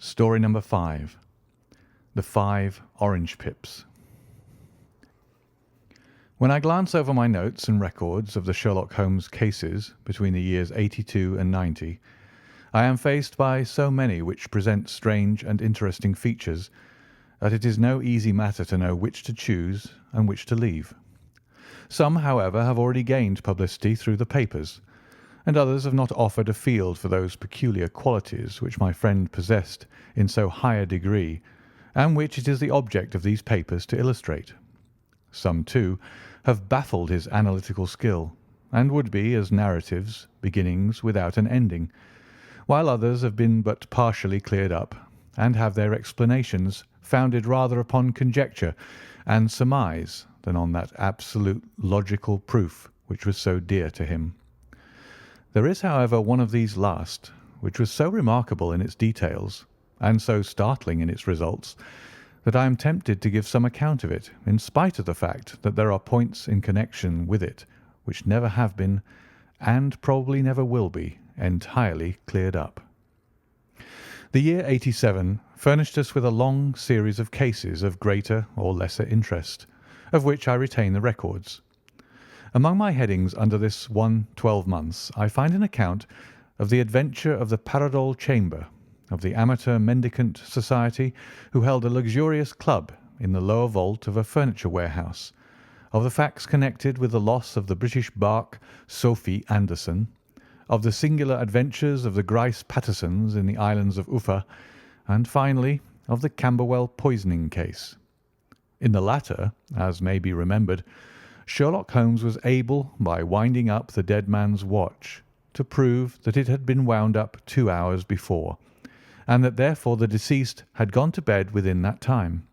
Story number 5. The 5 Orange Pips. When I glance over my notes and records of the Sherlock Holmes cases between the years 82 and 90, I am faced by so many which present strange and interesting features that it is no easy matter to know which to choose and which to leave. Some, however, have already gained publicity through the papers, and others have not offered a field for those peculiar qualities which my friend possessed in so high a degree, and which it is the object of these papers to illustrate. Some, too, have baffled his analytical skill, and would be as narratives, beginnings without an ending, while others have been but partially cleared up, and have their explanations founded rather upon conjecture and surmise than on that absolute logical proof which was so dear to him. There is, however, one of these last, which was so remarkable in its details, and so startling in its results, that I am tempted to give some account of it, in spite of the fact that there are points in connection with it which never have been, and probably never will be, entirely cleared up. The year 87 furnished us with a long series of cases of greater or lesser interest, of which I retain the records. Among my headings under this one 12 months I find an account of the adventure of the Paradol Chamber, of the Amateur Mendicant Society who held a luxurious club in the lower vault of a furniture warehouse, of the facts connected with the loss of the British barque Sophie Anderson, of the singular adventures of the Grice Pattersons in the islands of Uffa, and finally of the Camberwell poisoning case. In the latter, as may be remembered, Sherlock Holmes was able, by winding up the dead man's watch, to prove that it had been wound up 2 hours before, and that therefore the deceased had gone to bed within that time,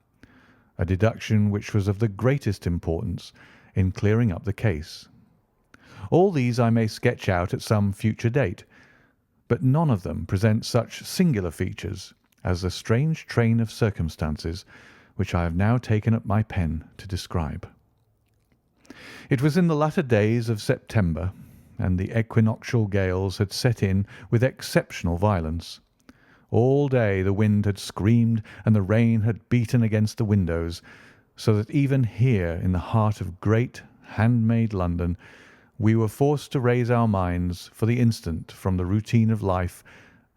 a deduction which was of the greatest importance in clearing up the case. All these I may sketch out at some future date, but none of them present such singular features as the strange train of circumstances which I have now taken up my pen to describe. It was in the latter days of September, and the equinoctial gales had set in with exceptional violence. All day the wind had screamed and the rain had beaten against the windows, so that even here in the heart of great, handmade London we were forced to raise our minds for the instant from the routine of life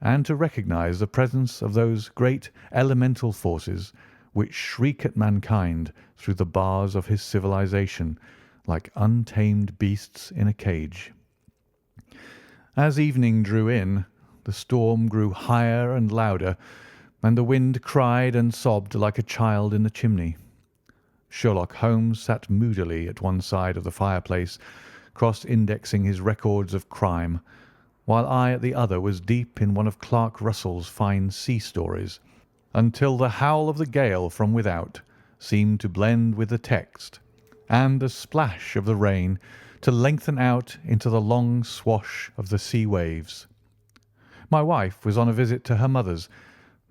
and to recognise the presence of those great elemental forces which shriek at mankind through the bars of his civilization like untamed beasts in a cage. As evening drew in, the storm grew higher and louder, and the wind cried and sobbed like a child in the chimney. Sherlock Holmes sat moodily at one side of the fireplace, cross-indexing his records of crime, while I at the other was deep in one of Clark Russell's fine sea stories, until the howl of the gale from without seemed to blend with the text, and the splash of the rain to lengthen out into the long swash of the sea waves. My wife was on a visit to her mother's,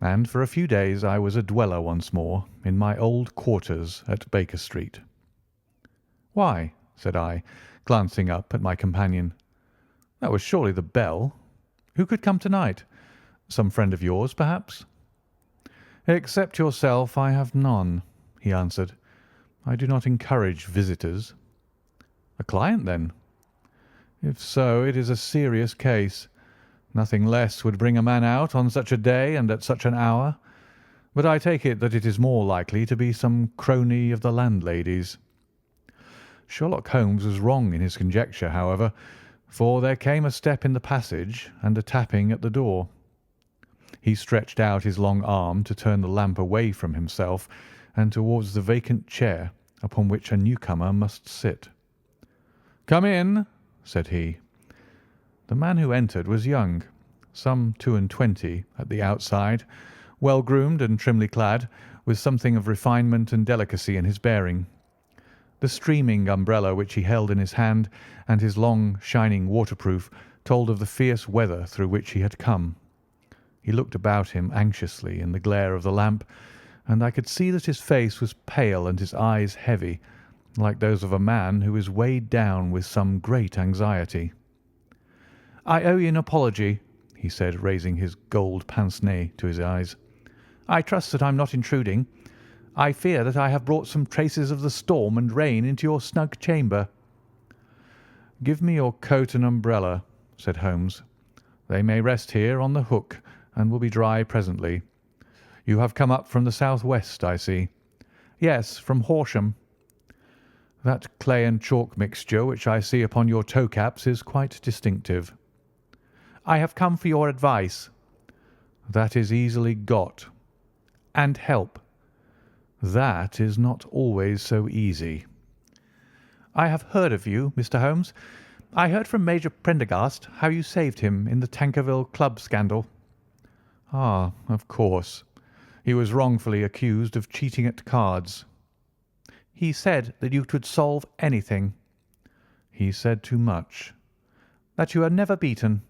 and for a few days I was a dweller once more in my old quarters at Baker Street. "Why?" said I, glancing up at my companion. "That was surely the bell. Who could come tonight? Some friend of yours, perhaps?" "Except yourself, I have none," he answered. "I do not encourage visitors." "A client, then?" "If so, it is a serious case. Nothing less would bring a man out on such a day and at such an hour. But I take it that it is more likely to be some crony of the landlady's." Sherlock Holmes was wrong in his conjecture, however, for there came a step in the passage and a tapping at the door. He stretched out his long arm to turn the lamp away from himself and towards the vacant chair upon which a newcomer must sit. "Come in," said he. The man who entered was young, some 22 at the outside, well groomed and trimly clad, with something of refinement and delicacy in his bearing. The streaming umbrella which he held in his hand and his long, shining waterproof told of the fierce weather through which he had come. He looked about him anxiously in the glare of the lamp, and I could see that his face was pale and his eyes heavy, like those of a man who is weighed down with some great anxiety. "I owe you an apology," he said, raising his gold pince-nez to his eyes. I trust that I'm not intruding. I fear that I have brought some traces of the storm and rain into your snug chamber." "Give me your coat and umbrella," said Holmes. "They may rest here on the hook and will be dry presently. You have come up from the south-west, I see." "Yes, from Horsham." "That clay and chalk mixture which I see upon your toe-caps is quite distinctive." "I have come for your advice." "That is easily got." "And help." "That is not always so easy." "I have heard of you, Mr. Holmes. I heard from Major Prendergast how you saved him in the Tankerville Club scandal." "Ah, of course. He was wrongfully accused of cheating at cards." "He said that you could solve anything." "He said too much." "That you are never beaten."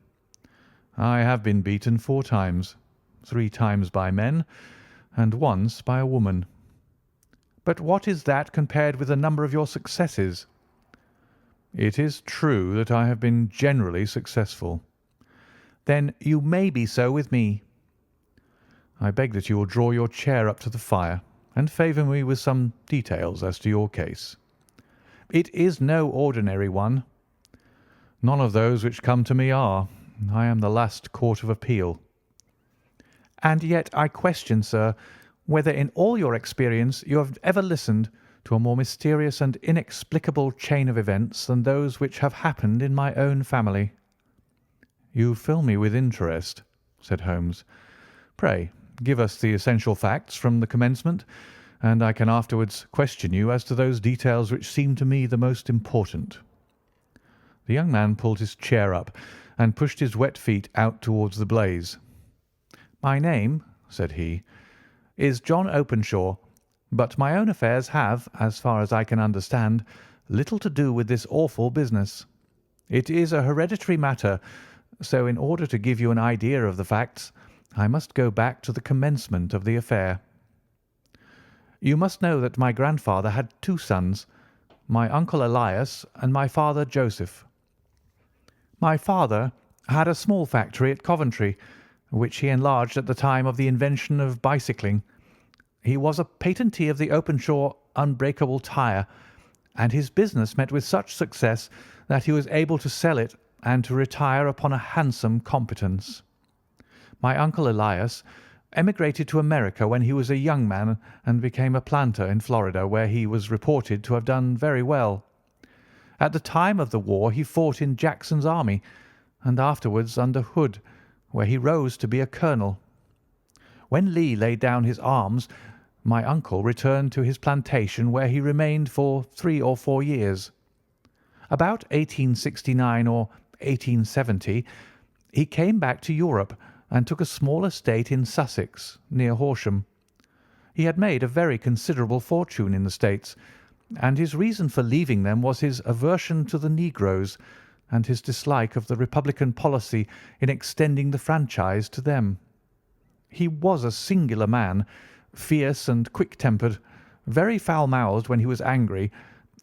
"I have been beaten 4 times, 3 times by men, and once by a woman." "But what is that compared with the number of your successes?" "It is true that I have been generally successful." "Then you may be so with me." "I beg that you will draw your chair up to the fire and favour me with some details as to your case." "It is no ordinary one." "None of those which come to me are. I am the last court of appeal." "And yet I question, sir, whether in all your experience you have ever listened to a more mysterious and inexplicable chain of events than those which have happened in my own family." "You fill me with interest," said Holmes. "Pray give us the essential facts from the commencement, and I can afterwards question you as to those details which seem to me the most important." The young man pulled his chair up and pushed his wet feet out towards the blaze. "My name," said he, "is John Openshaw, but my own affairs have, as far as I can understand, little to do with this awful business. It is a hereditary matter, so in order to give you an idea of the facts, I must go back to the commencement of the affair. You must know that my grandfather had 2 sons, my uncle Elias and my father Joseph. My father had a small factory at Coventry, which he enlarged at the time of the invention of bicycling. He was a patentee of the Openshaw unbreakable tyre, and his business met with such success that he was able to sell it and to retire upon a handsome competence. My uncle Elias emigrated to America when he was a young man and became a planter in Florida, where he was reported to have done very well. At the time of the war he fought in Jackson's army, and afterwards under Hood, where he rose to be a colonel. When Lee laid down his arms, my uncle returned to his plantation, where he remained for 3 or 4 years. About 1869 or 1870 he came back to Europe and took a small estate in Sussex, near Horsham. He had made a very considerable fortune in the States, and his reason for leaving them was his aversion to the negroes and his dislike of the Republican policy in extending the franchise to them. He was a singular man, fierce and quick-tempered, very foul-mouthed when he was angry,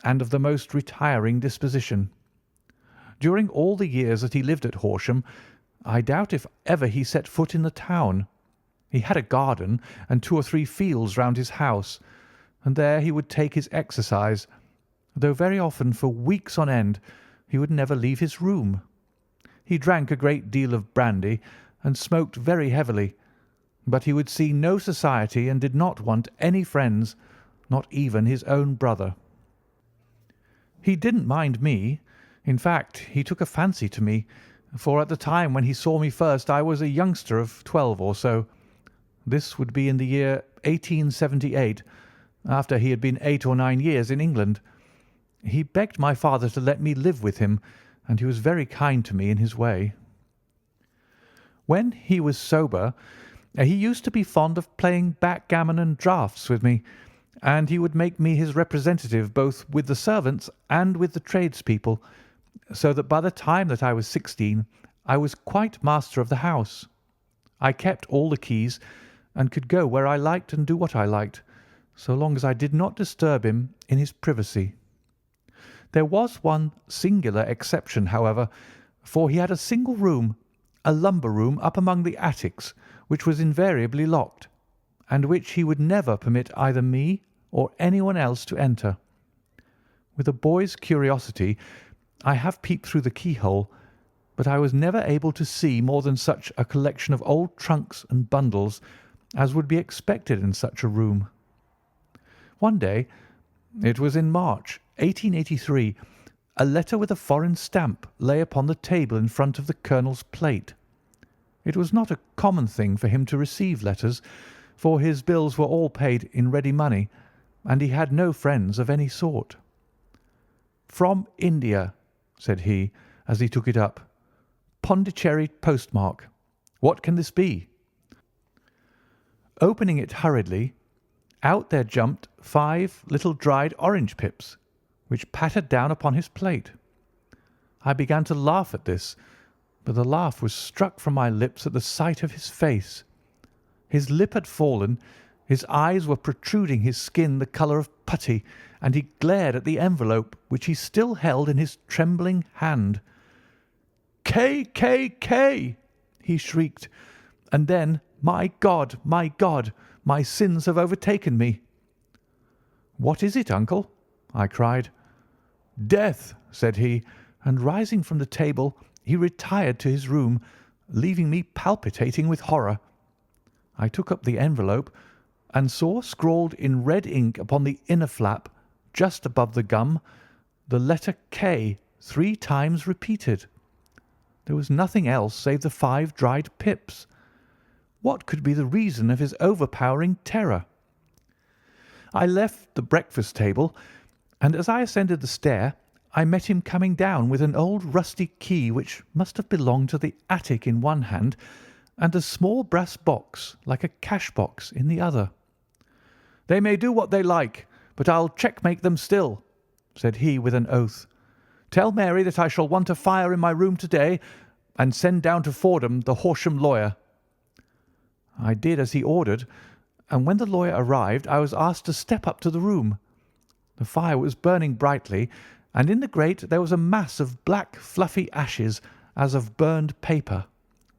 and of the most retiring disposition. During all the years that he lived at Horsham, I doubt if ever he set foot in the town. He had a garden and 2 or 3 fields round his house, and there he would take his exercise, though very often for weeks on end he would never leave his room. He drank a great deal of brandy and smoked very heavily, but he would see no society and did not want any friends, not even his own brother. He didn't mind me. In fact, he took a fancy to me, for at the time when he saw me first I was a youngster of 12 or so. This would be in the year 1878, after he had been 8 or 9 years in England. He begged my father to let me live with him, and he was very kind to me in his way. When he was sober, he used to be fond of playing backgammon and draughts with me, and he would make me his representative both with the servants and with the tradespeople, so that by the time that I was 16 I was quite master of the house. I kept all the keys, and could go where I liked and do what I liked, so long as I did not disturb him in his privacy. There was one singular exception, however, for he had a single room, a lumber room up among the attics, which was invariably locked, and which he would never permit either me or anyone else to enter. With a boy's curiosity, I have peeped through the keyhole, but I was never able to see more than such a collection of old trunks and bundles as would be expected in such a room. One day, it was in March 1883, a letter with a foreign stamp lay upon the table in front of the colonel's plate. It was not a common thing for him to receive letters, for his bills were all paid in ready money, and he had no friends of any sort. "From India," said he, as he took it up. "Pondicherry postmark. What can this be?" Opening it hurriedly, out there jumped 5 little dried orange pips, which pattered down upon his plate. I began to laugh at this, but the laugh was struck from my lips at the sight of his face. His lip had fallen, his eyes were protruding, his skin the colour of putty, and he glared at the envelope which he still held in his trembling hand. "K, K, K!" he shrieked, and then, my God, my sins have overtaken me." "What is it, uncle?" I cried. "Death," said he, and rising from the table, he retired to his room, leaving me palpitating with horror. I took up the envelope and saw scrawled in red ink upon the inner flap, just above the gum, the letter K 3 times repeated. There was nothing else save the 5 dried pips. What could be the reason of his overpowering terror? I left the breakfast table, and as I ascended the stair, I met him coming down with an old rusty key which must have belonged to the attic in one hand, and a small brass box, like a cash box, in the other. "They may do what they like, but I'll checkmate them still," said he with an oath. "Tell Mary that I shall want a fire in my room to-day, and send down to Fordham the Horsham lawyer." I did as he ordered, and when the lawyer arrived I was asked to step up to the room. The fire was burning brightly, and in the grate there was a mass of black fluffy ashes as of burned paper,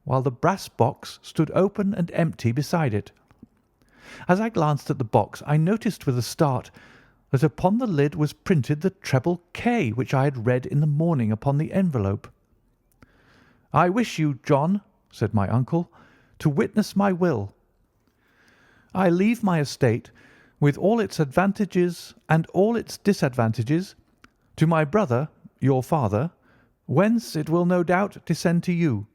while the brass box stood open and empty beside it. As I glanced at the box I noticed with a start that upon the lid was printed the treble K which I had read in the morning upon the envelope. "I wish you, John," said my uncle, "to witness my will. I leave my estate, with all its advantages and all its disadvantages, to my brother, your father, whence it will no doubt descend to you.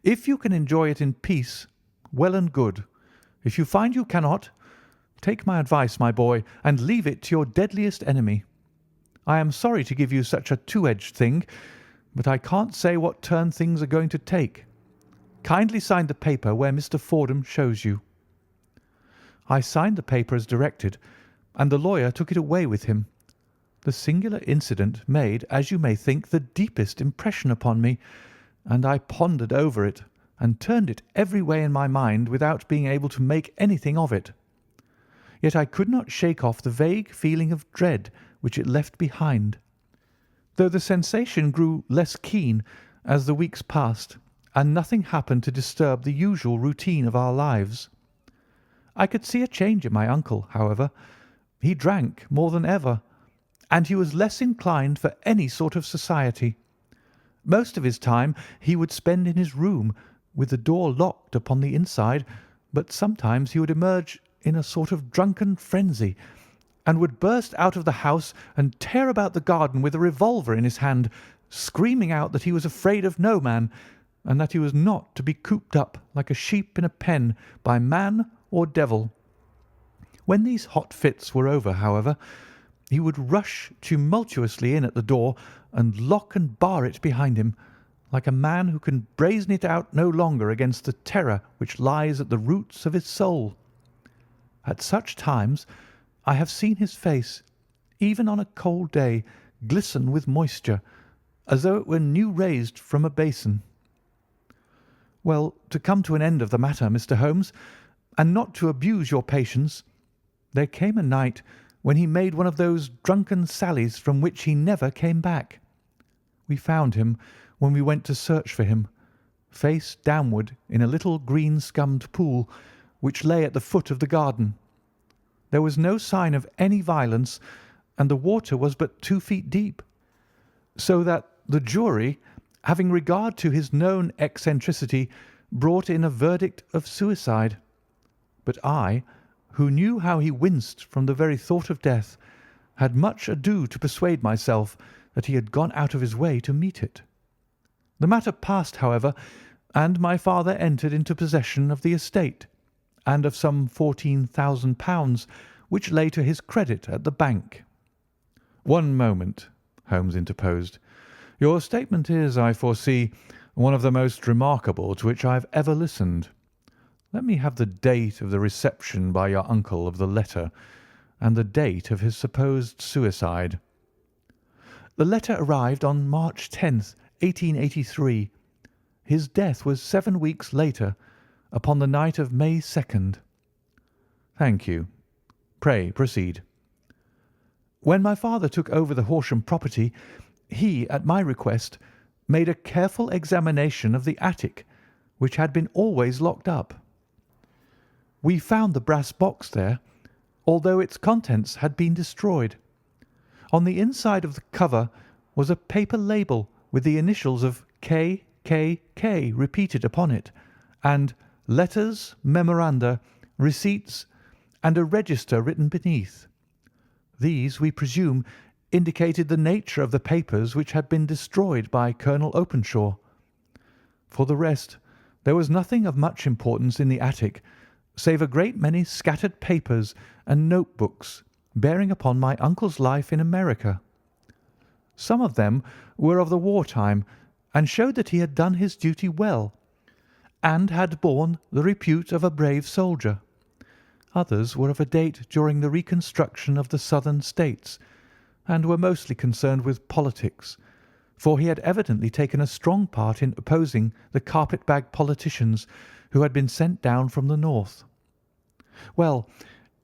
If you can enjoy it in peace, well and good. If you find you cannot, take my advice, my boy, and leave it to your deadliest enemy. I am sorry to give you such a two-edged thing, but I can't say what turn things are going to take. Kindly sign the paper where Mr. Fordham shows you." I signed the paper as directed, and the lawyer took it away with him. The singular incident made, as you may think, the deepest impression upon me, and I pondered over it and turned it every way in my mind without being able to make anything of it. Yet I could not shake off the vague feeling of dread which it left behind, though the sensation grew less keen as the weeks passed, and nothing happened to disturb the usual routine of our lives. I could see a change in my uncle, however. He drank more than ever, and he was less inclined for any sort of society. Most of his time he would spend in his room, with the door locked upon the inside, but sometimes he would emerge in a sort of drunken frenzy, and would burst out of the house and tear about the garden with a revolver in his hand, screaming out that he was afraid of no man, and that he was not to be cooped up like a sheep in a pen by man or devil. When these hot fits were over, however, he would rush tumultuously in at the door and lock and bar it behind him, like a man who can brazen it out no longer against the terror which lies at the roots of his soul. At such times I have seen his face, even on a cold day, glisten with moisture, as though it were new raised from a basin. Well, to come to an end of the matter, Mr. Holmes, and not to abuse your patience, there came a night when he made one of those drunken sallies from which he never came back. We found him, when we went to search for him, face downward in a little green-scummed pool, which lay at the foot of the garden. There was no sign of any violence, and the water was but 2 feet deep, so that the jury, having regard to his known eccentricity, brought in a verdict of suicide. But I, who knew how he winced from the very thought of death, had much ado to persuade myself that he had gone out of his way to meet it. The matter passed, however, and my father entered into possession of the estate, and of some £14,000 which lay to his credit at the bank. "One moment," Holmes interposed. "Your statement is, I foresee, one of the most remarkable to which I have ever listened. Let me have the date of the reception by your uncle of the letter, and the date of his supposed suicide." "The letter arrived on March 10th, 1883. His death was 7 weeks later, upon the night of May 2nd. "Thank you. Pray proceed." "When my father took over the Horsham property, he, at my request, made a careful examination of the attic, which had been always locked up. We found the brass box there, although its contents had been destroyed. On the inside of the cover was a paper label with the initials of K.K.K. repeated upon it, and letters, memoranda, receipts, and a register written beneath. These, we presume, indicated the nature of the papers which had been destroyed by Colonel Openshaw. For the rest, there was nothing of much importance in the attic, save a great many scattered papers and notebooks bearing upon my uncle's life in America. Some of them were of the war time, and showed that he had done his duty well, and had borne the repute of a brave soldier. Others were of a date during the reconstruction of the Southern States, and were mostly concerned with politics, for he had evidently taken a strong part in opposing the carpet-bag politicians who had been sent down from the North. Well,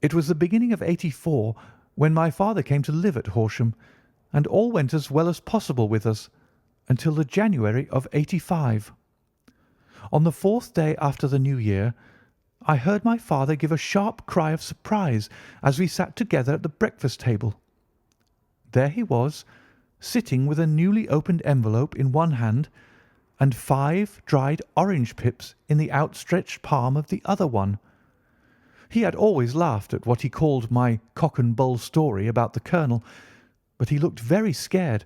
it was the beginning of '84 when my father came to live at Horsham, and all went as well as possible with us until the January of '85. On the 4th day after the New Year, I heard my father give a sharp cry of surprise as we sat together at the breakfast table. There he was, sitting with a newly opened envelope in one hand and 5 dried orange pips in the outstretched palm of the other one. He had always laughed at what he called my cock and bull story about the colonel, but he looked very scared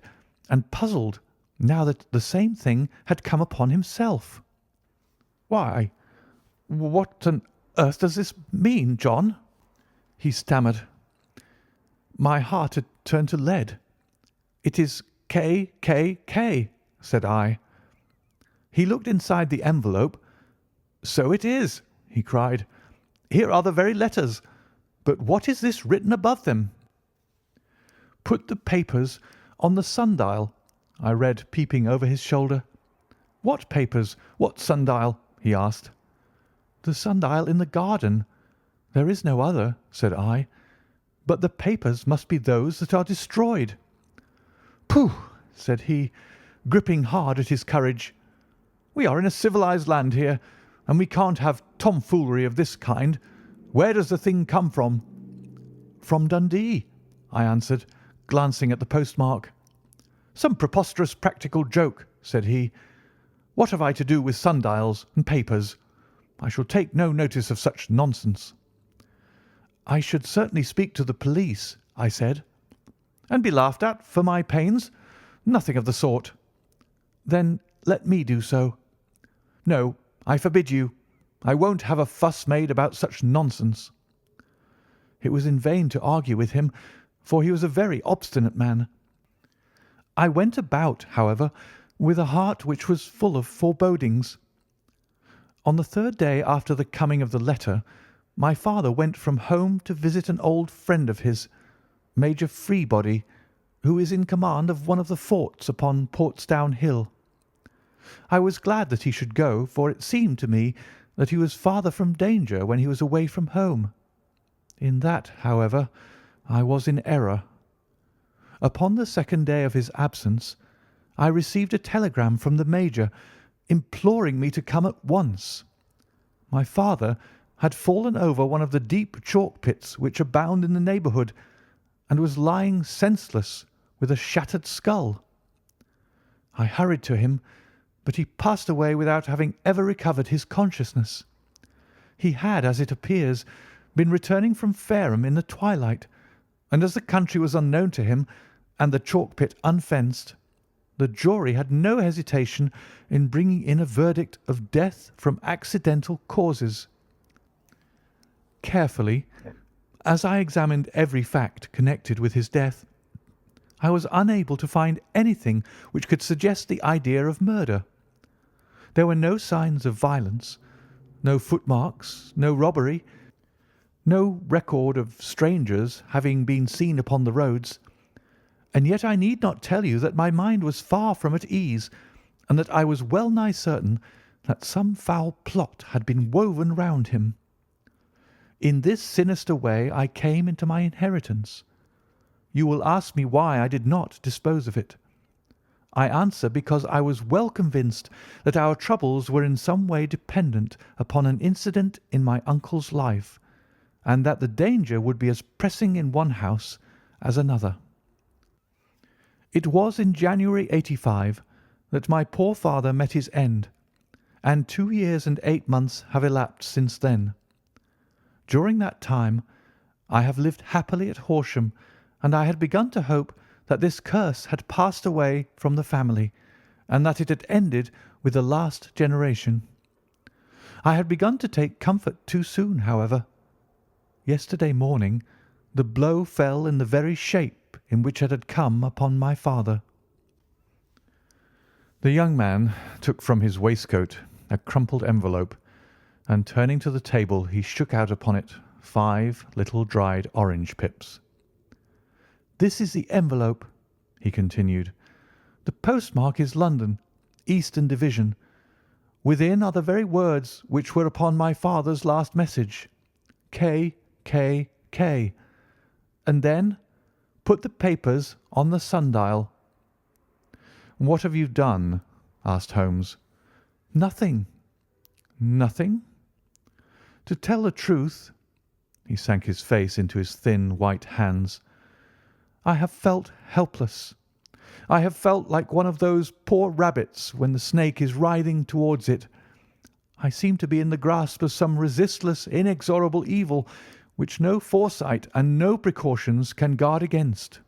and puzzled now that the same thing had come upon himself. "Why, what on earth does this mean, John?" he stammered. My heart had turned to lead. "It is K.K.K.," said I. He looked inside the envelope. "So it is," he cried. "Here are the very letters. But what is this written above them?" "Put the papers on the sundial," I read, peeping over his shoulder. "What papers? What sundial?" he asked. "The sundial in the garden. There is no other," said I. "But the papers must be those that are destroyed." "Pooh!" said he, gripping hard at his courage. "We are in a civilized land here, and we can't have tomfoolery of this kind. Where does the thing come from?" "From Dundee," I answered, glancing at the postmark. "Some preposterous practical joke," said he. "What have I to do with sundials and papers? I shall take no notice of such nonsense." "I should certainly speak to the police," I said. "And be laughed at for my pains? Nothing of the sort." "Then let me do so." "No, I forbid you. I won't have a fuss made about such nonsense." It was in vain to argue with him, for he was a very obstinate man. I went about, however, with a heart which was full of forebodings. On the 3rd day after the coming of the letter, my father went from home to visit an old friend of his, Major Freebody, who is in command of one of the forts upon Portsdown Hill. I was glad that he should go, for it seemed to me that he was farther from danger when he was away from home. In that, however, I was in error. Upon the 2nd day of his absence, I received a telegram from the Major imploring me to come at once. My father, had fallen over one of the deep chalk pits which abound in the neighbourhood, and was lying senseless with a shattered skull. I hurried to him, but he passed away without having ever recovered his consciousness. He had, as it appears, been returning from Fareham in the twilight, and as the country was unknown to him and the chalk pit unfenced, the jury had no hesitation in bringing in a verdict of death from accidental causes. Carefully, as I examined every fact connected with his death, I was unable to find anything which could suggest the idea of murder. There were no signs of violence, no footmarks, no robbery, no record of strangers having been seen upon the roads, and yet I need not tell you that my mind was far from at ease, and that I was well nigh certain that some foul plot had been woven round him. In this sinister way I came into my inheritance. You will ask me why I did not dispose of it. I answer because I was well convinced that our troubles were in some way dependent upon an incident in my uncle's life, and that the danger would be as pressing in one house as another. It was in January '85 that my poor father met his end, and 2 years and 8 months have elapsed since then. During that time I have lived happily at Horsham, and I had begun to hope that this curse had passed away from the family, and that it had ended with the last generation. I had begun to take comfort too soon, however. Yesterday morning the blow fell in the very shape in which it had come upon my father. The young man took from his waistcoat a crumpled envelope, and turning to the table he shook out upon it 5 little dried orange pips. "This is the envelope," he continued. "The postmark is London, Eastern Division. Within are the very words which were upon my father's last message, K, K, K. And then put the papers on the sundial." "What have you done?" asked Holmes. "Nothing." "Nothing?" "To tell the truth," he sank his face into his thin white hands, "I have felt helpless. I have felt like one of those poor rabbits when the snake is writhing towards it. I seem to be in the grasp of some resistless, inexorable evil which no foresight and no precautions can guard against."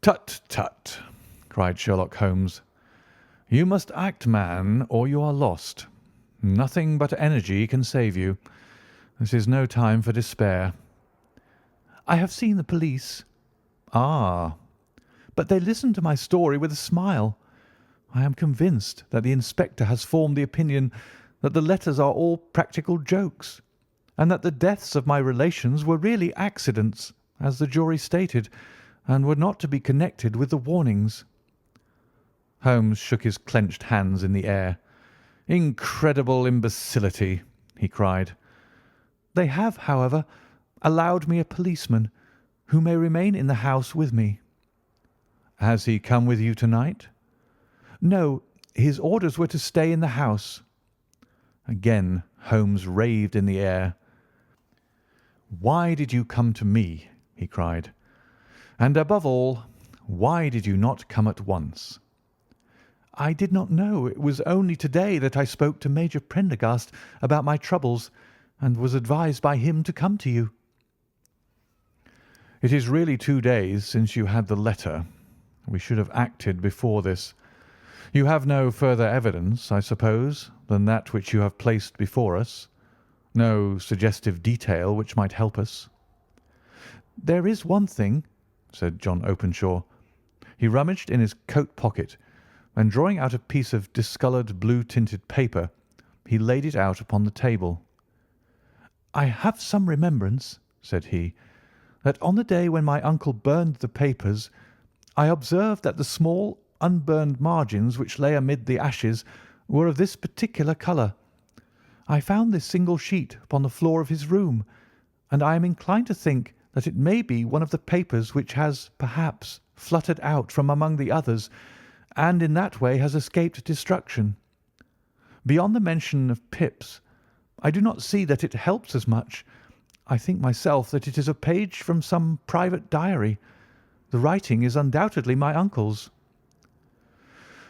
"Tut, tut!" cried Sherlock Holmes. "You must act, man, or you are lost. Nothing but energy can save you. This is no time for despair." "I have seen the police." "Ah!" "But they listened to my story with a smile. I am convinced that the inspector has formed the opinion that the letters are all practical jokes, and that the deaths of my relations were really accidents, as the jury stated, and were not to be connected with the warnings." Holmes shook his clenched hands in the air. "Incredible imbecility!" he cried. "They have, however, allowed me a policeman, who may remain in the house with me." "Has he come with you tonight?" "No, his orders were to stay in the house." Again Holmes raved in the air. "Why did you come to me?" he cried. "And above all, why did you not come at once?" "I did not know. It was only to-day that I spoke to Major Prendergast about my troubles, and was advised by him to come to you." "It is really 2 days since you had the letter. We should have acted before this. You have no further evidence, I suppose, than that which you have placed before us? No suggestive detail which might help us?" "There is one thing," said John Openshaw. He rummaged in his coat pocket, and drawing out a piece of discoloured blue-tinted paper, he laid it out upon the table. "I have some remembrance," said he, "that on the day when my uncle burned the papers, I observed that the small unburned margins which lay amid the ashes were of this particular colour. I found this single sheet upon the floor of his room, and I am inclined to think that it may be one of the papers which has, perhaps, fluttered out from among the others, and in that way has escaped destruction. Beyond the mention of pips, I do not see that it helps us much. I think myself that it is a page from some private diary. The writing is undoubtedly my uncle's."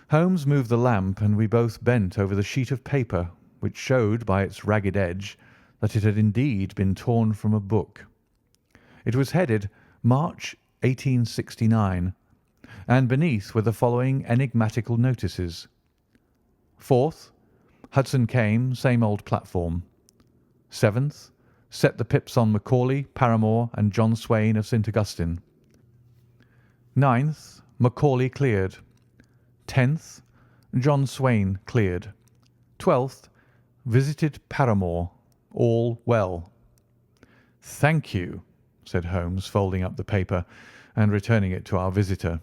Holmes moved the lamp, and we both bent over the sheet of paper, which showed by its ragged edge that it had indeed been torn from a book. It was headed March 1869, and beneath were the following enigmatical notices: 4th, Hudson came, same old platform. 7th, set the pips on Macaulay, Paramore, and John Swain of St. Augustine. 9th, Macaulay cleared. 10th, John Swain cleared. 12th, visited Paramore. All well. "Thank you," said Holmes, folding up the paper and returning it to our visitor.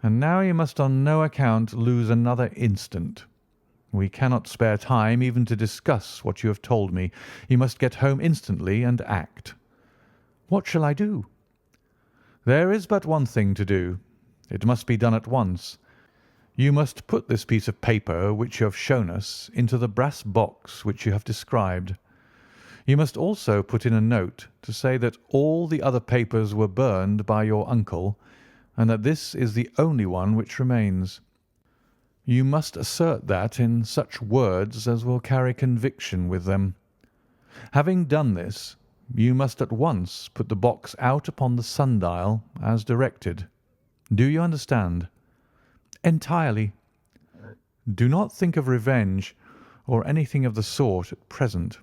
"And now you must on no account lose another instant. We cannot spare time even to discuss what you have told me. You must get home instantly and act." "What shall I do?" "There is but one thing to do. It must be done at once. You must put this piece of paper which you have shown us into the brass box which you have described. You must also put in a note to say that all the other papers were burned by your uncle, and that this is the only one which remains. You must assert that in such words as will carry conviction with them. Having done this, you must at once put the box out upon the sundial as directed. Do you understand?" "Entirely." "Do not think of revenge or anything of the sort at present.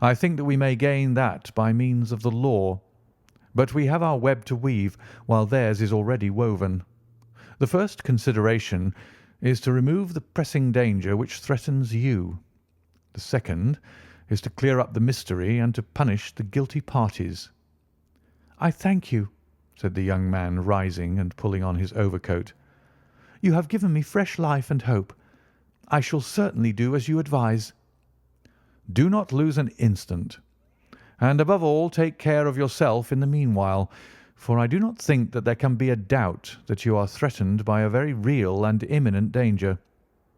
I think that we may gain that by means of the law, but we have our web to weave while theirs is already woven. The first consideration is to remove the pressing danger which threatens you. The second is to clear up the mystery and to punish the guilty parties." "I thank you," said the young man, rising and pulling on his overcoat. "You have given me fresh life and hope. I shall certainly do as you advise." "Do not lose an instant. And above all take care of yourself in the meanwhile, for I do not think that there can be a doubt that you are threatened by a very real and imminent danger.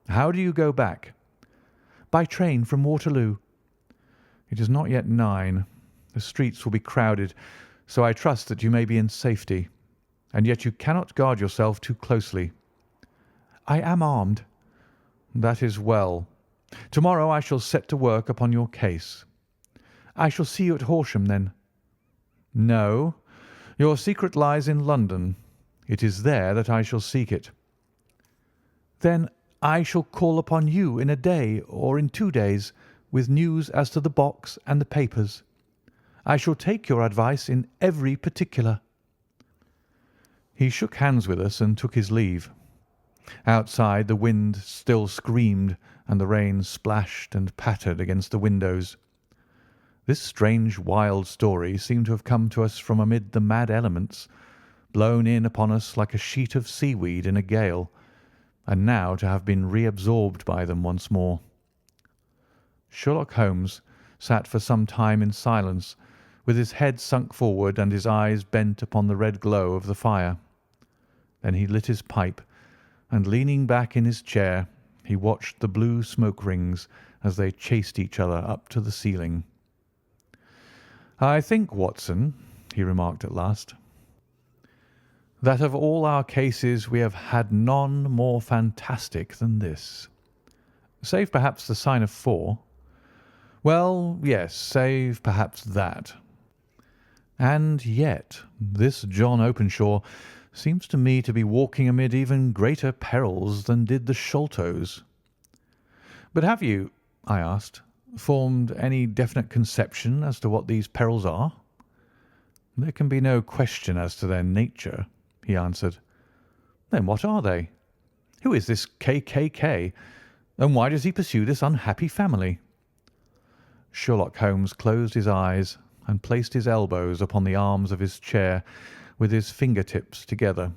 How do you go back?" "By train from Waterloo." "It is not yet 9. The streets will be crowded, so I trust that you may be in safety. And yet you cannot guard yourself too closely." "I am armed." "That is well. Tomorrow I shall set to work upon your case." "I shall see you at Horsham, then?" "No. Your secret lies in London. It is there that I shall seek it." "Then I shall call upon you in a day or in 2 days with news as to the box and the papers. I shall take your advice in every particular." He shook hands with us and took his leave. Outside the wind still screamed and the rain splashed and pattered against the windows. This strange wild story seemed to have come to us from amid the mad elements, blown in upon us like a sheet of seaweed in a gale, and now to have been reabsorbed by them once more. Sherlock Holmes sat for some time in silence, with his head sunk forward and his eyes bent upon the red glow of the fire. Then he lit his pipe, and leaning back in his chair, he watched the blue smoke rings as they chased each other up to the ceiling. "I think, Watson," he remarked at last, "that of all our cases we have had none more fantastic than this. Save perhaps the sign of 4. Well, yes, save perhaps that. And yet this John Openshaw seems to me to be walking amid even greater perils than did the Sholtos." "But have you," I asked, "formed any definite conception as to what these perils are?" "There can be no question as to their nature," he answered. "Then what are they? Who is this K., and why does he pursue this unhappy family?" Sherlock Holmes closed his eyes and placed his elbows upon the arms of his chair with his finger-tips together.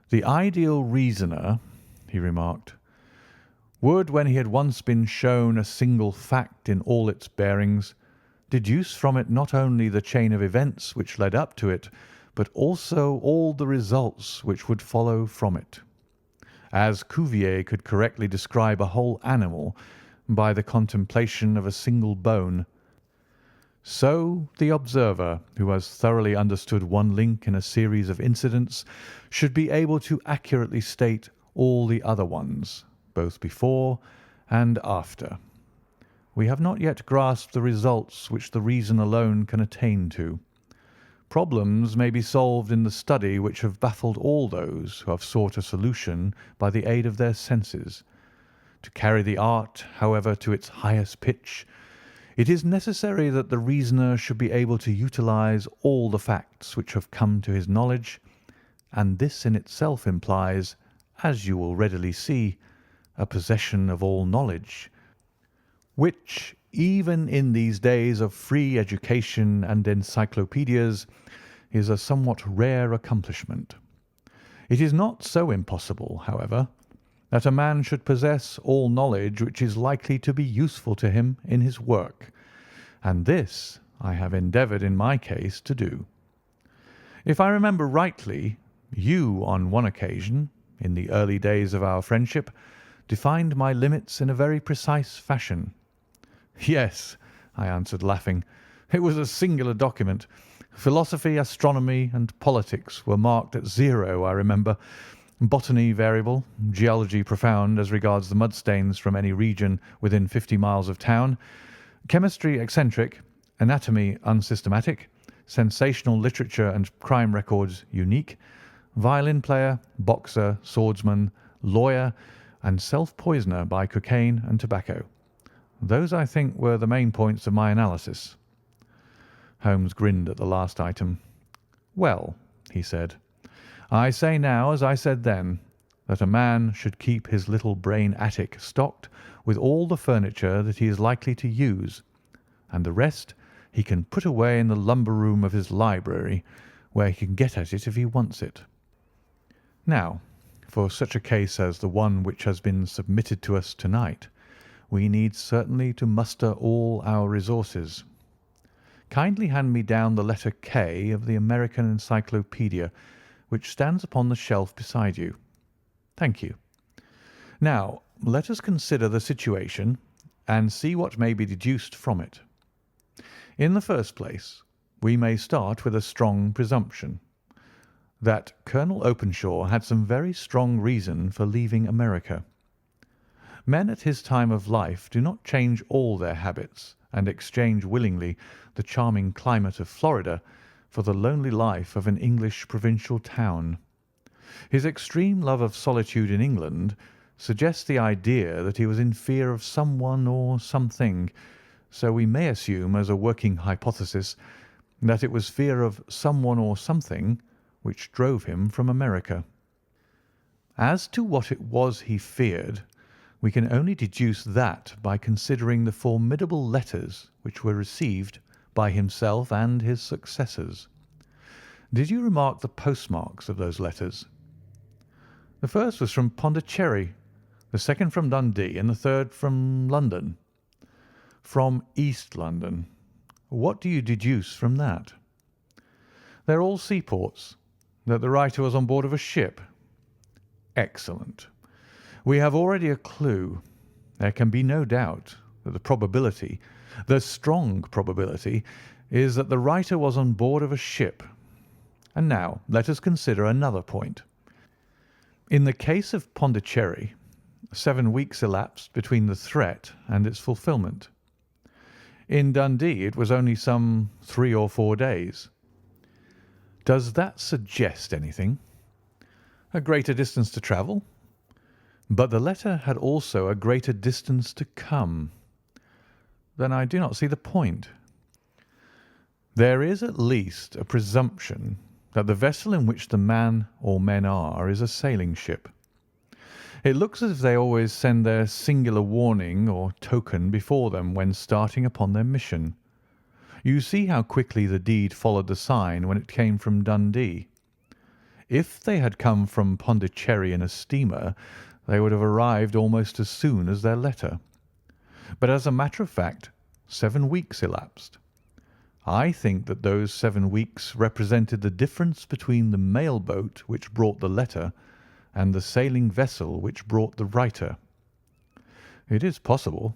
"The ideal reasoner," he remarked, "would, when he had once been shown a single fact in all its bearings, deduce from it not only the chain of events which led up to it, but also all the results which would follow from it. As Cuvier could correctly describe a whole animal by the contemplation of a single bone. So the observer, who has thoroughly understood one link in a series of incidents, should be able to accurately state all the other ones, both before and after. We have not yet grasped the results which the reason alone can attain to. Problems may be solved in the study which have baffled all those who have sought a solution by the aid of their senses. To carry the art, however, to its highest pitch, it is necessary that the reasoner should be able to utilize all the facts which have come to his knowledge, and this in itself implies, as you will readily see, a possession of all knowledge, which, even in these days of free education and encyclopedias, is a somewhat rare accomplishment. It is not so impossible, however, that a man should possess all knowledge which is likely to be useful to him in his work, and this I have endeavoured in my case to do. If I remember rightly, you on one occasion, in the early days of our friendship, defined my limits in a very precise fashion. Yes, I answered, laughing. It was a singular document. Philosophy, astronomy, and politics were marked at 0, I remember. Botany variable, geology profound as regards the mud stains from any region within 50 miles of town, chemistry eccentric, anatomy unsystematic, sensational literature and crime records unique, violin player, boxer, swordsman, lawyer, and self-poisoner by cocaine and tobacco. Those, I think, were the main points of my analysis. Holmes grinned at the last item. Well, he said, I say now, as I said then, that a man should keep his little brain attic stocked with all the furniture that he is likely to use, and the rest he can put away in the lumber room of his library, where he can get at it if he wants it. Now, for such a case as the one which has been submitted to us tonight, we need certainly to muster all our resources. Kindly hand me down the letter K of the American Encyclopedia, which stands upon the shelf beside you. Thank you. Now, let us consider the situation and see what may be deduced from it. In the first place, we may start with a strong presumption that Colonel Openshaw had some very strong reason for leaving America. Men at his time of life do not change all their habits and exchange willingly the charming climate of Florida for the lonely life of an English provincial town. His extreme love of solitude in England suggests the idea that he was in fear of someone or something, so we may assume as a working hypothesis that it was fear of someone or something which drove him from America. As to what it was he feared, we can only deduce that by considering the formidable letters which were received by himself and his successors. Did you remark the postmarks of those letters? The first was from Pondicherry, the second from Dundee, and the third from London. From East London. What do you deduce from that? They're all seaports. That the writer was on board of a ship. Excellent. We have already a clue. There can be no doubt that the strong probability, is that the writer was on board of a ship. And now let us consider another point. In the case of Pondicherry, 7 weeks elapsed between the threat and its fulfilment. In Dundee it was only some 3 or 4 days. Does that suggest anything? A greater distance to travel? But the letter had also a greater distance to come. Then I do not see the point. There is at least a presumption that the vessel in which the man or men are is a sailing ship. It looks as if they always send their singular warning or token before them when starting upon their mission. You see how quickly the deed followed the sign when it came from Dundee. If they had come from Pondicherry in a steamer, they would have arrived almost as soon as their letter. But as a matter of fact, 7 weeks elapsed. I think that those 7 weeks represented the difference between the mail boat which brought the letter and the sailing vessel which brought the writer. It is possible,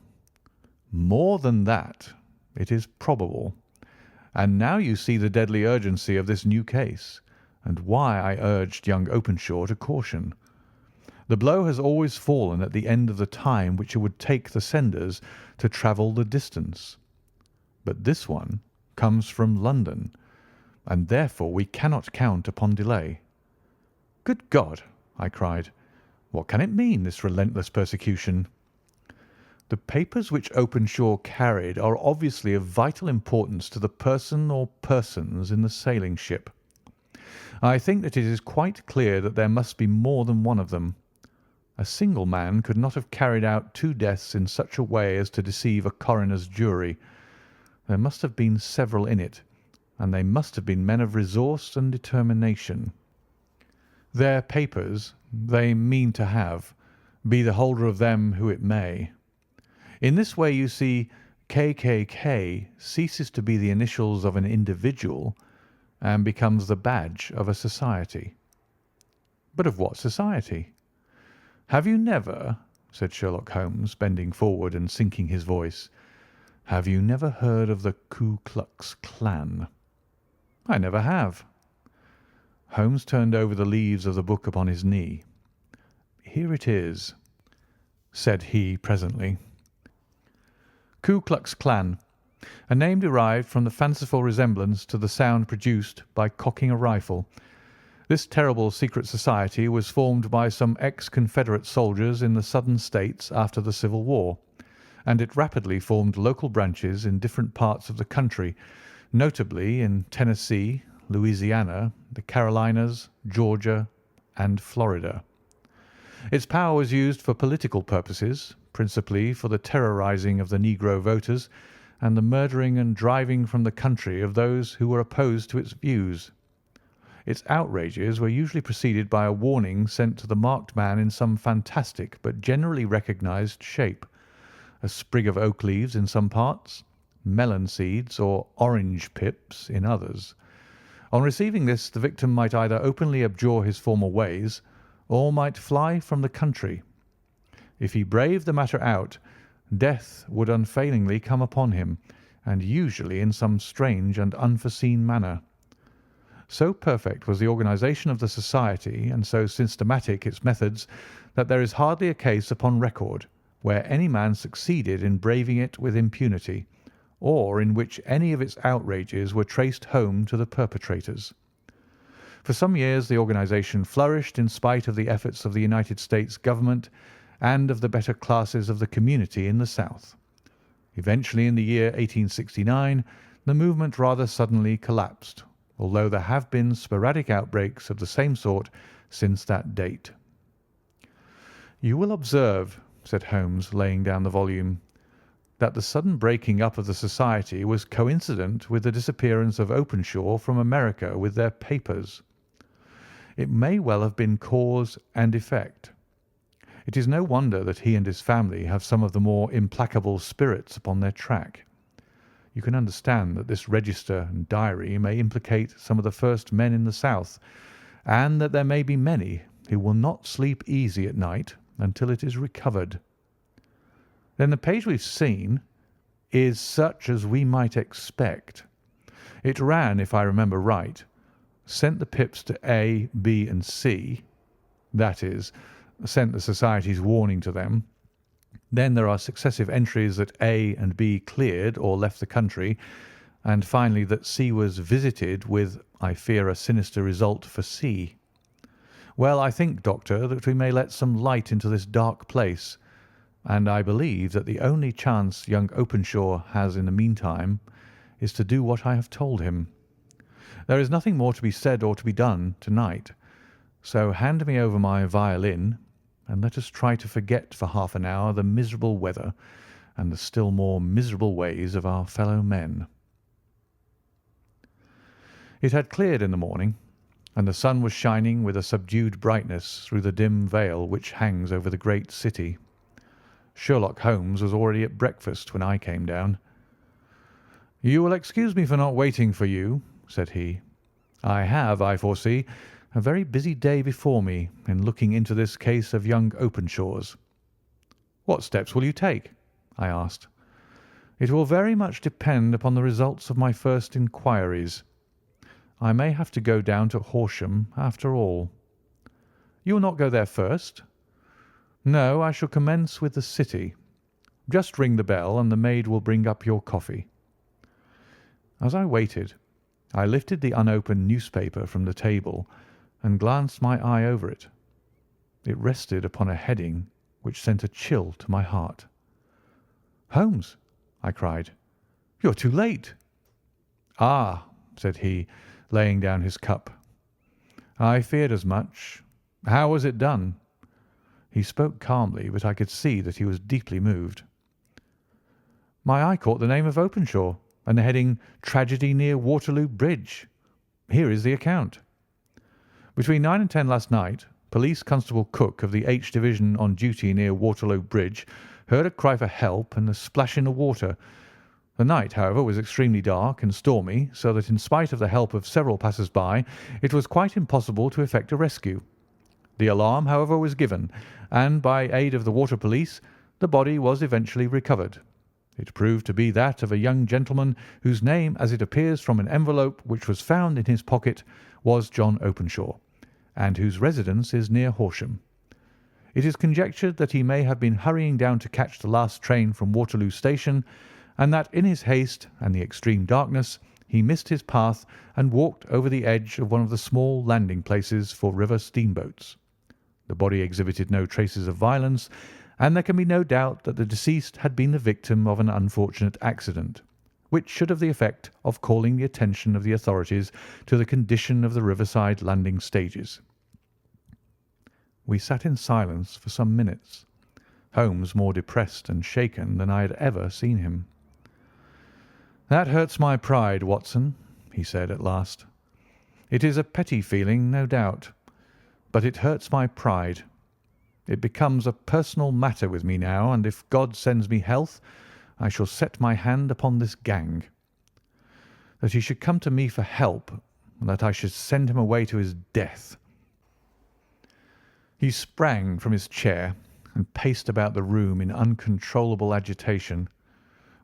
More than that, it is probable. And now you see the deadly urgency of this new case, and why I urged young Openshaw to caution. The blow has always fallen at the end of the time which it would take the senders to travel the distance. But this one comes from London, and therefore we cannot count upon delay." "Good God!" I cried. "What can it mean, this relentless persecution?" "The papers which Openshaw carried are obviously of vital importance to the person or persons in the sailing ship. I think that it is quite clear that there must be more than one of them. A single man could not have carried out 2 deaths in such a way as to deceive a coroner's jury. There must have been several in it, and they must have been men of resource and determination. Their papers they mean to have, be the holder of them who it may. In this way, you see, KKK ceases to be the initials of an individual and becomes the badge of a society." "But of what society?" "Have you never," said Sherlock Holmes, bending forward and sinking his voice, "have you never heard of the Ku Klux Klan?" "I never have." Holmes turned over the leaves of the book upon his knee. "Here it is," said he presently. "Ku Klux Klan, a name derived from the fanciful resemblance to the sound produced by cocking a rifle. This terrible secret society was formed by some ex-Confederate soldiers in the Southern States after the Civil War, and it rapidly formed local branches in different parts of the country, notably in Tennessee, Louisiana, the Carolinas, Georgia, and Florida. Its power was used for political purposes, principally for the terrorizing of the Negro voters and the murdering and driving from the country of those who were opposed to its views. Its outrages were usually preceded by a warning sent to the marked man in some fantastic but generally recognized shape: a sprig of oak leaves in some parts, melon seeds or orange pips in others. On receiving this, the victim might either openly abjure his former ways, or might fly from the country. If he braved the matter out, death would unfailingly come upon him, and usually in some strange and unforeseen manner. So perfect was the organization of the society, and so systematic its methods, that there is hardly a case upon record where any man succeeded in braving it with impunity, or in which any of its outrages were traced home to the perpetrators. For some years the organization flourished in spite of the efforts of the United States government and of the better classes of the community in the South. Eventually, in the year 1869, the movement rather suddenly collapsed, although there have been sporadic outbreaks of the same sort since that date. "You will observe," said Holmes, laying down the volume, "that the sudden breaking up of the society was coincident with the disappearance of Openshaw from America with their papers. It may well have been cause and effect. It is no wonder that he and his family have some of the more implacable spirits upon their track. You can understand that this register and diary may implicate some of the first men in the South, and that there may be many who will not sleep easy at night until it is recovered." "Then the page we've seen is such as we might expect. It ran, if I remember right, sent the pips to A, B, and C, that is, sent the society's warning to them. Then there are successive entries that A and B cleared or left the country, and finally that C was visited with, I fear, a sinister result for C. Well, I think, Doctor, that we may let some light into this dark place, and I believe that the only chance young Openshaw has in the meantime is to do what I have told him. There is nothing more to be said or to be done to-night, so hand me over my violin, and let us try to forget for half an hour the miserable weather and the still more miserable ways of our fellow men." It had cleared in the morning, and the sun was shining with a subdued brightness through the dim veil which hangs over the great city. Sherlock Holmes was already at breakfast when I came down. "You will excuse me for not waiting for you," said he. "I have, I foresee, a very busy day before me in looking into this case of young Openshaw's." "What steps will you take?" I asked. It will very much depend upon the results of my first inquiries. I may have to go down to Horsham after all." "You will not go there first?" "No, I shall commence with the city. Just ring the bell, and the maid will bring up your coffee." As I waited, I lifted the unopened newspaper from the table and glanced my eye over it. It rested upon a heading which sent a chill to my heart. "Holmes!" I cried. "You're too late." "Ah!" said he, laying down his cup. "I feared as much. How was it done?" He spoke calmly, but I could see that he was deeply moved. "My eye caught the name of Openshaw and the heading 'Tragedy near Waterloo Bridge.' Here is the account. Between 9 and 10 last night, Police Constable Cook of the H Division on duty near Waterloo Bridge heard a cry for help and a splash in the water. The night, however, was extremely dark and stormy, so that in spite of the help of several passers-by, it was quite impossible to effect a rescue. The alarm, however, was given, and by aid of the water police, the body was eventually recovered. It proved to be that of a young gentleman whose name, as it appears from an envelope which was found in his pocket, was John Openshaw, and whose residence is near Horsham. It is conjectured that he may have been hurrying down to catch the last train from Waterloo Station, and that in his haste and the extreme darkness he missed his path and walked over the edge of one of the small landing places for river steamboats. The body exhibited no traces of violence, and there can be no doubt that the deceased had been the victim of an unfortunate accident, which should have the effect of calling the attention of the authorities to the condition of the riverside landing stages. We sat in silence for some minutes, Holmes more depressed and shaken than I had ever seen him. "That hurts my pride, Watson," he said at last. "It is a petty feeling, no doubt, but it hurts my pride. It becomes a personal matter with me now, and if God sends me health, I shall set my hand upon this gang. That he should come to me for help, and that I should send him away to his death." He sprang from his chair and paced about the room in uncontrollable agitation,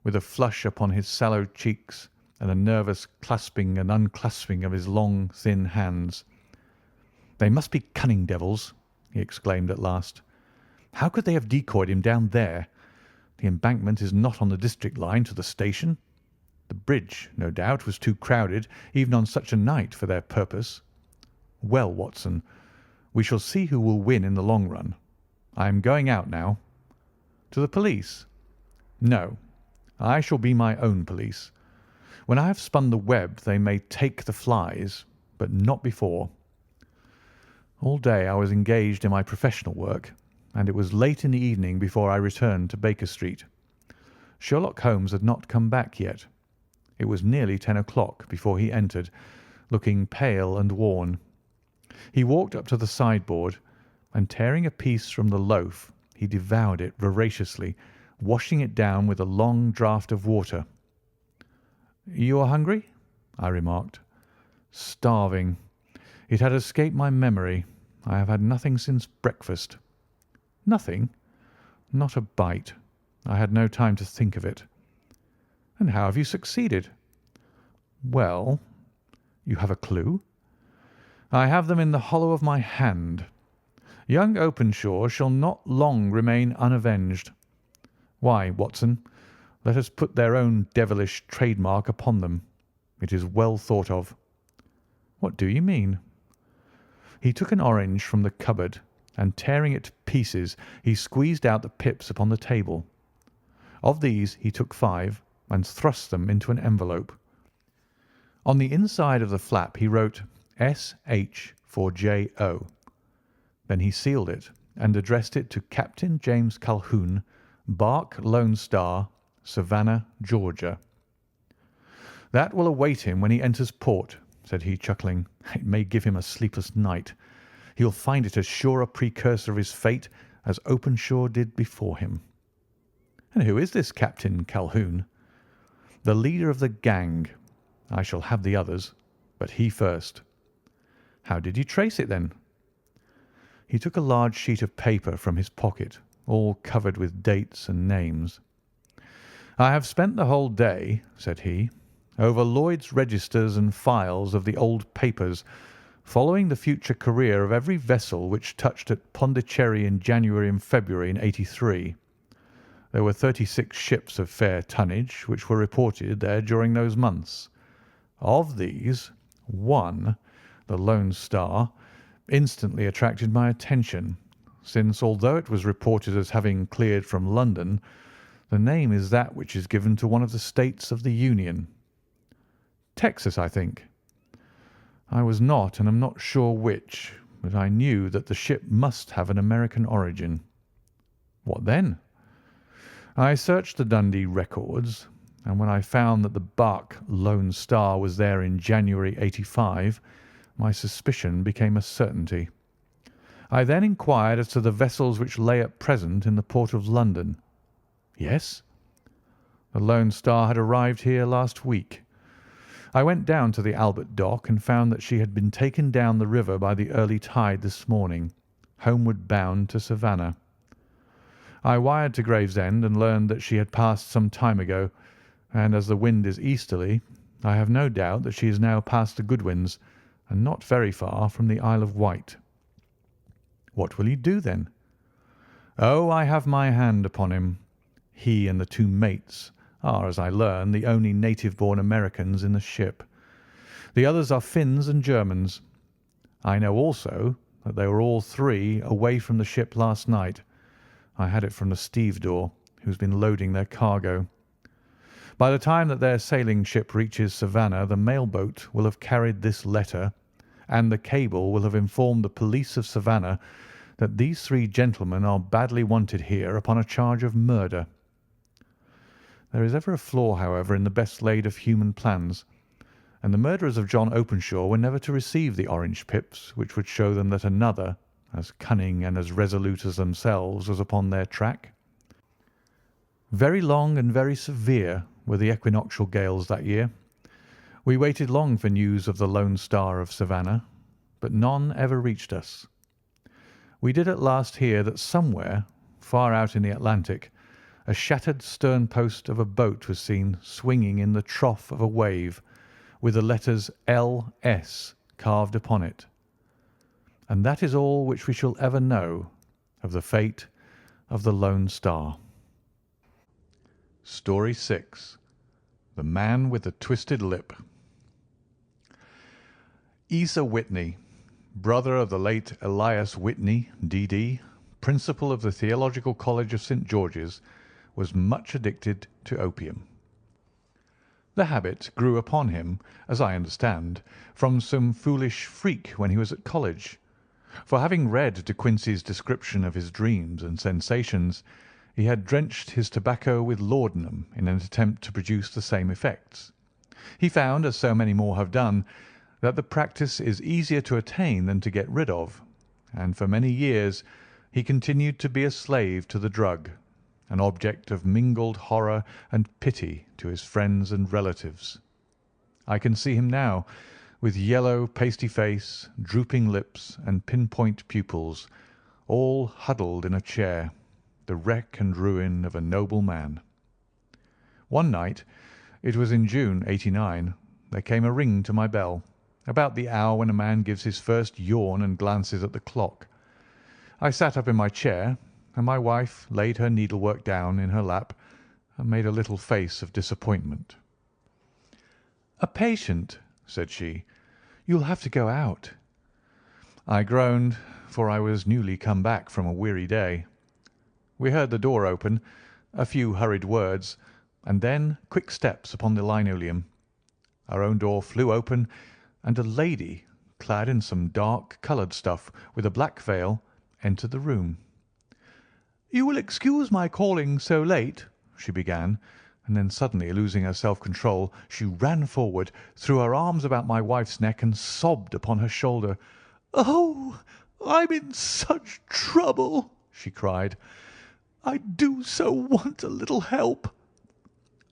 with a flush upon his sallow cheeks and a nervous clasping and unclasping of his long, thin hands. "They must be cunning devils," he exclaimed at last. "How could they have decoyed him down there? The embankment is not on the district line to the station. The bridge, no doubt, was too crowded, even on such a night, for their purpose. Well, Watson, we shall see who will win in the long run. I am going out now." "To the police?" "No, I shall be my own police. When I have spun the web they may take the flies, but not before." All day I was engaged in my professional work, and it was late in the evening before I returned to Baker Street. Sherlock Holmes had not come back yet. It was nearly 10 o'clock before he entered, looking pale and worn. He walked up to the sideboard, and tearing a piece from the loaf, he devoured it voraciously, washing it down with a long draught of water. "You are hungry?" I remarked. "Starving. It had escaped my memory. I have had nothing since breakfast." "Nothing?" "Not a bite. I had no time to think of it." "And how have you succeeded?" "Well, you have a clue?" "I have them in the hollow of my hand. Young Openshaw shall not long remain unavenged. Why, Watson, let us put their own devilish trademark upon them. It is well thought of." "What do you mean?" He took an orange from the cupboard, and tearing it to pieces, he squeezed out the pips upon the table. Of these he took 5 and thrust them into an envelope. On the inside of the flap he wrote S.H. for J.O. Then he sealed it and addressed it to Captain James Calhoun, Bark Lone Star, Savannah, Georgia. "That will await him when he enters port," said he, chuckling. "It may give him a sleepless night. He'll find it as sure a precursor of his fate as Openshaw did before him." "And who is this Captain Calhoun?" "The leader of the gang. I shall have the others, but he first." "How did you trace it, then?" He took a large sheet of paper from his pocket, all covered with dates and names. "I have spent the whole day," said he, "over Lloyd's registers and files of the old papers, following the future career of every vessel which touched at Pondicherry in January and February in '83. There were 36 ships of fair tonnage which were reported there during those months. Of these, one, the Lone Star, instantly attracted my attention, since, although it was reported as having cleared from London, the name is that which is given to one of the states of the Union. Texas, I think. I was not and am not sure which, but I knew that the ship must have an American origin. What then? I searched the Dundee records, and when I found that the barque Lone Star was there in January '85, my suspicion became a certainty. I then inquired as to the vessels which lay at present in the port of London. Yes, the Lone Star had arrived here last week. I went down to the Albert Dock and found that she had been taken down the river by the early tide this morning, homeward bound to Savannah. I wired to Gravesend and learned that she had passed some time ago, and as the wind is easterly, I have no doubt that she is now past the Goodwins and not very far from the Isle of Wight." "What will you do, then?" "Oh, I have my hand upon him. He and the two mates are, as I learn, the only native-born Americans in the ship. The others are Finns and Germans. I know also that they were all three away from the ship last night. I had it from the stevedore, who's been loading their cargo. By the time that their sailing ship reaches Savannah, the mailboat will have carried this letter, and the cable will have informed the police of Savannah that these three gentlemen are badly wanted here upon a charge of murder. There is ever a flaw, however, in the best laid of human plans, and the murderers of John Openshaw were never to receive the orange pips which would show them that another, as cunning and as resolute as themselves, was upon their track. Very long and very severe were the equinoctial gales that year. We waited long for news of the Lone Star of Savannah, but none ever reached us. We did at last hear that somewhere, far out in the Atlantic, a shattered stern post of a boat was seen swinging in the trough of a wave, with the letters L.S. carved upon it. And that is all which we shall ever know of the fate of the Lone Star." Story 6. The Man with the Twisted Lip. Isa Whitney, brother of the late Elias Whitney, D.D., principal of the Theological College of St. George's, was much addicted to opium. The habit grew upon him, as I understand, from some foolish freak when he was at college, for having read De Quincey's description of his dreams and sensations, he had drenched his tobacco with laudanum in an attempt to produce the same effects. He found, as so many more have done, that the practice is easier to attain than to get rid of, and for many years he continued to be a slave to the drug, an object of mingled horror and pity to his friends and relatives. I can see him now, with yellow, pasty face, drooping lips, and pinpoint pupils, all huddled in a chair, the wreck and ruin of a noble man. One night, it was in June '89, there came a ring to my bell, about the hour when a man gives his first yawn and glances at the clock. I sat up in my chair, and my wife laid her needlework down in her lap and made a little face of disappointment. "A patient," said she. "You'll have to go out." I groaned, for I was newly come back from a weary day. We heard the door open, a few hurried words, and then quick steps upon the linoleum. Our own door flew open, and a lady, clad in some dark-coloured stuff, with a black veil, entered the room. "You will excuse my calling so late," she began, and then suddenly losing her self-control, she ran forward, threw her arms about my wife's neck, and sobbed upon her shoulder. "Oh, I'm in such trouble!" she cried. "I do so want a little help."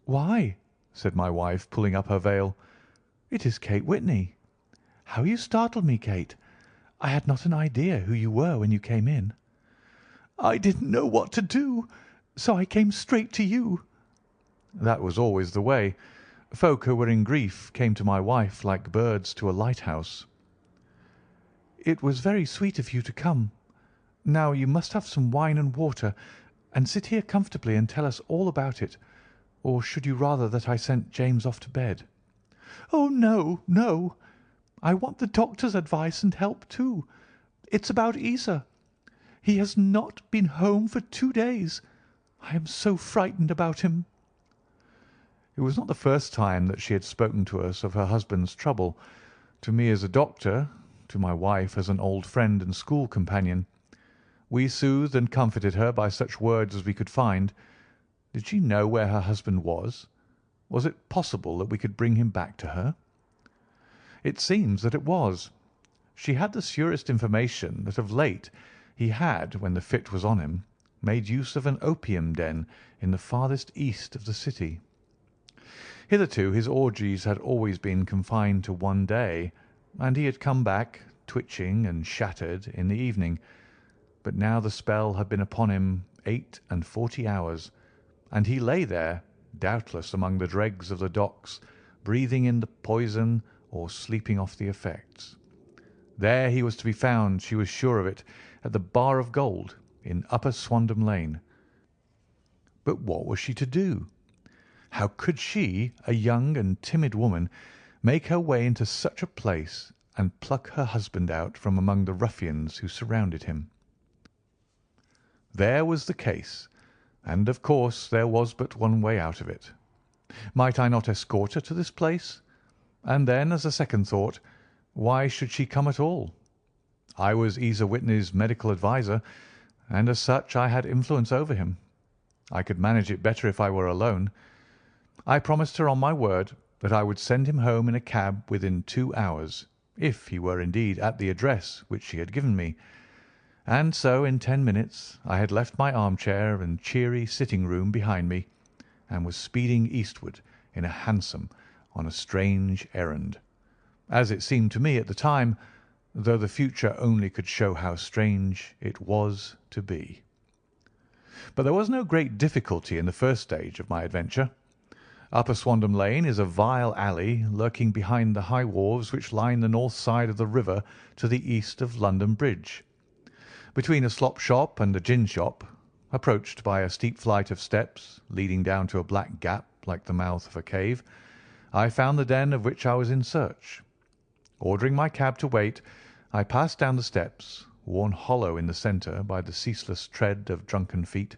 "Why?" said my wife, pulling up her veil. "It is Kate Whitney. How you startled me, Kate! I had not an idea who you were when you came in." "I didn't know what to do, so I came straight to you." That was always the way. Folk who were in grief came to my wife like birds to a lighthouse. "It was very sweet of you to come. Now you must have some wine and water, and sit here comfortably and tell us all about it. Or should you rather that I sent James off to bed?" "Oh, no, no. I want the doctor's advice and help too. It's about Isa. He has not been home for 2 days. I am so frightened about him." It was not the first time that she had spoken to us of her husband's trouble, to me as a doctor, to my wife as an old friend and school companion. We soothed and comforted her by such words as we could find. Did she know where her husband was? Was it possible that we could bring him back to her? It seems that it was. She had the surest information that of late he had, when the fit was on him, made use of an opium den in the farthest east of the city. Hitherto his orgies had always been confined to one day, and he had come back, twitching and shattered, in the evening. But now the spell had been upon him 48 hours, and he lay there, doubtless among the dregs of the docks, breathing in the poison or sleeping off the effects. There he was to be found, she was sure of it, at the Bar of Gold in Upper Swandam Lane. But what was she to do? How could she, a young and timid woman, make her way into such a place and pluck her husband out from among the ruffians who surrounded him? There was the case, and of course there was but one way out of it. Might I not escort her to this place? And then, as a second thought, why should she come at all? I was Isa Whitney's medical adviser, and as such I had influence over him. I could manage it better if I were alone. I promised her on my word that I would send him home in a cab within 2 hours, if he were indeed at the address which she had given me. And so in 10 minutes I had left my armchair and cheery sitting-room behind me, and was speeding eastward in a hansom on a strange errand, as it seemed to me at the time, though the future only could show how strange it was to be. But there was no great difficulty in the first stage of my adventure. Upper Swandam Lane is a vile alley lurking behind the high wharves which line the north side of the river to the east of London Bridge. Between a slop shop and a gin shop, approached by a steep flight of steps leading down to a black gap like the mouth of a cave, I found the den of which I was in search. Ordering my cab to wait, I passed down the steps, worn hollow in the centre by the ceaseless tread of drunken feet,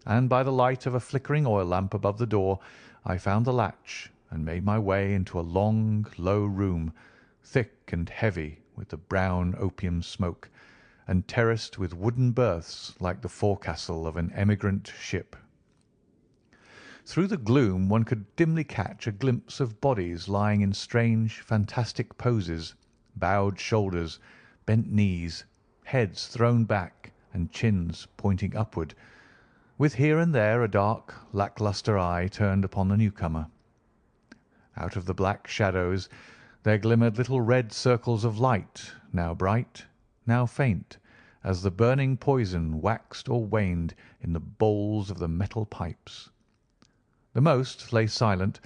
and by the light of a flickering oil lamp above the door I found the latch and made my way into a long, low room, thick and heavy with the brown opium smoke, and terraced with wooden berths like the forecastle of an emigrant ship. Through the gloom one could dimly catch a glimpse of bodies lying in strange, fantastic poses, bowed shoulders, bent knees, heads thrown back and chins pointing upward, with here and there a dark, lack-lustre eye turned upon the newcomer. Out of the black shadows there glimmered little red circles of light, now bright, now faint, as the burning poison waxed or waned in the bowls of the metal pipes. The most lay silent,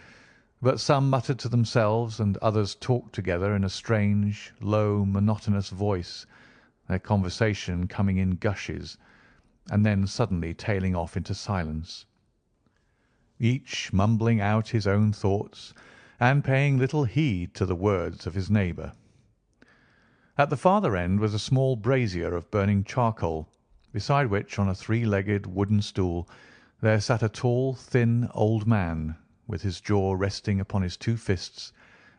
but some muttered to themselves and others talked together in a strange, low, monotonous voice, their conversation coming in gushes, and then suddenly tailing off into silence, each mumbling out his own thoughts and paying little heed to the words of his neighbour. At the farther end was a small brazier of burning charcoal, beside which, on a three-legged wooden stool, there sat a tall, thin old man, with his jaw resting upon his two fists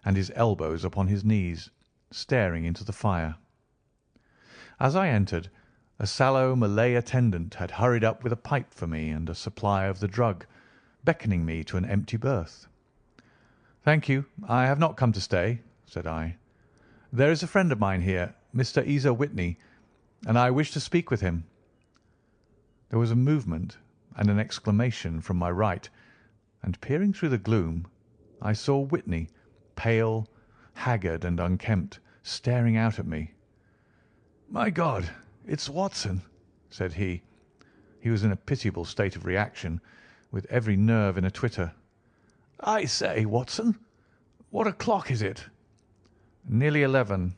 and his elbows upon his knees, staring into the fire. As I entered, a sallow Malay attendant had hurried up with a pipe for me and a supply of the drug, beckoning me to an empty berth. "Thank you, I have not come to stay," said I. "There is a friend of mine here, Mr. Isa Whitney, and I wish to speak with him." There was a movement and an exclamation from my right, and peering through the gloom, I saw Whitney, pale, haggard, and unkempt, staring out at me. "My God, it's Watson," said he. He was in a pitiable state of reaction, with every nerve in a twitter, I say, Watson, what o'clock is it?" "Nearly 11."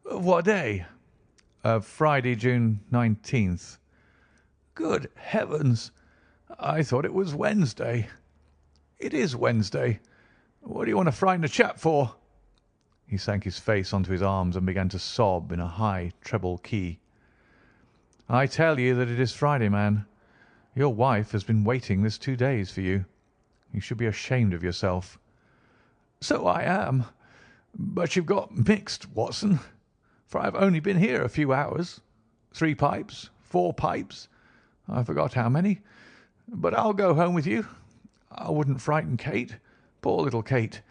"Of what day?" "Of Friday, June 19th." "Good heavens! I thought it was Wednesday." "It is Wednesday. What do you want to frighten a chap for?" He sank his face onto his arms and began to sob in a high treble key. "I tell you that it is Friday, man. Your wife has been waiting this 2 days for you. You should be ashamed of yourself." "So I am. But you've got mixed, Watson, for I've only been here a few hours. 3 pipes, 4 pipes, I forgot how many. But I'll go home with you. I wouldn't frighten Kate. Poor little Kate.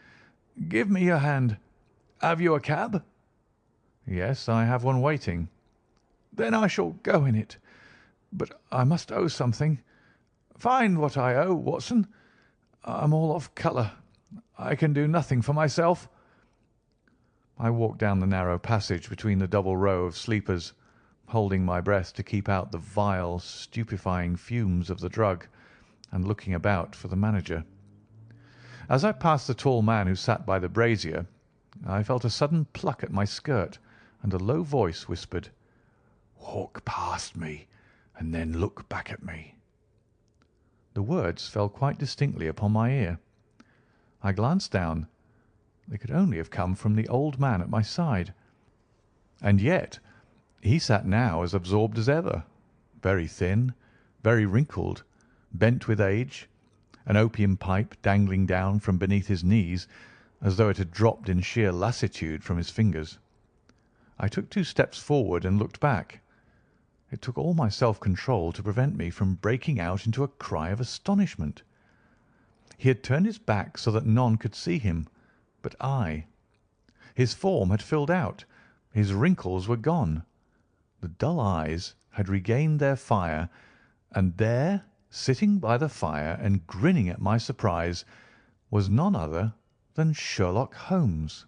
Give me your hand. Have you a cab?" "Yes, I have one waiting." "Then I shall go in it. But I must owe something. Find what I owe, Watson. I'm all off colour. I can do nothing for myself." I walked down the narrow passage between the double row of sleepers, holding my breath to keep out the vile, stupefying fumes of the drug, and looking about for the manager. As I passed the tall man who sat by the brazier, I felt a sudden pluck at my skirt, and a low voice whispered, "Walk past me, and then look back at me." The words fell quite distinctly upon my ear. I glanced down. They could only have come from the old man at my side. And yet he sat now as absorbed as ever, very thin, very wrinkled, bent with age, an opium pipe dangling down from beneath his knees as though it had dropped in sheer lassitude from his fingers. I took 2 steps forward and looked back. It took all my self-control to prevent me from breaking out into a cry of astonishment. He had turned his back so that none could see him but I. His form had filled out. His wrinkles were gone. The dull eyes had regained their fire, and there, sitting by the fire and grinning at my surprise, was none other than Sherlock Holmes.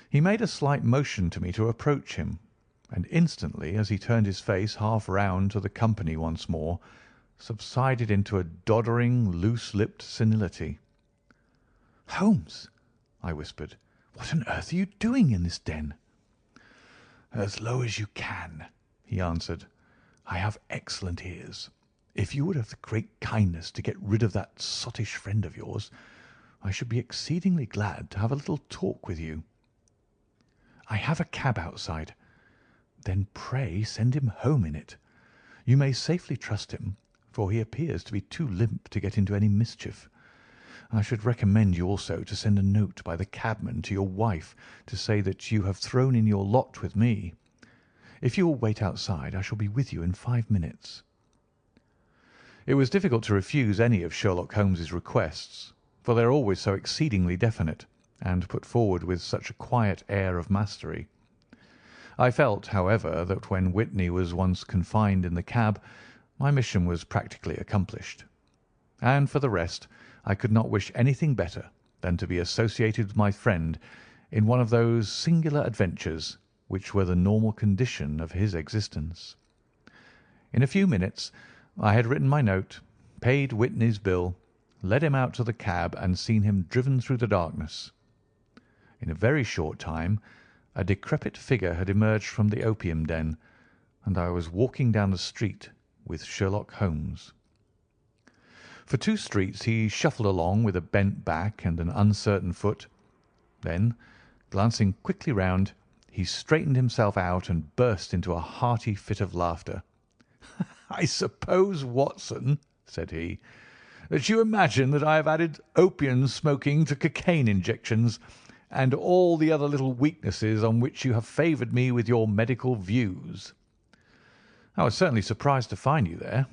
He made a slight motion to me to approach him, and instantly, as he turned his face half round to the company once more, subsided into a doddering, loose-lipped senility. "Holmes," I whispered, "what on earth are you doing in this den?" "As low as you can," he answered. "I have excellent ears. If you would have the great kindness to get rid of that sottish friend of yours, I should be exceedingly glad to have a little talk with you." "I have a cab outside." "Then pray send him home in it. You may safely trust him, for he appears to be too limp to get into any mischief. I should recommend you also to send a note by the cabman to your wife to say that you have thrown in your lot with me. If you will wait outside, I shall be with you in 5 minutes." It was difficult to refuse any of Sherlock Holmes's requests, for they are always so exceedingly definite, and put forward with such a quiet air of mastery. I felt, however, that when Whitney was once confined in the cab, my mission was practically accomplished. And for the rest, I could not wish anything better than to be associated with my friend in one of those singular adventures which were the normal condition of his existence. In a few minutes I had written my note, paid Whitney's bill, led him out to the cab, and seen him driven through the darkness. In a very short time a decrepit figure had emerged from the opium den, and I was walking down the street with Sherlock Holmes. For 2 streets he shuffled along with a bent back and an uncertain foot. Then, glancing quickly round, he straightened himself out and burst into a hearty fit of laughter. "I suppose, Watson," said he, "that you imagine that I have added opium smoking to cocaine injections, and all the other little weaknesses on which you have favoured me with your medical views. I was certainly surprised to find you there,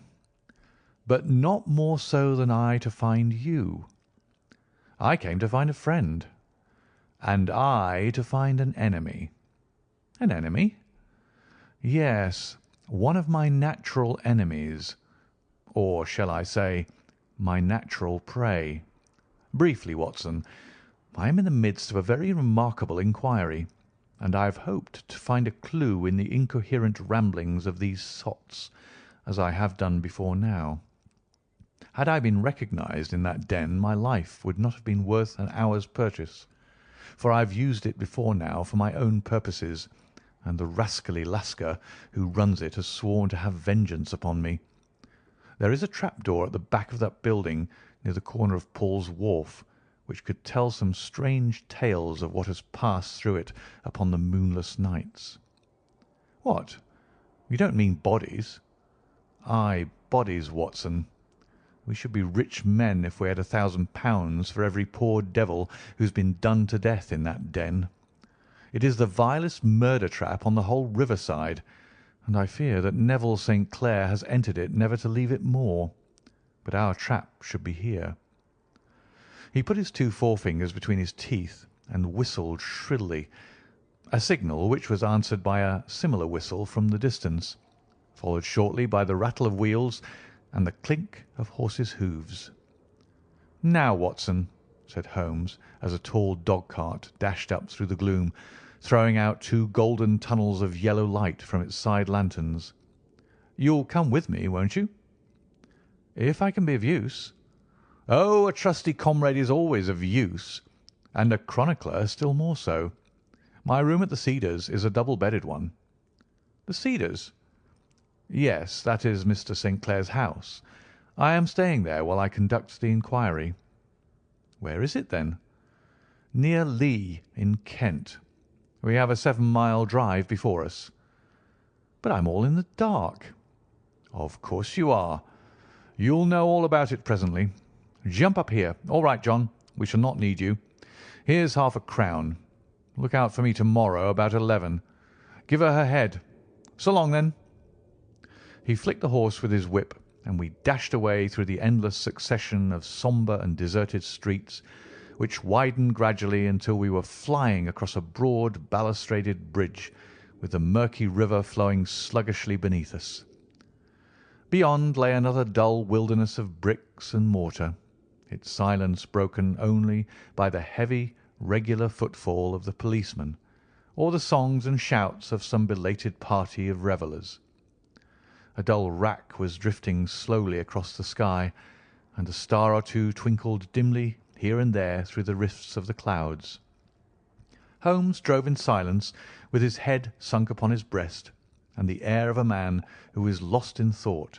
but not more so than I to find you. I came to find a friend, and I to find an enemy." "An enemy?" "Yes, one of my natural enemies, or shall I say, my natural prey. Briefly, Watson, I am in the midst of a very remarkable inquiry, and I have hoped to find a clue in the incoherent ramblings of these sots, as I have done before now. Had I been recognised in that den, my life would not have been worth an hour's purchase, for I have used it before now for my own purposes, and the rascally Lascar who runs it has sworn to have vengeance upon me. There is a trapdoor at the back of that building near the corner of Paul's Wharf, which could tell some strange tales of what has passed through it upon the moonless nights. What? You don't mean bodies? Aye, bodies, Watson. We should be rich men if we had £1,000 for every poor devil who's been done to death in that den. It is the vilest murder trap on the whole riverside, and I fear that Neville St. Clair has entered it never to leave it more. But our trap should be here. He put his two forefingers between his teeth and whistled shrilly, a signal which was answered by a similar whistle from the distance, followed shortly by the rattle of wheels and the clink of horses' hoofs. "Now, Watson," said Holmes, as a tall dog-cart dashed up through the gloom, throwing out two golden tunnels of yellow light from its side lanterns. "You'll come with me, won't you?" "If I can be of use." "Oh, a trusty comrade is always of use, and a chronicler still more so. My room at the Cedars is a double-bedded one." "The Cedars?" "Yes, that is Mr. St. Clair's house. I am staying there while I conduct the inquiry." "Where is it, then?" "Near Lee, in Kent. We have a 7-mile drive before us." "But I'm all in the dark." "Of course you are. You'll know all about it presently. Jump up here. All right, John, we shall not need you. Here's £half-a-crown. Look out for me to-morrow about 11. Give her her head. So long, then." He flicked the horse with his whip, and we dashed away through the endless succession of sombre and deserted streets, which widened gradually until we were flying across a broad balustraded bridge, with the murky river flowing sluggishly beneath us. Beyond lay another dull wilderness of bricks and mortar, its silence broken only by the heavy, regular footfall of the policeman, or the songs and shouts of some belated party of revellers. A dull wrack was drifting slowly across the sky, and a star or two twinkled dimly here and there through the rifts of the clouds. Holmes drove in silence, with his head sunk upon his breast, and the air of a man who is lost in thought,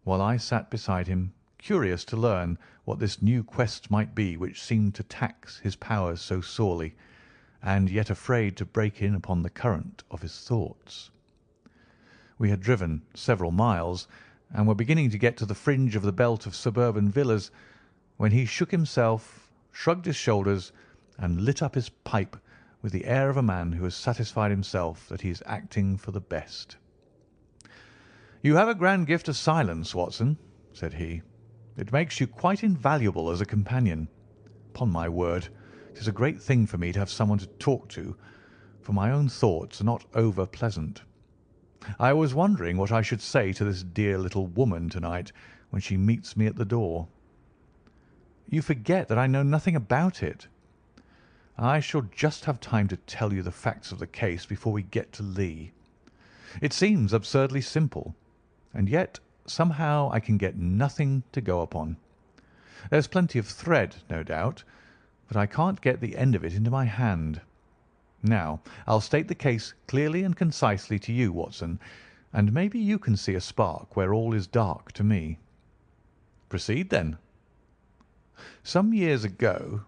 while I sat beside him, curious to learn what this new quest might be which seemed to tax his powers so sorely, and yet afraid to break in upon the current of his thoughts. We had driven several miles, and were beginning to get to the fringe of the belt of suburban villas, when he shook himself, shrugged his shoulders, and lit up his pipe with the air of a man who has satisfied himself that he is acting for the best. "You have a grand gift of silence, Watson," said he. "It makes you quite invaluable as a companion. Upon my word, it is a great thing for me to have someone to talk to, for my own thoughts are not over pleasant. I was wondering what I should say to this dear little woman to-night when she meets me at the door." "You forget that I know nothing about it." "I shall just have time to tell you the facts of the case before we get to Lee. It seems absurdly simple, and yet somehow I can get nothing to go upon. There's plenty of thread, no doubt, but I can't get the end of it into my hand. Now, I'll state the case clearly and concisely to you, Watson, and maybe you can see a spark where all is dark to me." "Proceed, then." Some years ago,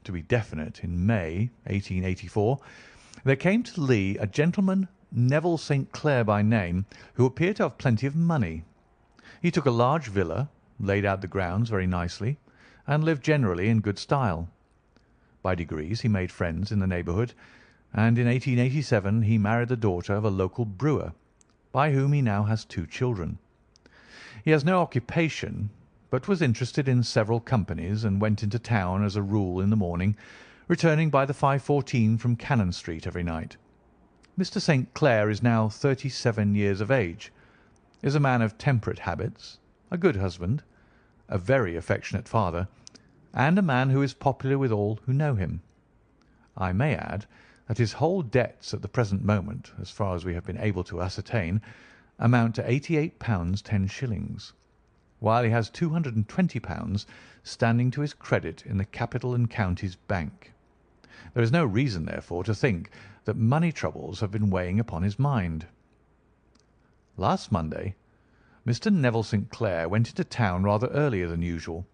to be definite, in May, 1884, there came to Lee a gentleman, Neville St. Clair by name, who appeared to have plenty of money. He took a large villa, laid out the grounds very nicely, and lived generally in good style. By degrees he made friends in the neighbourhood, and in 1887 he married the daughter of a local brewer, by whom he now has 2 children. He has no occupation, but was interested in several companies, and went into town as a rule in the morning, returning by the 5:14 from Cannon Street every night. Mr. St. Clair is now 37 years of age, is a man of temperate habits, a good husband, a very affectionate father, and a man who is popular with all who know him. I may add that his whole debts at the present moment, as far as we have been able to ascertain, amount to £88 10 shillings. while he has £220 standing to his credit in the Capital and Counties Bank. There is no reason, therefore, to think that money troubles have been weighing upon his mind. Last Monday, Mr. Neville St. Clair went into town rather earlier than usual,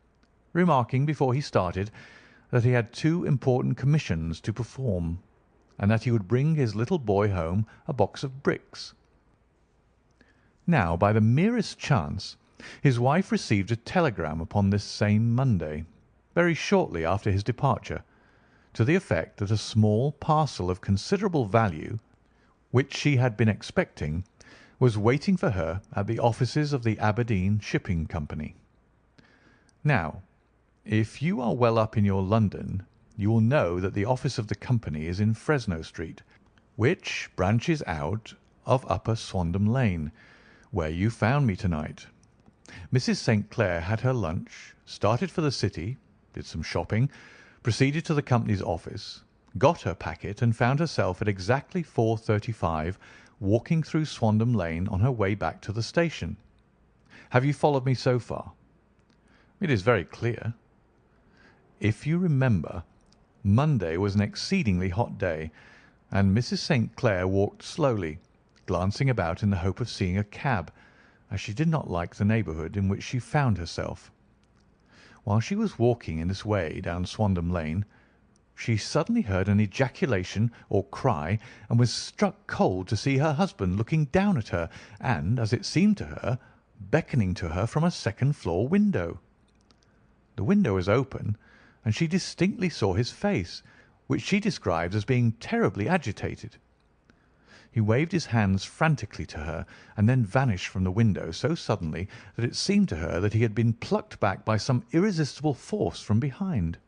remarking before he started that he had 2 important commissions to perform, and that he would bring his little boy home a box of bricks. Now, by the merest chance, his wife received a telegram upon this same Monday, very shortly after his departure, to the effect that a small parcel of considerable value, which she had been expecting, was waiting for her at the offices of the Aberdeen Shipping Company. Now, if you are well up in your London, you will know that the office of the company is in Fresno Street, which branches out of Upper Swandam Lane, where you found me tonight. Mrs. St. Clair had her lunch, started for the city, did some shopping, proceeded to the company's office, got her packet, and found herself at exactly 4:35 walking through Swandam Lane on her way back to the station. Have you followed me so far? It is very clear. If you remember, Monday was an exceedingly hot day, and Mrs. St. Clair walked slowly, glancing about in the hope of seeing a cab, as she did not like the neighbourhood in which she found herself. While she was walking in this way down Swandam Lane, she suddenly heard an ejaculation or cry, and was struck cold to see her husband looking down at her and, as it seemed to her, beckoning to her from a second-floor window. The window was open, and she distinctly saw his face, which she described as being terribly agitated. He waved his hands frantically to her, and then vanished from the window so suddenly that it seemed to her that he had been plucked back by some irresistible force from behind.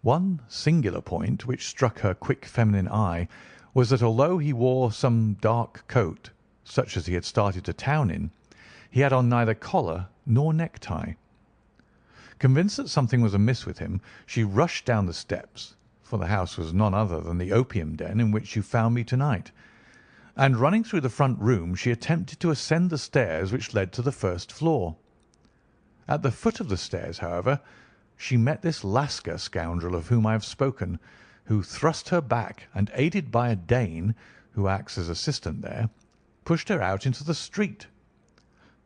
One singular point which struck her quick feminine eye was that although he wore some dark coat, such as he had started to town in, he had on neither collar nor necktie. Convinced that something was amiss with him, she rushed down the steps, for the house was none other than the opium den in which you found me tonight, and running through the front room, she attempted to ascend the stairs which led to the first floor. At the foot of the stairs, however, she met this Lascar scoundrel of whom I have spoken, who thrust her back, and, aided by a Dane, who acts as assistant there, pushed her out into the street.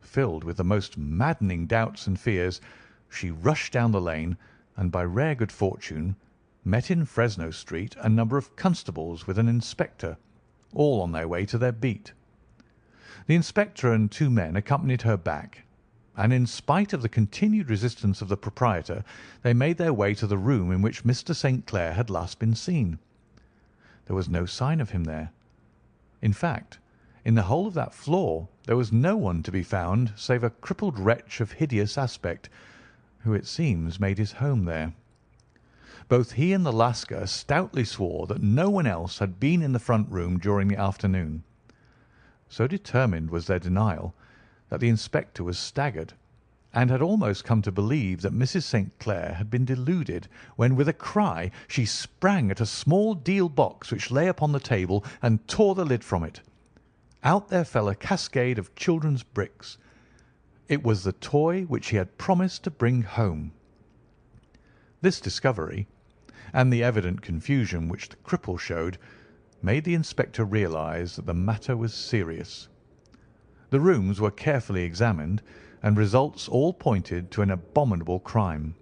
Filled with the most maddening doubts and fears, she rushed down the lane, and by rare good fortune met in Fresno Street a number of constables with an inspector, all on their way to their beat. The inspector and 2 men accompanied her back, and in spite of the continued resistance of the proprietor, they made their way to the room in which Mr. St. Clair had last been seen. There was no sign of him there. In fact, in the whole of that floor there was no one to be found save a crippled wretch of hideous aspect, who it seems made his home there. Both he and the Lascar stoutly swore that no one else had been in the front room during the afternoon. So determined was their denial that the inspector was staggered, and had almost come to believe that Mrs. St. Clair had been deluded, when with a cry she sprang at a small deal box which lay upon the table and tore the lid from it. Out there fell a cascade of children's bricks. It was the toy which he had promised to bring home. This discovery, and the evident confusion which the cripple showed, made the inspector realize that the matter was serious. The rooms were carefully examined, and results all pointed to an abominable crime.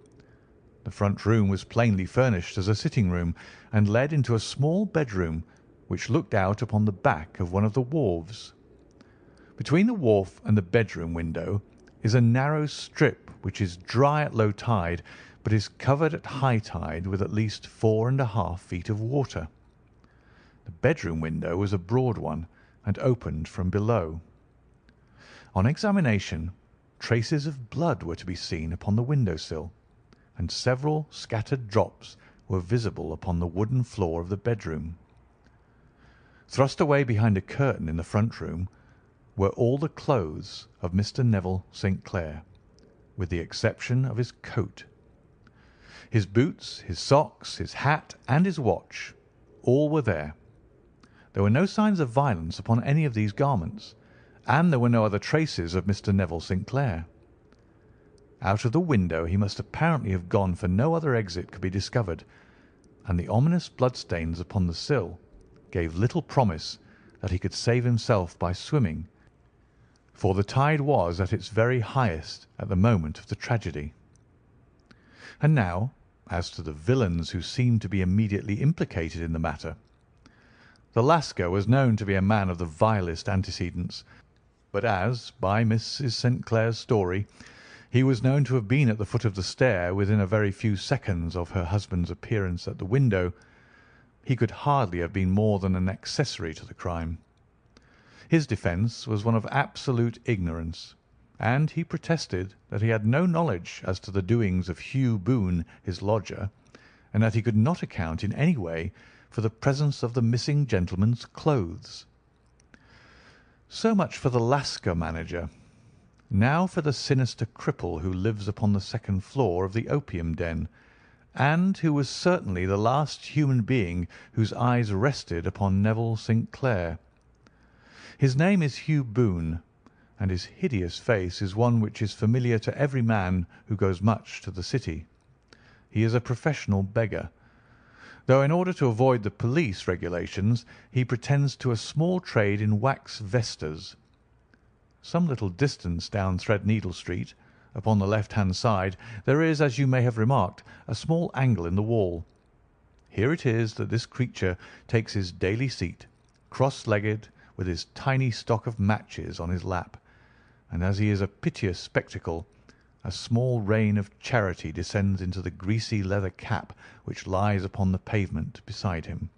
The front room was plainly furnished as a sitting-room, and led into a small bedroom which looked out upon the back of one of the wharves. Between the wharf and the bedroom window is a narrow strip which is dry at low tide, but is covered at high tide with at least 4½ feet of water. The bedroom window was a broad one, and opened from below. On examination, traces of blood were to be seen upon the window-sill, and several scattered drops were visible upon the wooden floor of the bedroom. Thrust away behind a curtain in the front room were all the clothes of Mr. Neville St. Clair, with the exception of his coat. His boots, his socks, his hat, and his watch, all were there. There were no signs of violence upon any of these garments, and there were no other traces of Mr. Neville St. Clair. Out of the window he must apparently have gone, for no other exit could be discovered, and the ominous bloodstains upon the sill gave little promise that he could save himself by swimming, for the tide was at its very highest at the moment of the tragedy. And now, as to the villains who seemed to be immediately implicated in the matter. The Lascar was known to be a man of the vilest antecedents, but as, by Mrs. St. Clair's story, he was known to have been at the foot of the stair within a very few seconds of her husband's appearance at the window, he could hardly have been more than an accessory to the crime. His defence was one of absolute ignorance, and he protested that he had no knowledge as to the doings of Hugh Boone, his lodger, and that he could not account in any way for the presence of the missing gentleman's clothes. So much for the Lascar manager. Now for the sinister cripple who lives upon the second floor of the opium den, and who was certainly the last human being whose eyes rested upon Neville St. Clair. His name is Hugh Boone, and his hideous face is one which is familiar to every man who goes much to the city. He is a professional beggar, though in order to avoid the police regulations he pretends to a small trade in wax vestas. Some little distance down Threadneedle Street, upon the left-hand side, there is, as you may have remarked, a small angle in the wall. Here it is that this creature takes his daily seat, cross-legged, with his tiny stock of matches on his lap, and as he is a piteous spectacle, a small rain of charity descends into the greasy leather cap which lies upon the pavement beside him.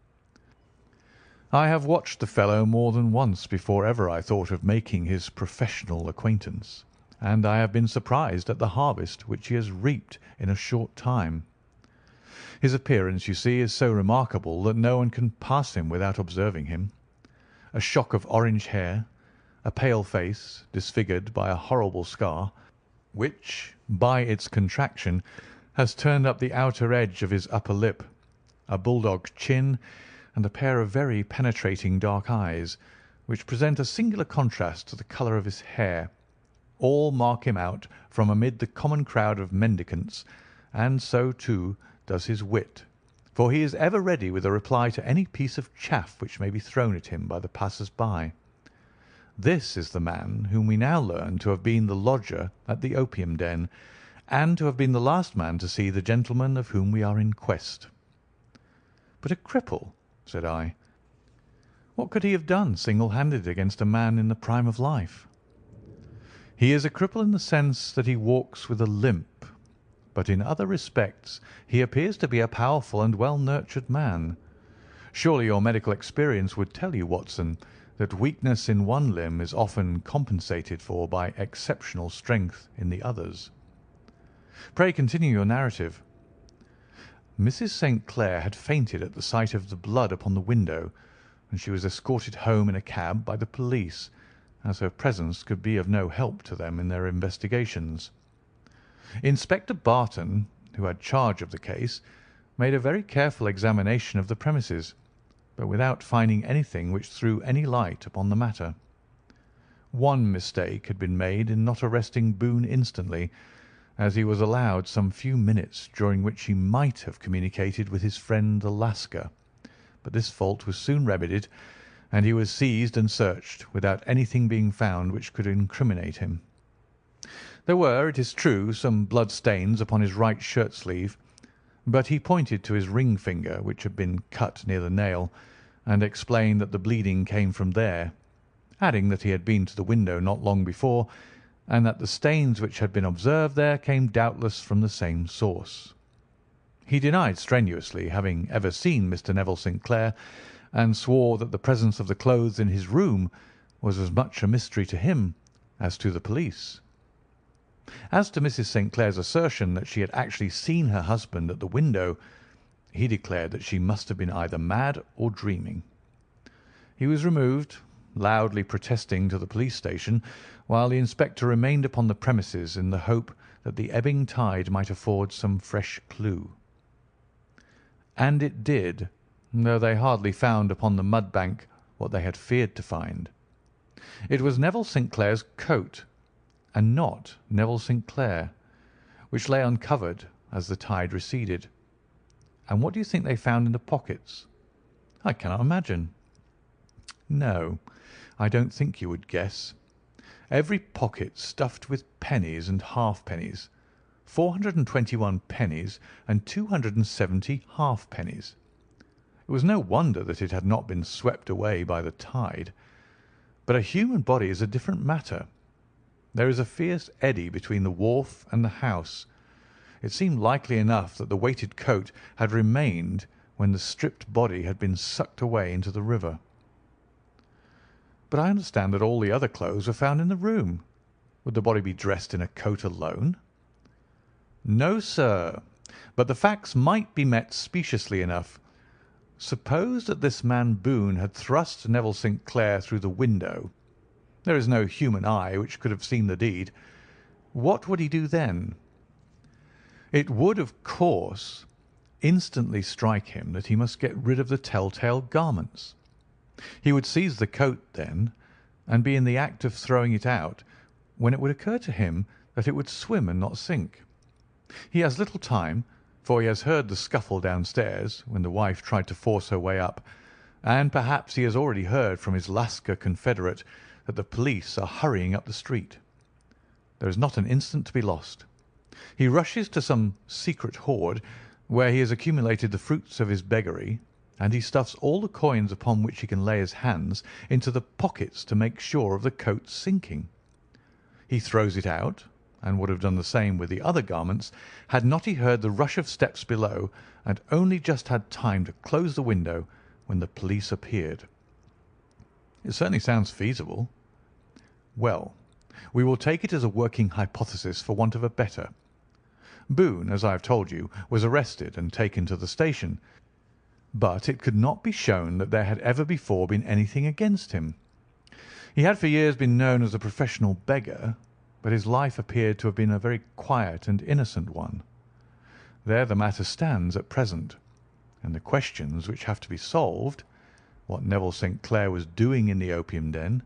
I have watched the fellow more than once before ever I thought of making his professional acquaintance, and I have been surprised at the harvest which he has reaped in a short time. His appearance, you see, is so remarkable that no one can pass him without observing him. A shock of orange hair, a pale face disfigured by a horrible scar, which, by its contraction, has turned up the outer edge of his upper lip, a bulldog chin, and a pair of very penetrating dark eyes, which present a singular contrast to the colour of his hair, all mark him out from amid the common crowd of mendicants, and so, too, does his wit, for he is ever ready with a reply to any piece of chaff which may be thrown at him by the passers-by. This is the man whom we now learn to have been the lodger at the opium den, and to have been the last man to see the gentleman of whom we are in quest. But a cripple, said I. What could he have done single-handed against a man in the prime of life? He is a cripple in the sense that he walks with a limp, but in other respects he appears to be a powerful and well-nurtured man. Surely your medical experience would tell you, Watson, that weakness in one limb is often compensated for by exceptional strength in the others. Pray continue your narrative. Mrs. St. Clair had fainted at the sight of the blood upon the window, and she was escorted home in a cab by the police, as her presence could be of no help to them in their investigations. Inspector Barton, who had charge of the case, made a very careful examination of the premises, but without finding anything which threw any light upon the matter. One mistake had been made in not arresting Boone instantly, as he was allowed some few minutes during which he might have communicated with his friend the Lascar, but this fault was soon remedied, and he was seized and searched without anything being found which could incriminate him. There were, it is true, some blood stains upon his right shirt sleeve, but he pointed to his ring finger, which had been cut near the nail, and explained that the bleeding came from there, adding that he had been to the window not long before, and that the stains which had been observed there came doubtless from the same source. He denied strenuously having ever seen Mr. Neville St. Clair, and swore that the presence of the clothes in his room was as much a mystery to him as to the police. As to Mrs. St. Clair's assertion that she had actually seen her husband at the window, he declared that she must have been either mad or dreaming. He was removed, loudly protesting, to the police station, while the inspector remained upon the premises in the hope that the ebbing tide might afford some fresh clue. And it did, though they hardly found upon the mud bank what they had feared to find. It was Neville St. Clair's coat, and not Neville St. Clair, which lay uncovered as the tide receded. And what do you think they found in the pockets? I cannot imagine. No, I don't think you would guess. Every pocket stuffed with pennies and halfpennies, 421 pennies and 270 halfpennies. It was no wonder that it had not been swept away by the tide. But a human body is a different matter. There is a fierce eddy between the wharf and the house. It seemed likely enough that the weighted coat had remained when the stripped body had been sucked away into the river. But I understand that all the other clothes were found in the room. Would the body be dressed in a coat alone? No, sir, but the facts might be met speciously enough. Suppose that this man Boone had thrust Neville St. Clair through the window. There is no human eye which could have seen the deed. What would he do then? It would, of course, instantly strike him that he must get rid of the tell-tale garments. He would seize the coat then, and be in the act of throwing it out, when it would occur to him that it would swim and not sink. He has little time, for he has heard the scuffle downstairs when the wife tried to force her way up, and perhaps he has already heard from his Lascar confederate that the police are hurrying up the street. There is not an instant to be lost. He rushes to some secret hoard where he has accumulated the fruits of his beggary, and he stuffs all the coins upon which he can lay his hands into the pockets to make sure of the coat's sinking. He throws it out, and would have done the same with the other garments had not he heard the rush of steps below and only just had time to close the window when the police appeared. It certainly sounds feasible. Well, we will take it as a working hypothesis for want of a better. Boone, as I have told you, was arrested and taken to the station, but it could not be shown that there had ever before been anything against him. He had for years been known as a professional beggar, but his life appeared to have been a very quiet and innocent one. There the matter stands at present, and the questions which have to be solved, what Neville St. Clair was doing in the opium den,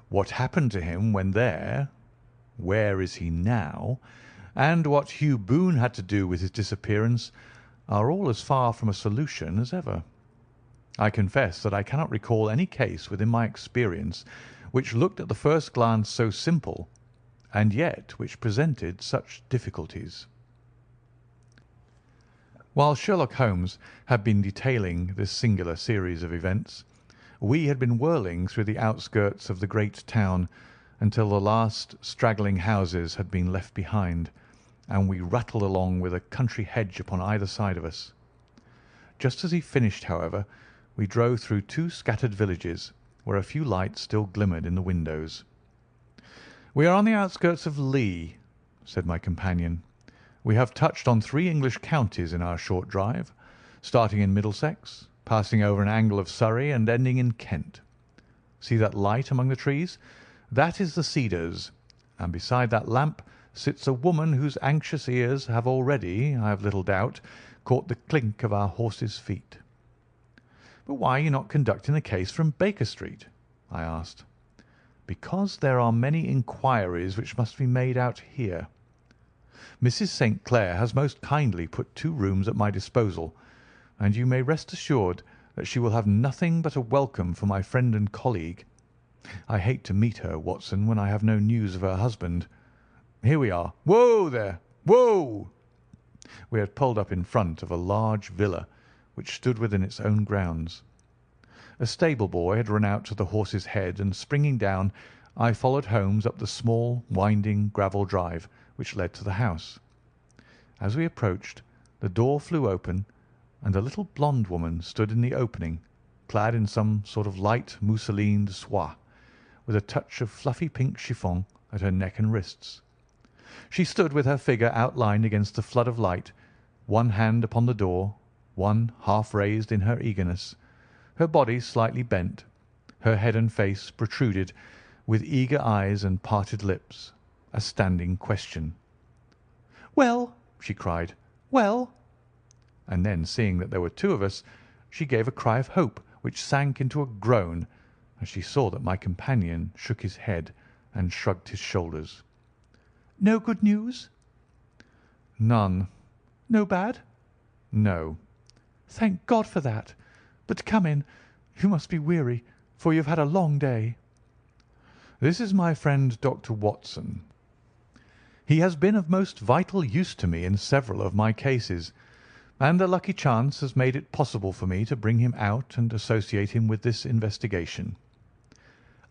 what happened to him when there, where is he now, and what Hugh Boone had to do with his disappearance, are all as far from a solution as ever. I confess that I cannot recall any case within my experience which looked at the first glance so simple, and yet which presented such difficulties. While Sherlock Holmes had been detailing this singular series of events, we had been whirling through the outskirts of the great town until the last straggling houses had been left behind, and we rattled along with a country hedge upon either side of us. Just as he finished, however, we drove through two scattered villages, where a few lights still glimmered in the windows. "We are on the outskirts of Lee," said my companion. "We have touched on 3 English counties in our short drive, starting in Middlesex, passing over an angle of Surrey, and ending in Kent. See that light among the trees? That is the Cedars, and beside that lamp sits a woman whose anxious ears have already, I have little doubt, caught the clink of our horses' feet." "But why are you not conducting the case from Baker Street?" I asked. "Because there are many inquiries which must be made out here. Mrs. St. Clair has most kindly put 2 rooms at my disposal, and you may rest assured that she will have nothing but a welcome for my friend and colleague. I hate to meet her, Watson, when I have no news of her husband. Here we are. Whoa there! Whoa!" We had pulled up in front of a large villa which stood within its own grounds. A stable boy had run out to the horse's head, and springing down, I followed Holmes up the small, winding gravel drive which led to the house. As we approached, the door flew open, and a little blonde woman stood in the opening, clad in some sort of light mousseline de soie, with a touch of fluffy pink chiffon at her neck and wrists. She stood with her figure outlined against the flood of light, one hand upon the door, one half raised in her eagerness, her body slightly bent, her head and face protruded, with eager eyes and parted lips, a standing question. "Well," she cried, "well!" And then, seeing that there were 2 of us, she gave a cry of hope which sank into a groan as she saw that my companion shook his head and shrugged his shoulders. "No good news?" None. No bad? No. Thank God for that. But come in. You must be weary, for you have had a long day. This is my friend Dr. Watson. He has been of most vital use to me in several of my cases, and a lucky chance has made it possible for me to bring him out and associate him with this investigation."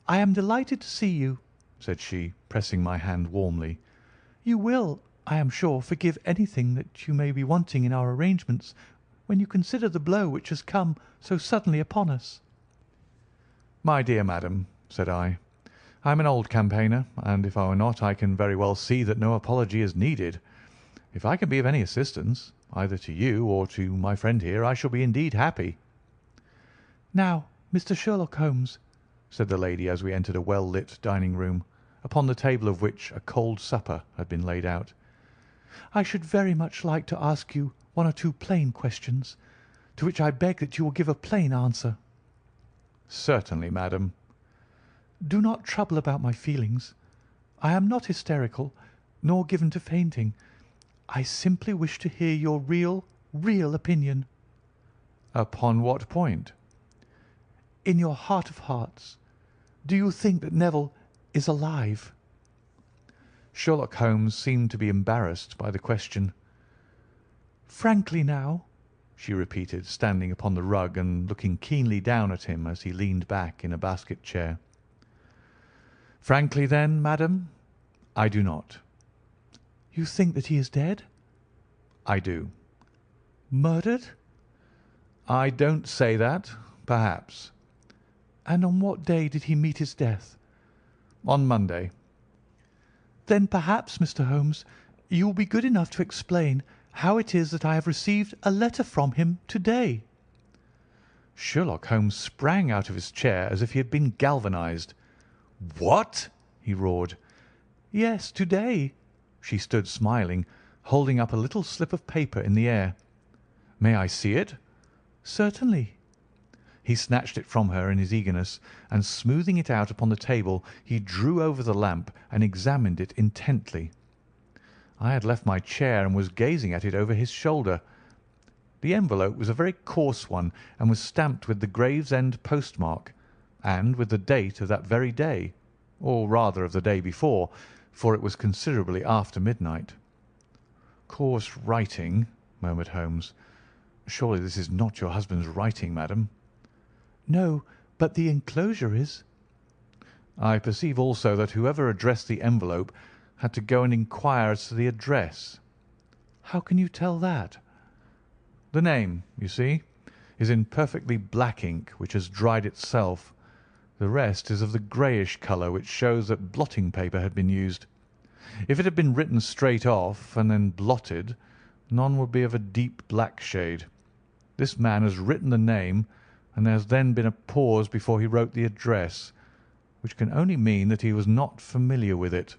"I am delighted to see you," said she, pressing my hand warmly. "You will, I am sure, forgive anything that you may be wanting in our arrangements when you consider the blow which has come so suddenly upon us." "My dear madam," said I am an old campaigner, and if I were not, I can very well see that no apology is needed. If I can be of any assistance, either to you or to my friend here, I shall be indeed happy." "Now, Mr. Sherlock Holmes," said the lady as we entered a well-lit dining-room, upon the table of which a cold supper had been laid out, "I should very much like to ask you one or two plain questions, to which I beg that you will give a plain answer." "Certainly, madam." "Do not trouble about my feelings. I am not hysterical, nor given to fainting. I simply wish to hear your real opinion." "Upon what point?" "In your heart of hearts, do you think that Neville is alive?" Sherlock Holmes seemed to be embarrassed by the question. "Frankly now?" she repeated, standing upon the rug and looking keenly down at him as he leaned back in a basket chair. "Frankly, then, madam, I do not." "You think that he is dead?" "I do." "Murdered?" "I don't say that. Perhaps." "And on what day did he meet his death?" "On Monday." "Then perhaps, Mr. Holmes, you will be good enough to explain how it is that I have received a letter from him to-day." Sherlock Holmes sprang out of his chair as if he had been galvanized. "What?" he roared. "Yes, to-day." She stood smiling, holding up a little slip of paper in the air. "May I see it?" "Certainly." He snatched it from her in his eagerness, and smoothing it out upon the table, he drew over the lamp and examined it intently. I had left my chair and was gazing at it over his shoulder. The envelope was a very coarse one, and was stamped with the Gravesend postmark, and with the date of that very day, or rather of the day before, for it was considerably after midnight. "Coarse writing," murmured Holmes. "Surely this is not your husband's writing, madam?" "No, but the enclosure is." "I perceive also that whoever addressed the envelope had to go and inquire as to the address." "How can you tell that?" "The name, you see, is in perfectly black ink, which has dried itself. The rest is of the greyish colour, which shows that blotting paper had been used. If it had been written straight off and then blotted, none would be of a deep black shade. This man has written the name, and there has then been a pause before he wrote the address, which can only mean that he was not familiar with it.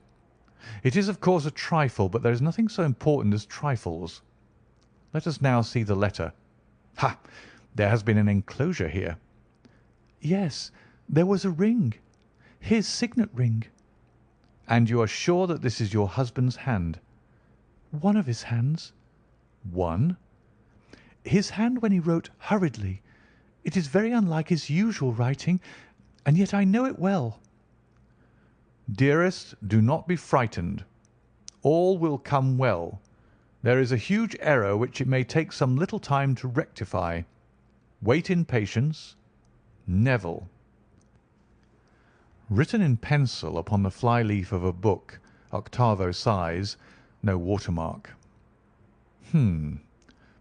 It is, of course, a trifle, but there is nothing so important as trifles. Let us now see the letter. Ha! There has been an enclosure here." "Yes, there was a ring, his signet ring." "And you are sure that this is your husband's hand?" "One of his hands." "One?" "His hand when he wrote hurriedly. It is very unlike his usual writing, and yet I know it well." "Dearest, do not be frightened. All will come well. There is a huge error which it may take some little time to rectify. Wait in patience. Neville." Written in pencil upon the fly-leaf of a book, octavo size, no watermark.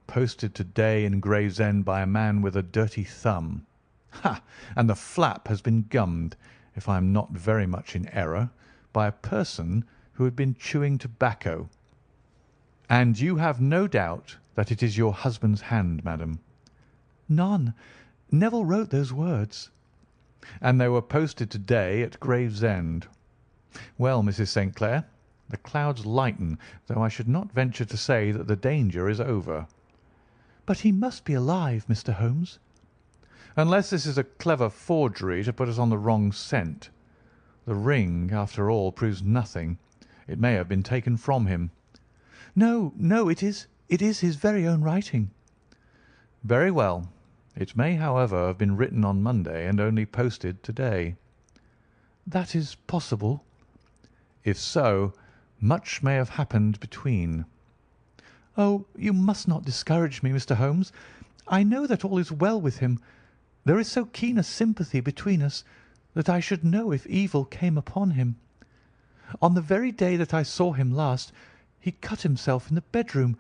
Posted to-day in Gravesend by a man with a dirty thumb. Ha! And the flap has been gummed, if I am not very much in error, by a person who had been chewing tobacco. And you have no doubt that it is your husband's hand, madam?" "None. Neville wrote those words." "And they were posted to-day at Gravesend. Well, Mrs. St. Clair, the clouds lighten, though I should not venture to say that the danger is over." "But he must be alive, Mr. Holmes." "Unless this is a clever forgery to put us on the wrong scent. The ring, after all, proves nothing. It may have been taken from him. No, no, it is his very own writing." Very well. It may, however, have been written on Monday and only posted to-day. "That is possible." If so, much may have happened between. "Oh, you must not discourage me, Mr. Holmes. I know that all is well with him. There is so keen a sympathy between us that I should know if evil came upon him. On the very day that I saw him last, he cut himself in the bedroom,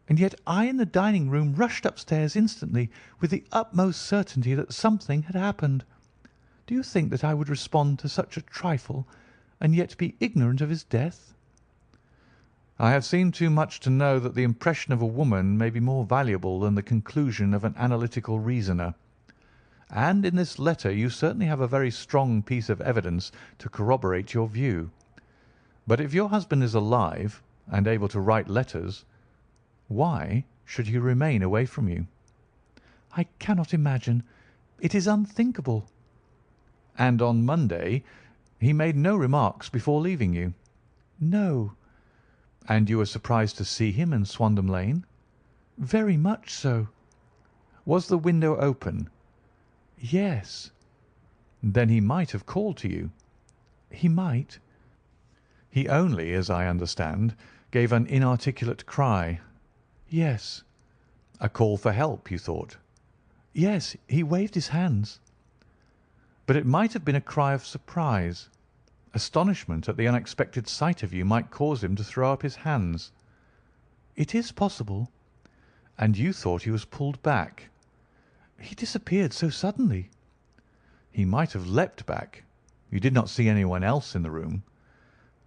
and yet I in the dining room rushed upstairs instantly with the utmost certainty that something had happened. Do you think that I would respond to such a trifle and yet be ignorant of his death?" I have seen too much to know that the impression of a woman may be more valuable than the conclusion of an analytical reasoner. And in this letter you certainly have a very strong piece of evidence to corroborate your view. But if your husband is alive and able to write letters, why should he remain away from you? "I cannot imagine. It is unthinkable." And on Monday he made no remarks before leaving you? "No." And you were surprised to see him in Swandam Lane? "Very much so." Was the window open? "Yes." Then he might have called to you? "He might." He only, as I understand, gave an inarticulate cry. "Yes." A call for help, you thought? "Yes, he waved his hands." But it might have been a cry of surprise. Astonishment at the unexpected sight of you might cause him to throw up his hands. "It is possible." And you thought he was pulled back? "He disappeared so suddenly." He might have leapt back. You did not see anyone else in the room?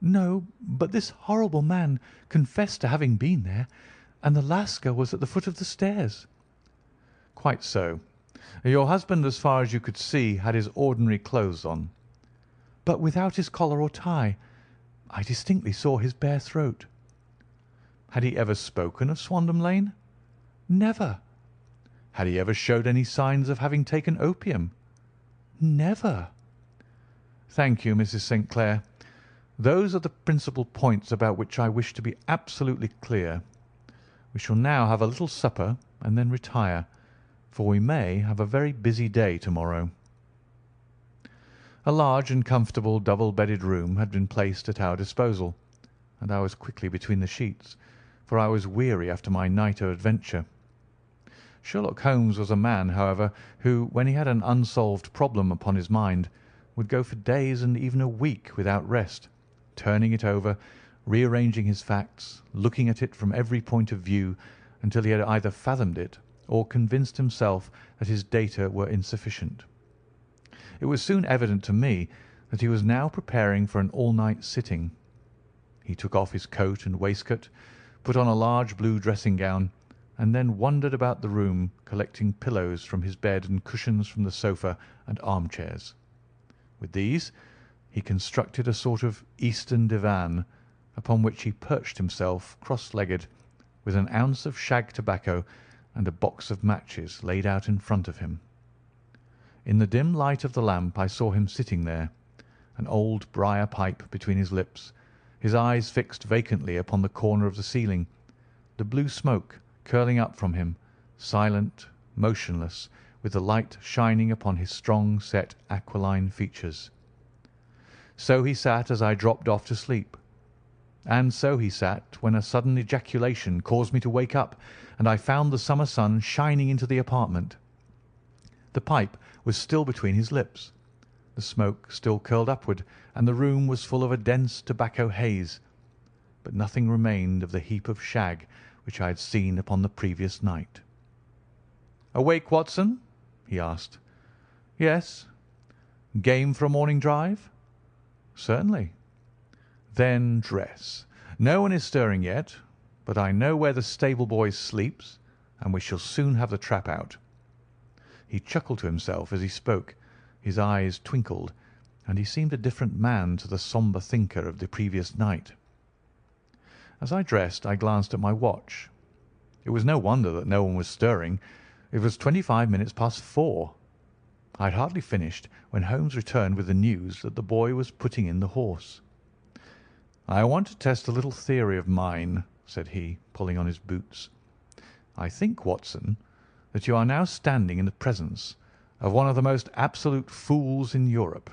"No, but this horrible man confessed to having been there, and the Lascar was at the foot of the stairs." Quite so. Your husband, as far as you could see, had his ordinary clothes on. "But without his collar or tie. I distinctly saw his bare throat." Had he ever spoken of Swandam Lane? "Never." Had he ever showed any signs of having taken opium? "Never." Thank you, Mrs. St. Clair. Those are the principal points about which I wish to be absolutely clear. We shall now have a little supper and then retire, for we may have a very busy day to-morrow. A large and comfortable double-bedded room had been placed at our disposal, and I was quickly between the sheets, for I was weary after my night of adventure. Sherlock Holmes was a man, however, who, when he had an unsolved problem upon his mind, would go for days and even a week without rest, turning it over, rearranging his facts, looking at it from every point of view until he had either fathomed it or convinced himself that his data were insufficient. It was soon evident to me that he was now preparing for an all-night sitting. He took off his coat and waistcoat, put on a large blue dressing-gown, and then wandered about the room collecting pillows from his bed and cushions from the sofa and armchairs. With these he constructed a sort of Eastern divan, upon which he perched himself cross-legged, with an ounce of shag tobacco and a box of matches laid out in front of him. In the dim light of the lamp I saw him sitting there, an old briar pipe between his lips, his eyes fixed vacantly upon the corner of the ceiling, the blue smoke curling up from him, silent, motionless, with the light shining upon his strong-set aquiline features. So he sat as I dropped off to sleep. And so he sat when a sudden ejaculation caused me to wake up, and I found the summer sun shining into the apartment. The pipe was still between his lips, the smoke still curled upward, and the room was full of a dense tobacco haze, but nothing remained of the heap of shag which I had seen upon the previous night. "Awake, Watson?" he asked. "Yes." "Game for a morning drive?" "Certainly." "Then dress. No one is stirring yet, but I know where the stable boy sleeps, and we shall soon have the trap out." He chuckled to himself as he spoke, his eyes twinkled, and he seemed a different man to the sombre thinker of the previous night. As I dressed I glanced at my watch. It was no wonder that no one was stirring. It was 25 minutes past 4. I had hardly finished when Holmes returned with the news that the boy was putting in the horse. "I want to test a little theory of mine," said he, pulling on his boots. "I think, Watson, that you are now standing in the presence of one of the most absolute fools in Europe.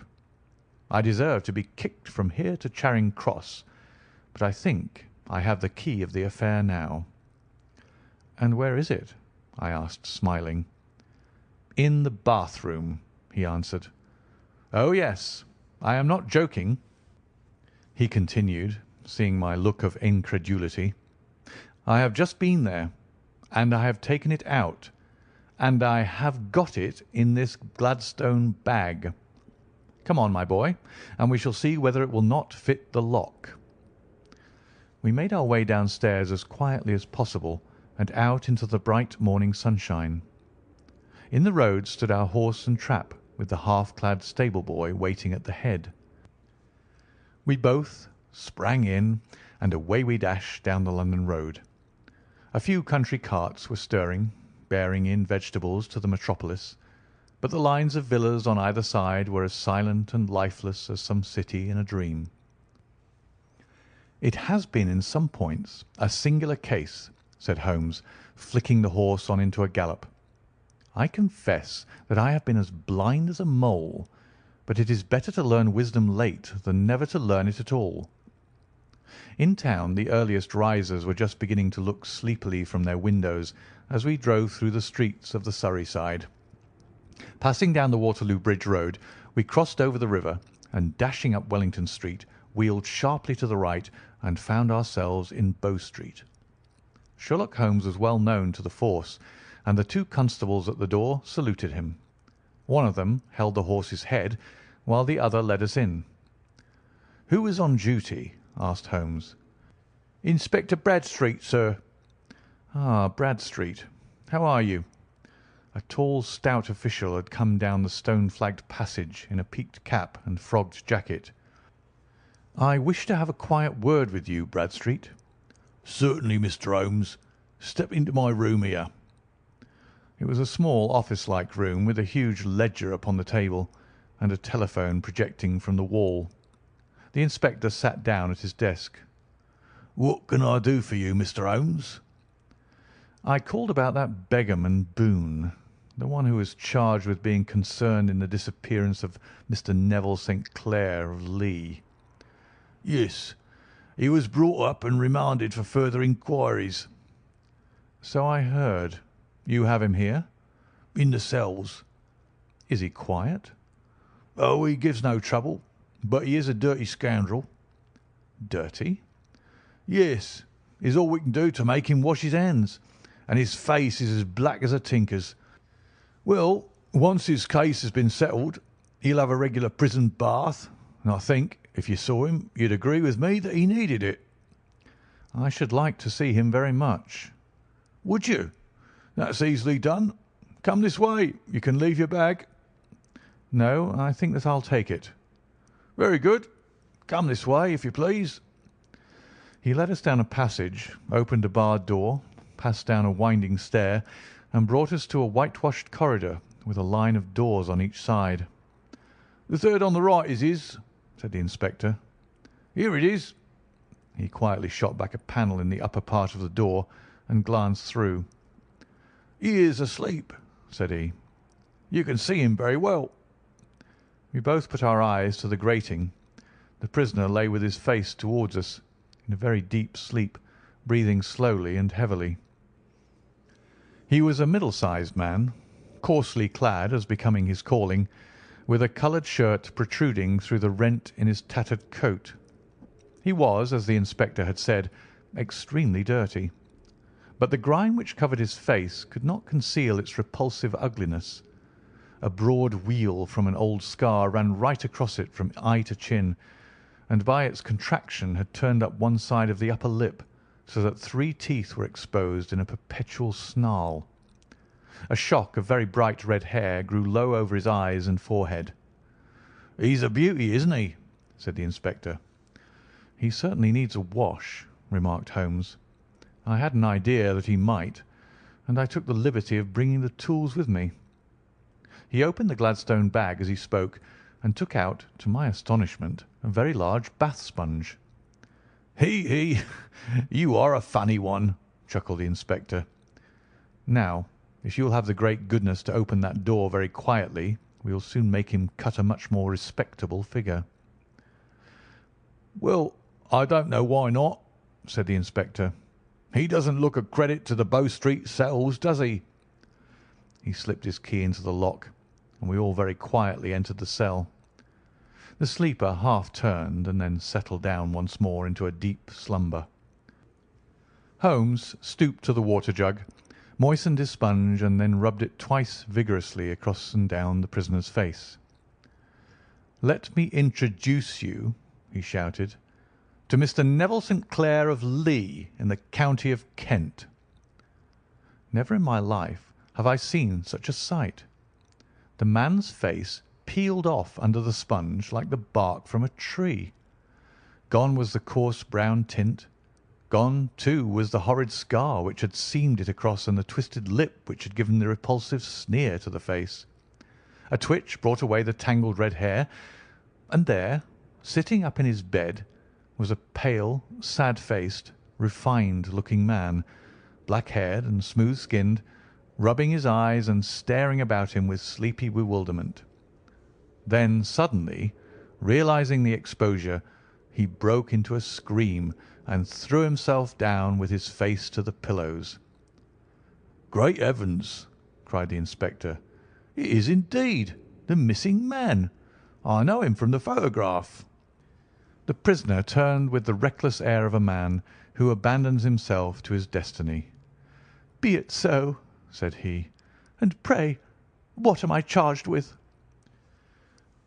I deserve to be kicked from here to Charing Cross, but I think I have the key of the affair now." "And where is it?" I asked, smiling. "In the bathroom," he answered. "Oh, yes, I am not joking," he continued, seeing my look of incredulity. "I have just been there, and I have taken it out, and I have got it in this Gladstone bag. Come on, my boy, and we shall see whether it will not fit the lock." We made our way downstairs as quietly as possible and out into the bright morning sunshine. In the road stood our horse and trap, with the half-clad stable boy waiting at the head. We both sprang in, and away we dashed down the London road. A few country carts were stirring, bearing in vegetables to the metropolis, but the lines of villas on either side were as silent and lifeless as some city in a dream. "It has been in some points a singular case," said Holmes, flicking the horse on into a gallop. "I confess that I have been as blind as a mole, but it is better to learn wisdom late than never to learn it at all." In town the earliest risers were just beginning to look sleepily from their windows as we drove through the streets of the Surrey side. Passing down the Waterloo Bridge Road, we crossed over the river, and dashing up Wellington Street, wheeled sharply to the right and found ourselves in Bow Street. Sherlock Holmes was well known to the force, and the two constables at the door saluted him. One of them held the horse's head, while the other led us in. "Who is on duty?" asked Holmes. "Inspector Bradstreet, sir." "Ah, Bradstreet. How are you?" A tall, stout official had come down the stone-flagged passage in a peaked cap and frogged jacket. "I wish to have a quiet word with you, Bradstreet." "Certainly, Mr. Holmes. Step into my room here." It was a small office-like room with a huge ledger upon the table and a telephone projecting from the wall. The inspector sat down at his desk. "What can I do for you, Mr. Holmes?" "I called about that beggarman Boone, the one who was charged with being concerned in the disappearance of Mr. Neville St. Clair of Lee." "Yes, he was brought up and remanded for further inquiries." "So I heard. You have him here?" "In the cells." "Is he quiet?" "Oh, he gives no trouble, but he is a dirty scoundrel." "Dirty?" "Yes, it's all we can do to make him wash his hands, and his face is as black as a tinker's. Well, once his case has been settled, he'll have a regular prison bath, and I think, if you saw him, you'd agree with me that he needed it." "I should like to see him very much." "Would you? That's easily done. Come this way. You can leave your bag." "No, I think that I'll take it." "Very good. Come this way, if you please." He led us down a passage, opened a barred door, passed down a winding stair, and brought us to a whitewashed corridor with a line of doors on each side. "The third on the right is his," said the inspector. "Here it is." He quietly shot back a panel in the upper part of the door and glanced through. "He is asleep," said he. "You can see him very well." We both put our eyes to the grating. The prisoner lay with his face towards us, in a very deep sleep, breathing slowly and heavily. He was a middle-sized man, coarsely clad as becoming his calling, with a coloured shirt protruding through the rent in his tattered coat. He was, as the inspector had said, extremely dirty, but the grime which covered his face could not conceal its repulsive ugliness. A broad wheal from an old scar ran right across it from eye to chin, and by its contraction had turned up one side of the upper lip, so that 3 teeth were exposed in a perpetual snarl. A shock of very bright red hair grew low over his eyes and forehead. "He's a beauty, isn't he?" said the inspector. "He certainly needs a wash," remarked Holmes. "I had an idea that he might, and I took the liberty of bringing the tools with me." He opened the Gladstone bag as he spoke, and took out, to my astonishment, a very large bath sponge. He, you are a funny one," chuckled the inspector. "Now, if you will have the great goodness to open that door very quietly, we will soon make him cut a much more respectable figure." "Well, I don't know why not," said the inspector. "He doesn't look a credit to the Bow Street cells, does he?" He slipped his key into the lock, and we all very quietly entered the cell. The sleeper half turned and then settled down once more into a deep slumber. Holmes stooped to the water jug, moistened his sponge, and then rubbed it twice vigorously across and down the prisoner's face. "Let me introduce you," he shouted, "to Mr. Neville St. Clair of Lee in the county of Kent." Never in my life have I seen such a sight. The man's face peeled off under the sponge like the bark from a tree. Gone was the coarse brown tint. Gone, too, was the horrid scar which had seamed it across and the twisted lip which had given the repulsive sneer to the face. A twitch brought away the tangled red hair, and there, sitting up in his bed, was a pale, sad-faced, refined-looking man, black-haired and smooth-skinned, rubbing his eyes and staring about him with sleepy bewilderment. Then suddenly, realizing the exposure, he broke into a scream and threw himself down with his face to the pillows. "Great heavens!" cried the inspector. "It is indeed the missing man. I know him from the photograph." The prisoner turned with the reckless air of a man who abandons himself to his destiny. "Be it so," said he. "And pray, what am I charged with?"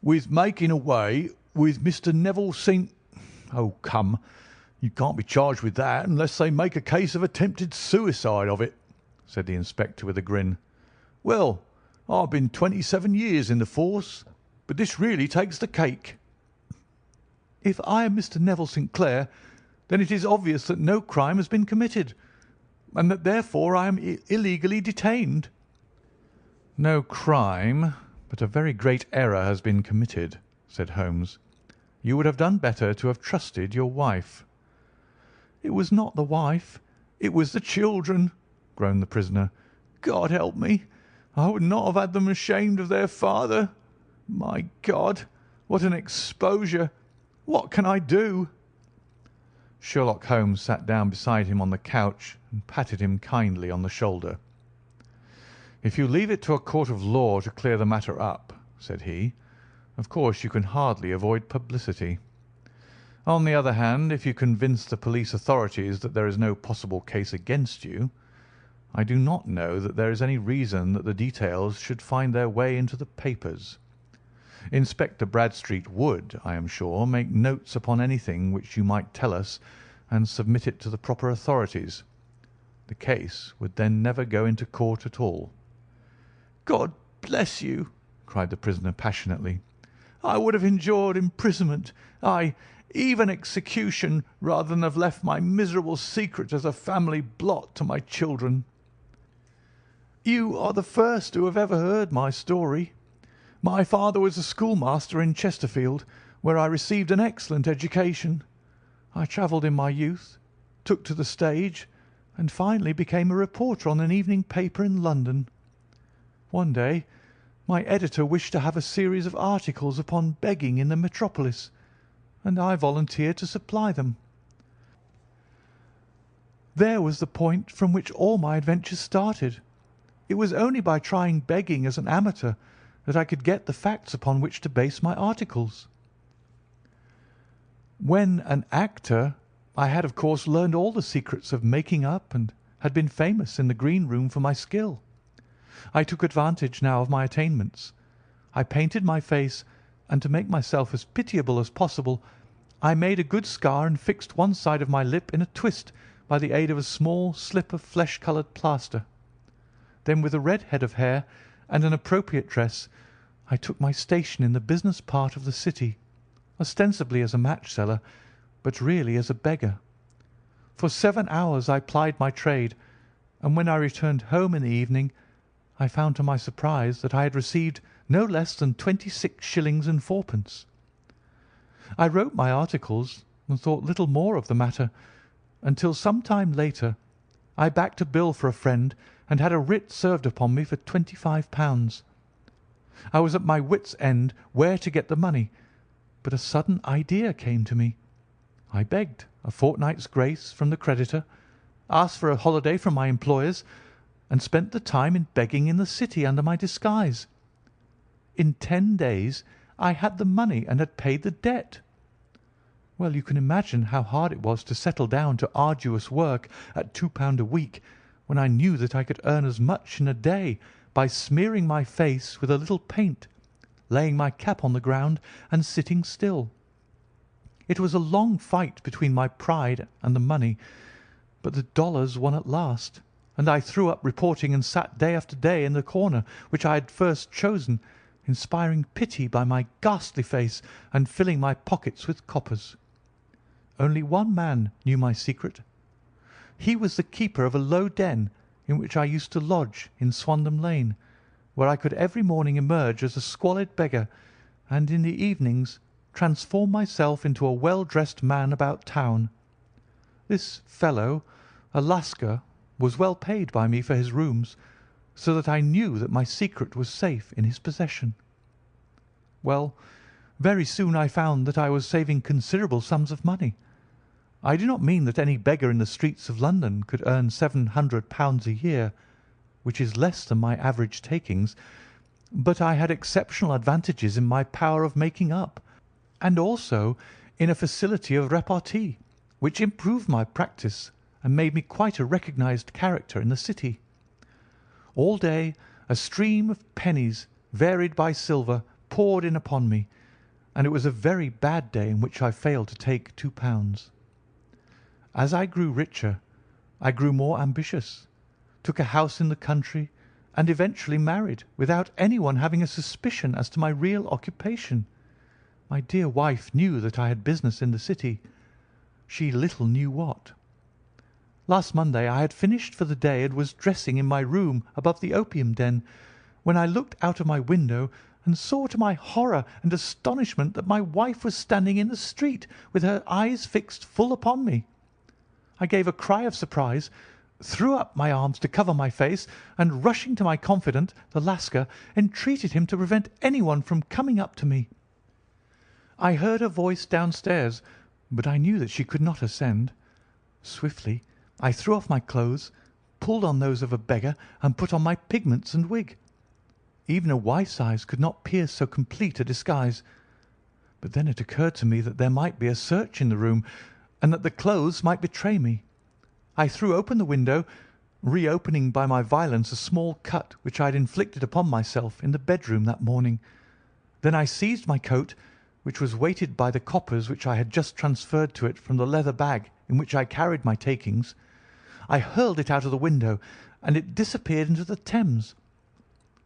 "With making away with Mr. Neville St. Oh, come, you can't be charged with that unless they make a case of attempted suicide of it," said the inspector with a grin. "Well, I've been 27 years in the force, but this really takes the cake." "If I am Mr. Neville St. Clair, then it is obvious that no crime has been committed, and that therefore I am illegally detained." "No crime, but a very great error has been committed," said Holmes. "You would have done better to have trusted your wife." "It was not the wife, it was the children," groaned the prisoner. "God help me! I would not have had them ashamed of their father. My God, what an exposure! What can I do?" Sherlock Holmes sat down beside him on the couch and patted him kindly on the shoulder. "If you leave it to a court of law to clear the matter up," said he, "of course you can hardly avoid publicity. On the other hand, if you convince the police authorities that there is no possible case against you, I do not know that there is any reason that the details should find their way into the papers. Inspector Bradstreet would, I am sure, make notes upon anything which you might tell us and submit it to the proper authorities. The case would then never go into court at all." "God bless you!" cried the prisoner passionately. "I would have endured imprisonment, aye, even execution, rather than have left my miserable secret as a family blot to my children. You are the first who have ever heard my story. My father was a schoolmaster in Chesterfield, where I received an excellent education. I travelled in my youth, took to the stage, and finally became a reporter on an evening paper in London. One day my editor wished to have a series of articles upon begging in the metropolis, and I volunteered to supply them. There was the point from which all my adventures started. It was only by trying begging as an amateur that I could get the facts upon which to base my articles. When an actor, I had of course learned all the secrets of making up and had been famous in the green room for my skill. I took advantage now of my attainments. I painted my face, and to make myself as pitiable as possible, I made a good scar and fixed one side of my lip in a twist by the aid of a small slip of flesh-coloured plaster. Then with a red head of hair and an appropriate dress, I took my station in the business part of the city, ostensibly as a match-seller, but really as a beggar. For 7 hours I plied my trade, and when I returned home in the evening, I found to my surprise that I had received no less than 26 shillings and fourpence. I wrote my articles, and thought little more of the matter, until some time later I backed a bill for a friend and had a writ served upon me for £25. I was at my wits' end where to get the money, but a sudden idea came to me. I begged a fortnight's grace from the creditor, asked for a holiday from my employers, and spent the time in begging in the city under my disguise. In 10 days I had the money and had paid the debt. Well, you can imagine how hard it was to settle down to arduous work at £2 a week, when I knew that I could earn as much in a day by smearing my face with a little paint, laying my cap on the ground, and sitting still. It was a long fight between my pride and the money, but the dollars won at last, and I threw up reporting and sat day after day in the corner which I had first chosen, inspiring pity by my ghastly face and filling my pockets with coppers. Only one man knew my secret. He was the keeper of a low den in which I used to lodge in Swandam Lane, where I could every morning emerge as a squalid beggar, and in the evenings transform myself into a well-dressed man about town. This fellow, a Lascar, was well paid by me for his rooms, so that I knew that my secret was safe in his possession. Well, very soon I found that I was saving considerable sums of money. I do not mean that any beggar in the streets of London could earn £700 a year, which is less than my average takings, but I had exceptional advantages in my power of making up, and also in a facility of repartee, which improved my practice and made me quite a recognised character in the city. All day a stream of pennies, varied by silver, poured in upon me, and it was a very bad day in which I failed to take £2. As I grew richer, I grew more ambitious, took a house in the country, and eventually married without anyone having a suspicion as to my real occupation. My dear wife knew that I had business in the city. She little knew what. Last Monday I had finished for the day and was dressing in my room above the opium den, when I looked out of my window and saw to my horror and astonishment that my wife was standing in the street with her eyes fixed full upon me. I gave a cry of surprise, threw up my arms to cover my face, and rushing to my confidant, the Lascar, entreated him to prevent anyone from coming up to me. I heard her voice downstairs, but I knew that she could not ascend. Swiftly I threw off my clothes, pulled on those of a beggar, and put on my pigments and wig. Even a wife's eyes could not pierce so complete a disguise. But then it occurred to me that there might be a search in the room, and that the clothes might betray me. I threw open the window, reopening by my violence a small cut which I had inflicted upon myself in the bedroom that morning. Then I seized my coat, which was weighted by the coppers which I had just transferred to it from the leather bag in which I carried my takings. I hurled it out of the window, and it disappeared into the Thames.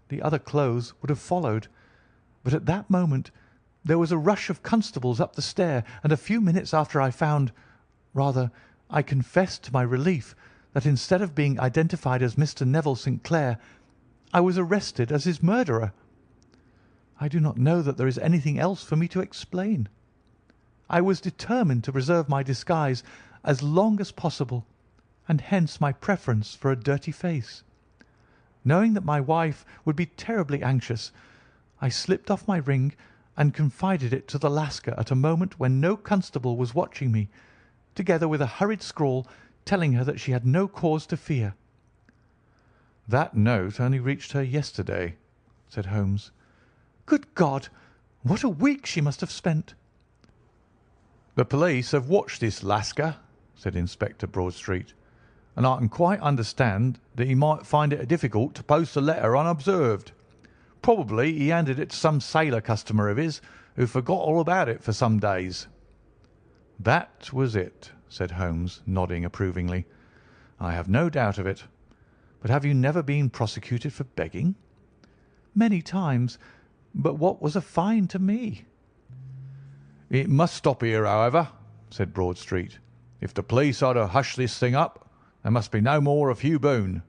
The other clothes would have followed, but at that moment there was a rush of constables up the stair, and a few minutes after I confessed to my relief that instead of being identified as Mr. Neville St. Clair, I was arrested as his murderer. I do not know that there is anything else for me to explain. I was determined to preserve my disguise as long as possible, and hence my preference for a dirty face. Knowing that my wife would be terribly anxious, I slipped off my ring and confided it to the Lascar at a moment when no constable was watching me, together with a hurried scrawl telling her that she had no cause to fear. "That note only reached her yesterday," said Holmes. Good God! What a week she must have spent! "The police have watched this Lascar," said Inspector Broadstreet, "and I can quite understand that he might find it difficult to post a letter unobserved. Probably he handed it to some sailor customer of his who forgot all about it for some days." "That was it," said Holmes, nodding approvingly. "I have no doubt of it. But have you never been prosecuted for begging?" Many times, but what was a fine to me? "It must stop here, however," said Broadstreet. "If the police are to hush this thing up, there must be no more of Hugh Boone."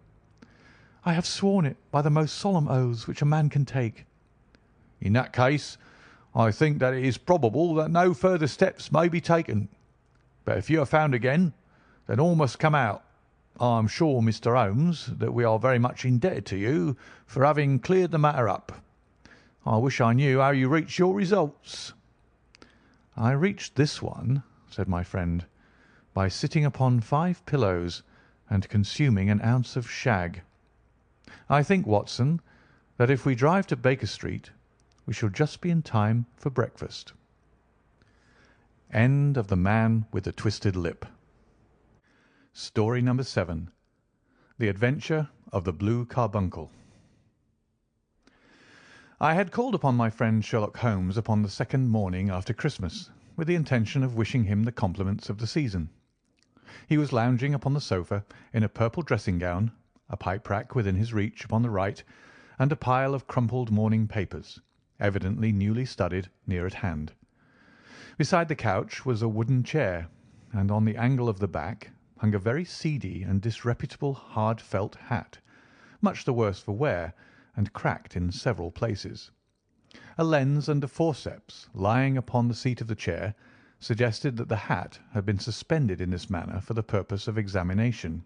I have sworn it by the most solemn oaths which a man can take. "In that case, I think that it is probable that no further steps may be taken. But if you are found again, then all must come out. I am sure, Mr. Holmes, that we are very much indebted to you for having cleared the matter up. I wish I knew how you reached your results." "I reached this one," said my friend, "by sitting upon 5 pillows and consuming an ounce of shag. I think, Watson, that if we drive to Baker Street, we shall just be in time for breakfast." End of The Man with the Twisted Lip. Story number 7. The Adventure of the Blue Carbuncle. I had called upon my friend Sherlock Holmes upon the second morning after Christmas, with the intention of wishing him the compliments of the season. He was lounging upon the sofa in a purple dressing gown, a pipe rack within his reach upon the right, and a pile of crumpled morning papers, evidently newly studied, near at hand. Beside the couch was a wooden chair, and on the angle of the back hung a very seedy and disreputable hard felt hat, much the worse for wear, and cracked in several places. A lens and a forceps lying upon the seat of the chair suggested that the hat had been suspended in this manner for the purpose of examination.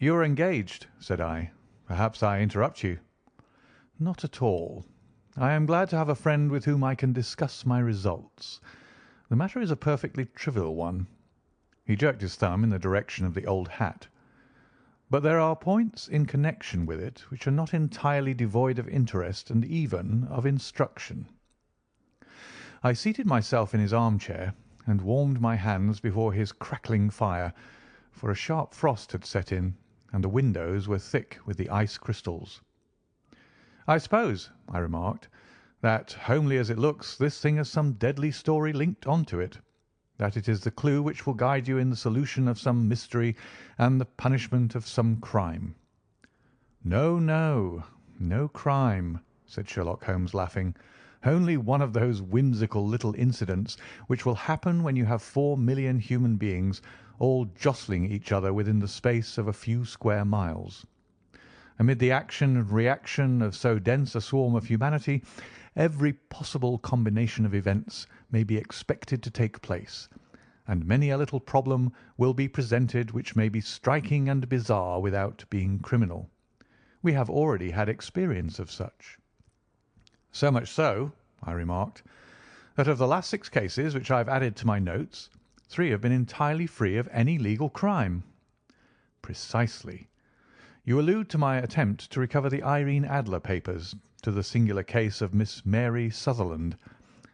"You are engaged," said I. "Perhaps I interrupt you." "Not at all. I am glad to have a friend with whom I can discuss my results. The matter is a perfectly trivial one." He jerked his thumb in the direction of the old hat. "But there are points in connection with it which are not entirely devoid of interest and even of instruction." I seated myself in his armchair and warmed my hands before his crackling fire, for a sharp frost had set in, and the windows were thick with the ice crystals. "I suppose," I remarked, "that, homely as it looks, this thing has some deadly story linked on to it, that it is the clue which will guide you in the solution of some mystery and the punishment of some crime." "No, no, no crime," said Sherlock Holmes, laughing. "Only one of those whimsical little incidents which will happen when you have 4,000,000 human beings all jostling each other within the space of a few square miles. Amid the action and reaction of so dense a swarm of humanity, every possible combination of events may be expected to take place, and many a little problem will be presented which may be striking and bizarre without being criminal. We have already had experience of such." "So much so," I remarked, "that of the last 6 cases which I have added to my notes, 3 have been entirely free of any legal crime." "Precisely. You allude to my attempt to recover the Irene Adler papers, to the singular case of Miss Mary Sutherland,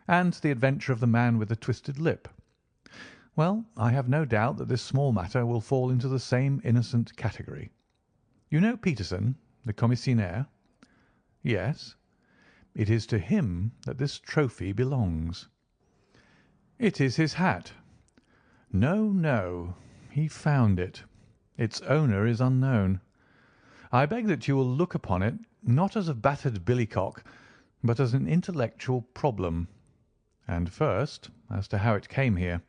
and to the adventure of the man with the twisted lip. Well, I have no doubt that this small matter will fall into the same innocent category. You know Peterson, the commissionaire?" "Yes." "It is to him that this trophy belongs." "It is his hat." "No, no. He found it. Its owner is unknown. I beg that you will look upon it, not as a battered billycock, but as an intellectual problem. And first, as to how it came here.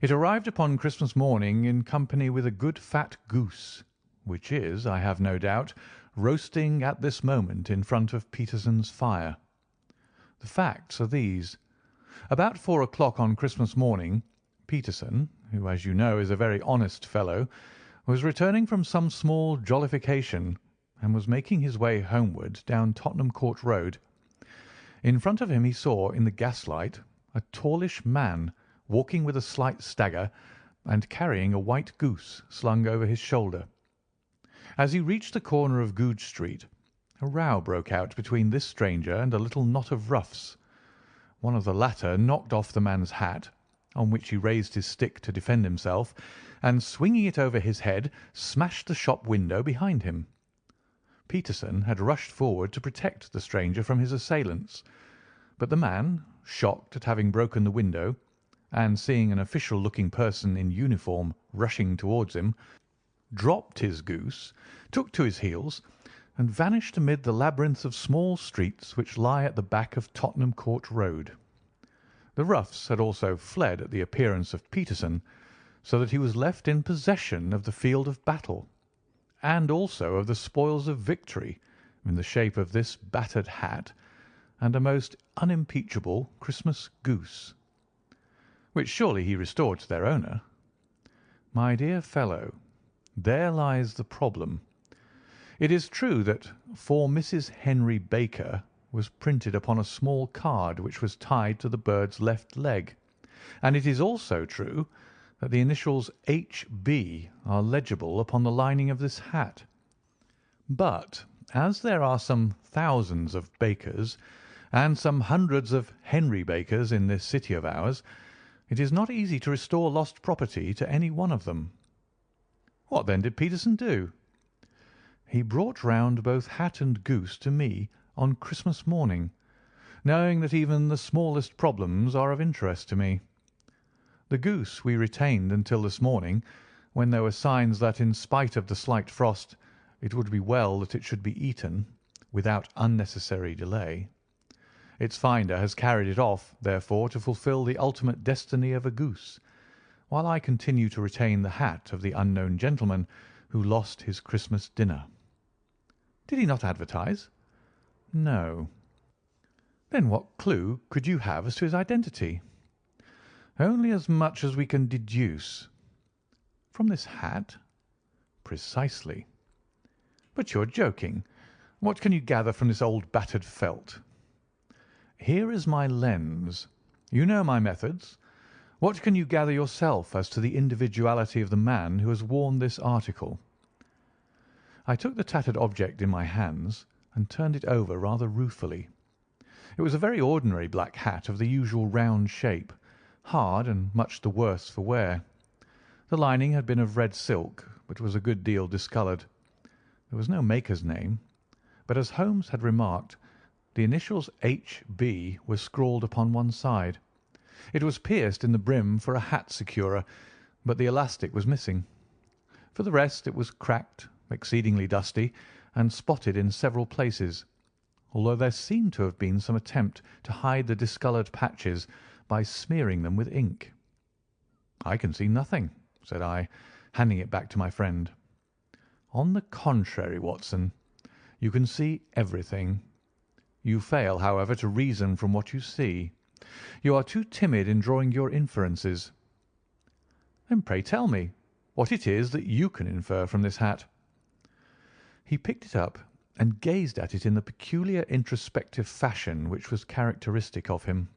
It arrived upon Christmas morning in company with a good fat goose, which is, I have no doubt, roasting at this moment in front of Peterson's fire. The facts are these. About 4 o'clock on Christmas morning, Peterson, who, as you know, is a very honest fellow, was returning from some small jollification, and was making his way homeward down Tottenham Court Road. In front of him he saw, in the gaslight, a tallish man walking with a slight stagger and carrying a white goose slung over his shoulder. As he reached the corner of Goodge Street, a row broke out between this stranger and a little knot of roughs. One of the latter knocked off the man's hat, on which he raised his stick to defend himself, and swinging it over his head, smashed the shop window behind him. Peterson had rushed forward to protect the stranger from his assailants, but the man, shocked at having broken the window, and seeing an official-looking person in uniform rushing towards him, dropped his goose, took to his heels, and vanished amid the labyrinth of small streets which lie at the back of Tottenham Court Road. The roughs had also fled at the appearance of Peterson, so that he was left in possession of the field of battle, and also of the spoils of victory in the shape of this battered hat and a most unimpeachable Christmas goose. which surely he restored to their owner. My dear fellow, there lies the problem. It is true that "For Mrs. Henry Baker" was printed upon a small card which was tied to the bird's left leg, and it is also true that the initials H.B. are legible upon the lining of this hat. But as there are some thousands of Bakers and some hundreds of Henry Bakers in this city of ours, it is not easy to restore lost property to any one of them. What then did Peterson do? He brought round both hat and goose to me on Christmas morning, knowing that even the smallest problems are of interest to me. The goose we retained until this morning, when there were signs that, in spite of the slight frost, it would be well that it should be eaten without unnecessary delay. Its finder has carried it off, therefore, to fulfil the ultimate destiny of a goose, while I continue to retain the hat of the unknown gentleman who lost his Christmas dinner. Did he not advertise? No. Then what clue could you have as to his identity? Only as much as we can deduce. From this hat? Precisely. But you're joking. What can you gather from this old battered felt? Here is my lens. You know my methods. What can you gather yourself as to the individuality of the man who has worn this article? I took the tattered object in my hands and turned it over rather ruefully. It was a very ordinary black hat of the usual round shape, hard and much the worse for wear. The lining had been of red silk, but was a good deal discoloured. There was no maker's name, but as Holmes had remarked, the initials H.B. were scrawled upon one side. It was pierced in the brim for a hat securer, but the elastic was missing. For the rest it was cracked, exceedingly dusty, and spotted in several places, although there seemed to have been some attempt to hide the discoloured patches by smearing them with ink. "I can see nothing," said I, handing it back to my friend. "On the contrary, Watson, you can see everything. You fail, however, to reason from what you see. You are too timid in drawing your inferences." "Then pray tell me what it is that you can infer from this hat." He picked it up and gazed at it in the peculiar introspective fashion which was characteristic of him.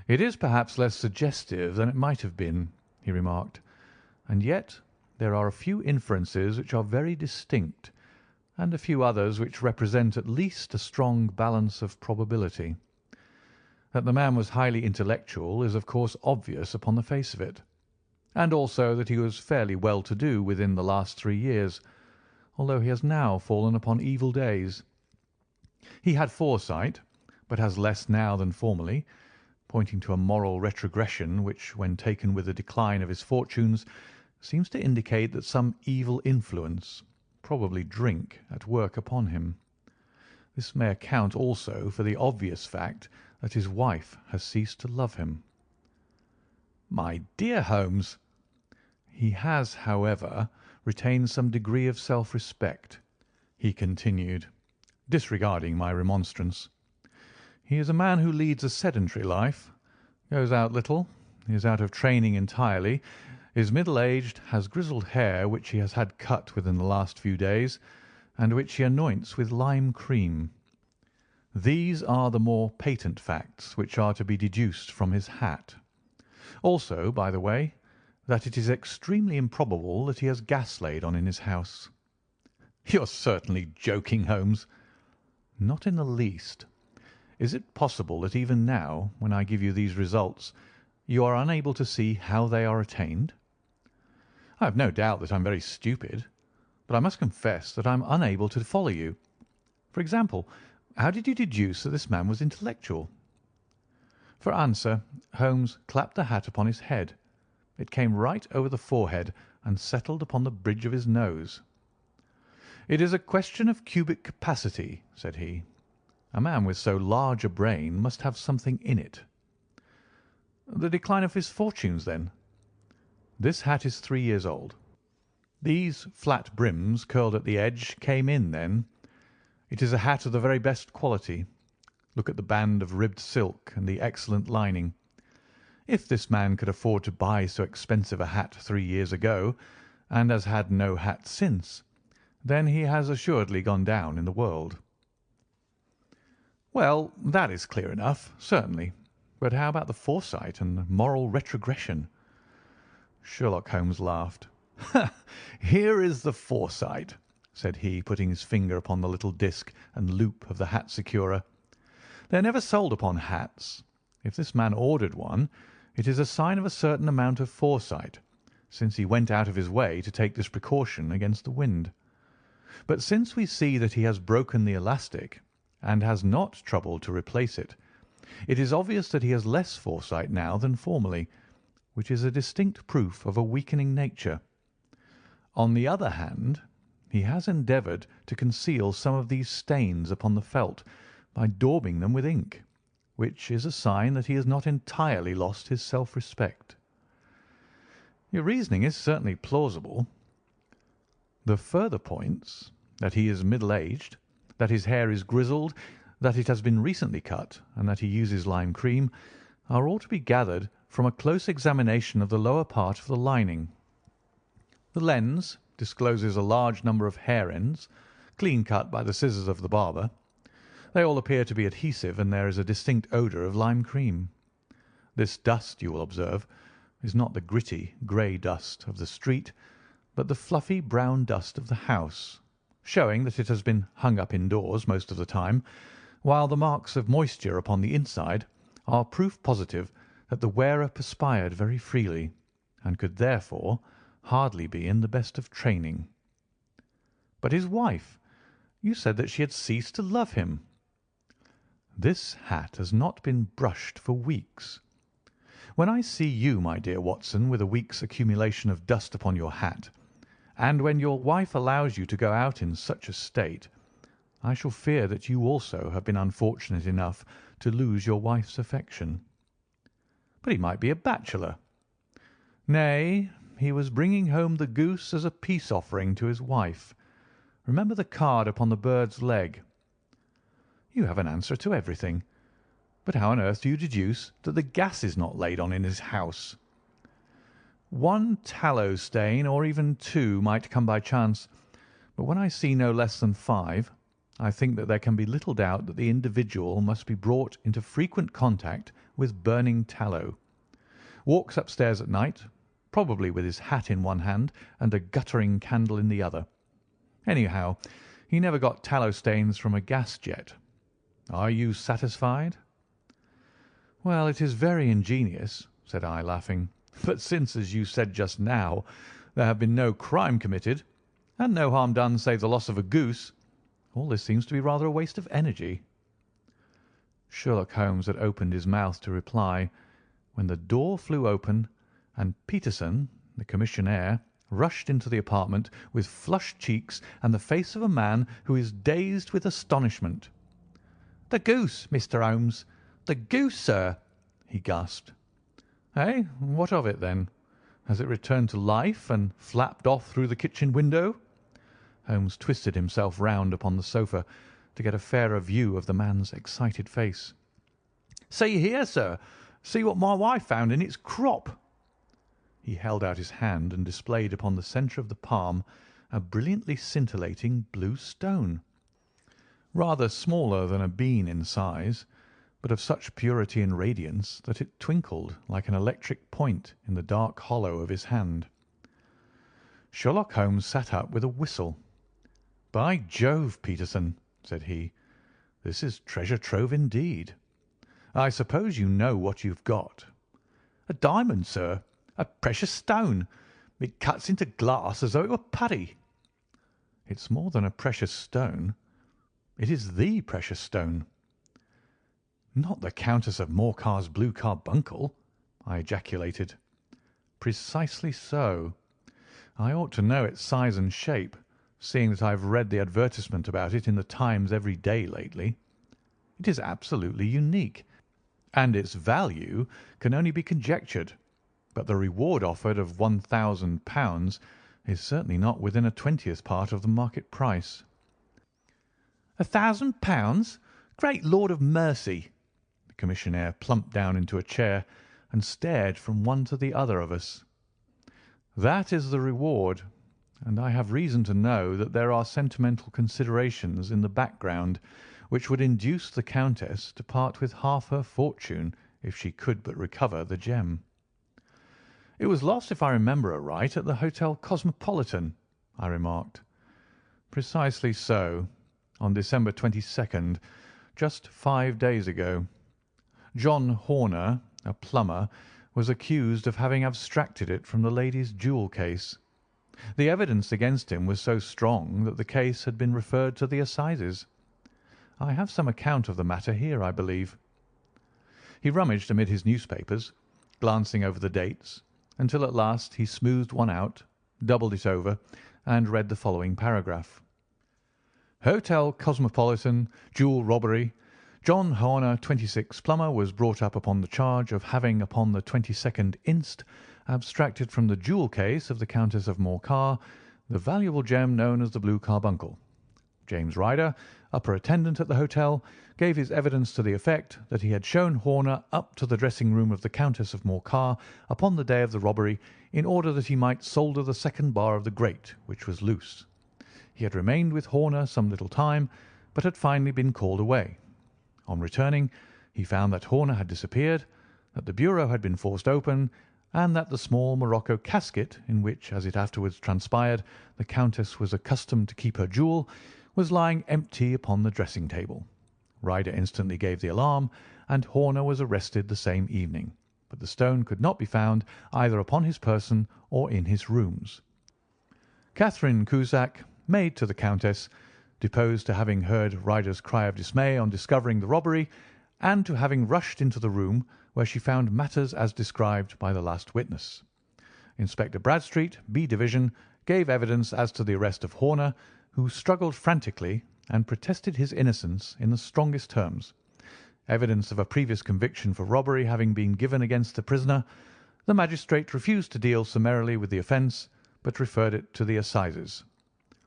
"It is perhaps less suggestive than it might have been," he remarked, "and yet there are a few inferences which are very distinct, and a few others which represent at least a strong balance of probability. That the man was highly intellectual is of course obvious upon the face of it, and also that he was fairly well to do within the last 3 years, although he has now fallen upon evil days. He had foresight, but has less now than formerly, pointing to a moral retrogression which, when taken with the decline of his fortunes, seems to indicate that some evil influence, probably drink, at work upon him. This may account also for the obvious fact that his wife has ceased to love him." "My dear Holmes!" "He has, however, retained some degree of self-respect," he continued, disregarding my remonstrance. "He is a man who leads a sedentary life, goes out little, is out of training entirely, is middle-aged, has grizzled hair which he has had cut within the last few days, and which he anoints with lime cream. These are the more patent facts which are to be deduced from his hat. Also, by the way, that it is extremely improbable that he has gas laid on in his house." "You're certainly joking, Holmes." "Not in the least. Is it possible that even now, when I give you these results, you are unable to see how they are attained?" "I have no doubt that I am very stupid, but I must confess that I am unable to follow you. For example, how did you deduce that this man was intellectual?" For answer, Holmes clapped the hat upon his head. It came right over the forehead and settled upon the bridge of his nose. "It is a question of cubic capacity," said he. "A man with so large a brain must have something in it." "The decline of his fortunes, then?" "This hat is 3 years old. These flat brims curled at the edge came in then. It is a hat of the very best quality. Look at the band of ribbed silk and the excellent lining. If this man could afford to buy so expensive a hat 3 years ago, and has had no hat since, then he has assuredly gone down in the world." "Well, that is clear enough, certainly. But how about the foresight and the moral retrogression?" Sherlock Holmes laughed. "Here is the foresight," said he, putting his finger upon the little disc and loop of the hat securer. "They are never sold upon hats. If this man ordered one, it is a sign of a certain amount of foresight, since he went out of his way to take this precaution against the wind. But since we see that he has broken the elastic, and has not troubled to replace it, it is obvious that he has less foresight now than formerly, which is a distinct proof of a weakening nature. On the other hand, he has endeavoured to conceal some of these stains upon the felt by daubing them with ink, which is a sign that he has not entirely lost his self-respect." "Your reasoning is certainly plausible." "The further points, that he is middle-aged, that his hair is grizzled, that it has been recently cut, and that he uses lime cream, are all to be gathered from a close examination of the lower part of the lining. The lens discloses a large number of hair ends, clean cut by the scissors of the barber. They all appear to be adhesive, and there is a distinct odour of lime cream. This dust, you will observe, is not the gritty, grey dust of the street, but the fluffy brown dust of the house, showing that it has been hung up indoors most of the time, while the marks of moisture upon the inside are proof positive that the wearer perspired very freely, and could therefore hardly be in the best of training." "But his wife? You said that she had ceased to love him." "This hat has not been brushed for weeks. When I see you, my dear Watson, with a week's accumulation of dust upon your hat, and when your wife allows you to go out in such a state, I shall fear that you also have been unfortunate enough to lose your wife's affection." "But he might be a bachelor." "Nay, he was bringing home the goose as a peace offering to his wife. Remember the card upon the bird's leg." "You have an answer to everything. But how on earth do you deduce that the gas is not laid on in his house?" "One tallow stain, or even two, might come by chance, but when I see no less than 5, I think that there can be little doubt that the individual must be brought into frequent contact with burning tallow. Walks upstairs at night, probably with his hat in one hand and a guttering candle in the other. Anyhow, he never got tallow stains from a gas jet. Are you satisfied?" "Well, it is very ingenious," said I, laughing. "But since, as you said just now, there have been no crime committed, and no harm done save the loss of a goose, all this seems to be rather a waste of energy." Sherlock Holmes had opened his mouth to reply, when the door flew open, and Peterson, the commissionaire, rushed into the apartment with flushed cheeks and the face of a man who is dazed with astonishment. "The goose, Mr. Holmes! The goose, sir!" he gasped. "Eh? What of it, then? Has it returned to life and flapped off through the kitchen window?" Holmes twisted himself round upon the sofa to get a fairer view of the man's excited face. "See here, sir! See what my wife found in its crop!" He held out his hand and displayed upon the centre of the palm a brilliantly scintillating blue stone, rather smaller than a bean in size, but of such purity and radiance that it twinkled like an electric point in the dark hollow of his hand. Sherlock Holmes sat up with a whistle. "By Jove, Peterson," said he, "this is treasure trove indeed. I suppose you know what you've got?" "A diamond, sir. A precious stone. It cuts into glass as though it were putty." "It's more than a precious stone. It is the precious stone." "Not the Countess of Morcar's blue carbuncle?" I ejaculated. "Precisely so. I ought to know its size and shape, seeing that I have read the advertisement about it in the Times every day lately. It is absolutely unique, and its value can only be conjectured, but the reward offered of £1,000 is certainly not within a 20th part of the market price." "£1,000! Great Lord of mercy!" The commissionaire plumped down into a chair and stared from one to the other of us. That is the reward, and I have reason to know that there are sentimental considerations in the background which would induce the Countess to part with half her fortune if she could but recover the gem. "It was lost, if I remember aright, at the Hotel Cosmopolitan," I remarked. "Precisely so, on December 22nd, just 5 days ago. John Horner, a plumber, was accused of having abstracted it from the lady's jewel case. The evidence against him was so strong that the case had been referred to the assizes. I have some account of the matter here, I believe." He rummaged amid his newspapers, glancing over the dates, until at last he smoothed one out, doubled it over, and read the following paragraph: "Hotel Cosmopolitan, jewel robbery. John Horner, 26, plumber, was brought up upon the charge of having, upon the 22nd inst., abstracted from the jewel case of the Countess of Morcar the valuable gem known as the blue carbuncle. James Ryder, upper attendant at the hotel, gave his evidence to the effect that he had shown Horner up to the dressing-room of the Countess of Morcar upon the day of the robbery in order that he might solder the second bar of the grate, which was loose. He had remained with Horner some little time, but had finally been called away. On returning, he found that Horner had disappeared, that the bureau had been forced open, and that the small morocco casket, in which, as it afterwards transpired, the Countess was accustomed to keep her jewel, was lying empty upon the dressing-table. Ryder instantly gave the alarm, and Horner was arrested the same evening, but the stone could not be found either upon his person or in his rooms. Catherine Cusack, maid to the Countess, deposed to having heard Ryder's cry of dismay on discovering the robbery, and to having rushed into the room where she found matters as described by the last witness. Inspector Bradstreet, B Division, gave evidence as to the arrest of Horner, who struggled frantically and protested his innocence in the strongest terms. Evidence of a previous conviction for robbery having been given against the prisoner, the magistrate refused to deal summarily with the offence, but referred it to the assizes.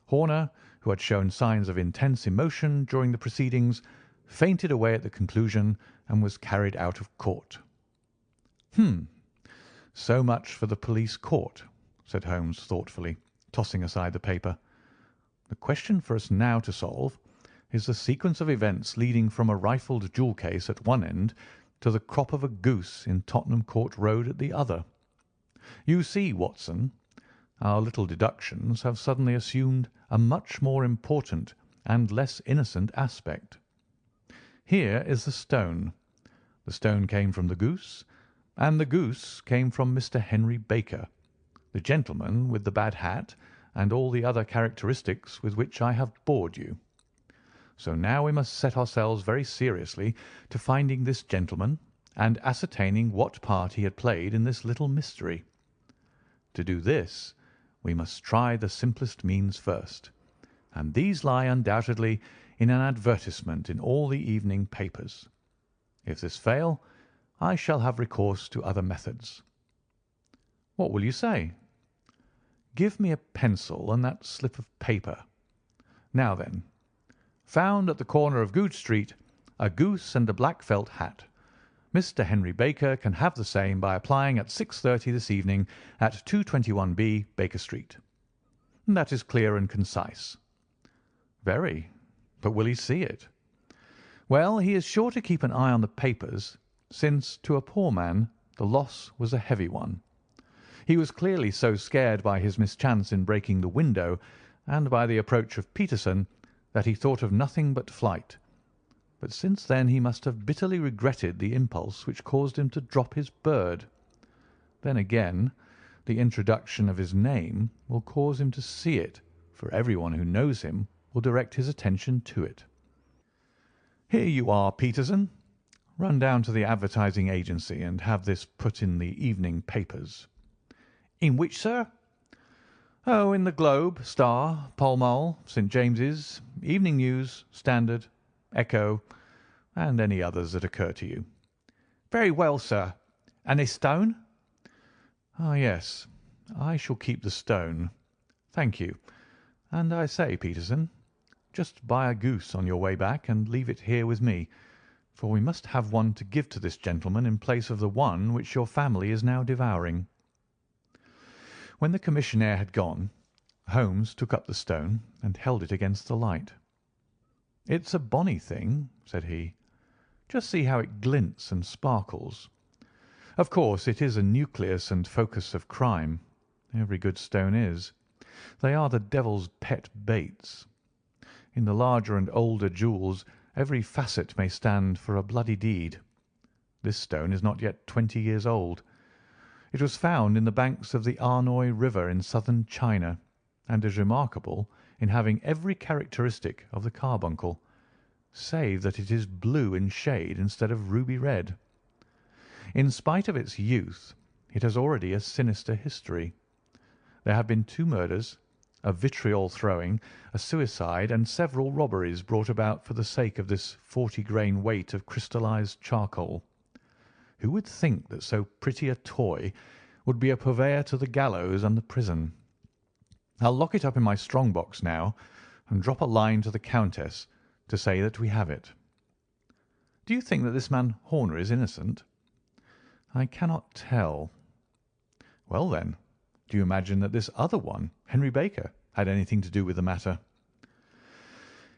Horner, who had shown signs of intense emotion during the proceedings, fainted away at the conclusion and was carried out of court. So much for the police court," said Holmes thoughtfully, tossing aside the paper. "The question for us now to solve is the sequence of events leading from a rifled jewel case at one end to the crop of a goose in Tottenham Court Road at the other. You see, Watson, our little deductions have suddenly assumed a much more important and less innocent aspect. Here is the stone. The stone came from the goose, and the goose came from Mr. Henry Baker, the gentleman with the bad hat and all the other characteristics with which I have bored you. So now we must set ourselves very seriously to finding this gentleman and ascertaining what part he had played in this little mystery. To do this, we must try the simplest means first, and these lie undoubtedly in an advertisement in all the evening papers. If this fail, I shall have recourse to other methods. What will you say? Give me a pencil and that slip of paper. Now then, found at the corner of Goodge Street a goose and a black felt hat. Mr. Henry Baker can have the same by applying at 6:30 this evening at 221B Baker Street. That is clear and concise. Very. But will he see it? Well, he is sure to keep an eye on the papers, since to a poor man the loss was a heavy one. He was clearly so scared by his mischance in breaking the window and by the approach of Peterson that he thought of nothing but flight. But since then he must have bitterly regretted the impulse which caused him to drop his bird. Then again, the introduction of his name will cause him to see it, for everyone who knows him will direct his attention to it. Here you are, Peterson. Run down to the advertising agency and have this put in the evening papers. In which, sir? Oh, in the Globe, Star, Pall Mall, St. James's, Evening News, Standard, Echo, and any others that occur to you. Very well, sir. And this stone? Ah, yes. I shall keep the stone. Thank you. And I say, Peterson, just buy a goose on your way back and leave it here with me, for we must have one to give to this gentleman in place of the one which your family is now devouring." When the commissionaire had gone, Holmes took up the stone and held it against the light. "It's a bonny thing," said he. "Just see how it glints and sparkles. Of course, it is a nucleus and focus of crime. Every good stone is. They are the devil's pet baits. In the larger and older jewels every facet may stand for a bloody deed. This stone is not yet 20 years old. It was found in the banks of the Arnoy River in southern China, and is remarkable in having every characteristic of the carbuncle, save that it is blue in shade instead of ruby red. In spite of its youth, it has already a sinister history. There have been 2 murders, a vitriol throwing, a suicide, and several robberies brought about for the sake of this 40-grain weight of crystallized charcoal. Who would think that so pretty a toy would be a purveyor to the gallows and the prison? I'll lock it up in my strong box now, and drop a line to the Countess to say that we have it. Do you think that this man Horner is innocent?" "I cannot tell." "Well, then, do you imagine that this other one, Henry Baker, had anything to do with the matter?"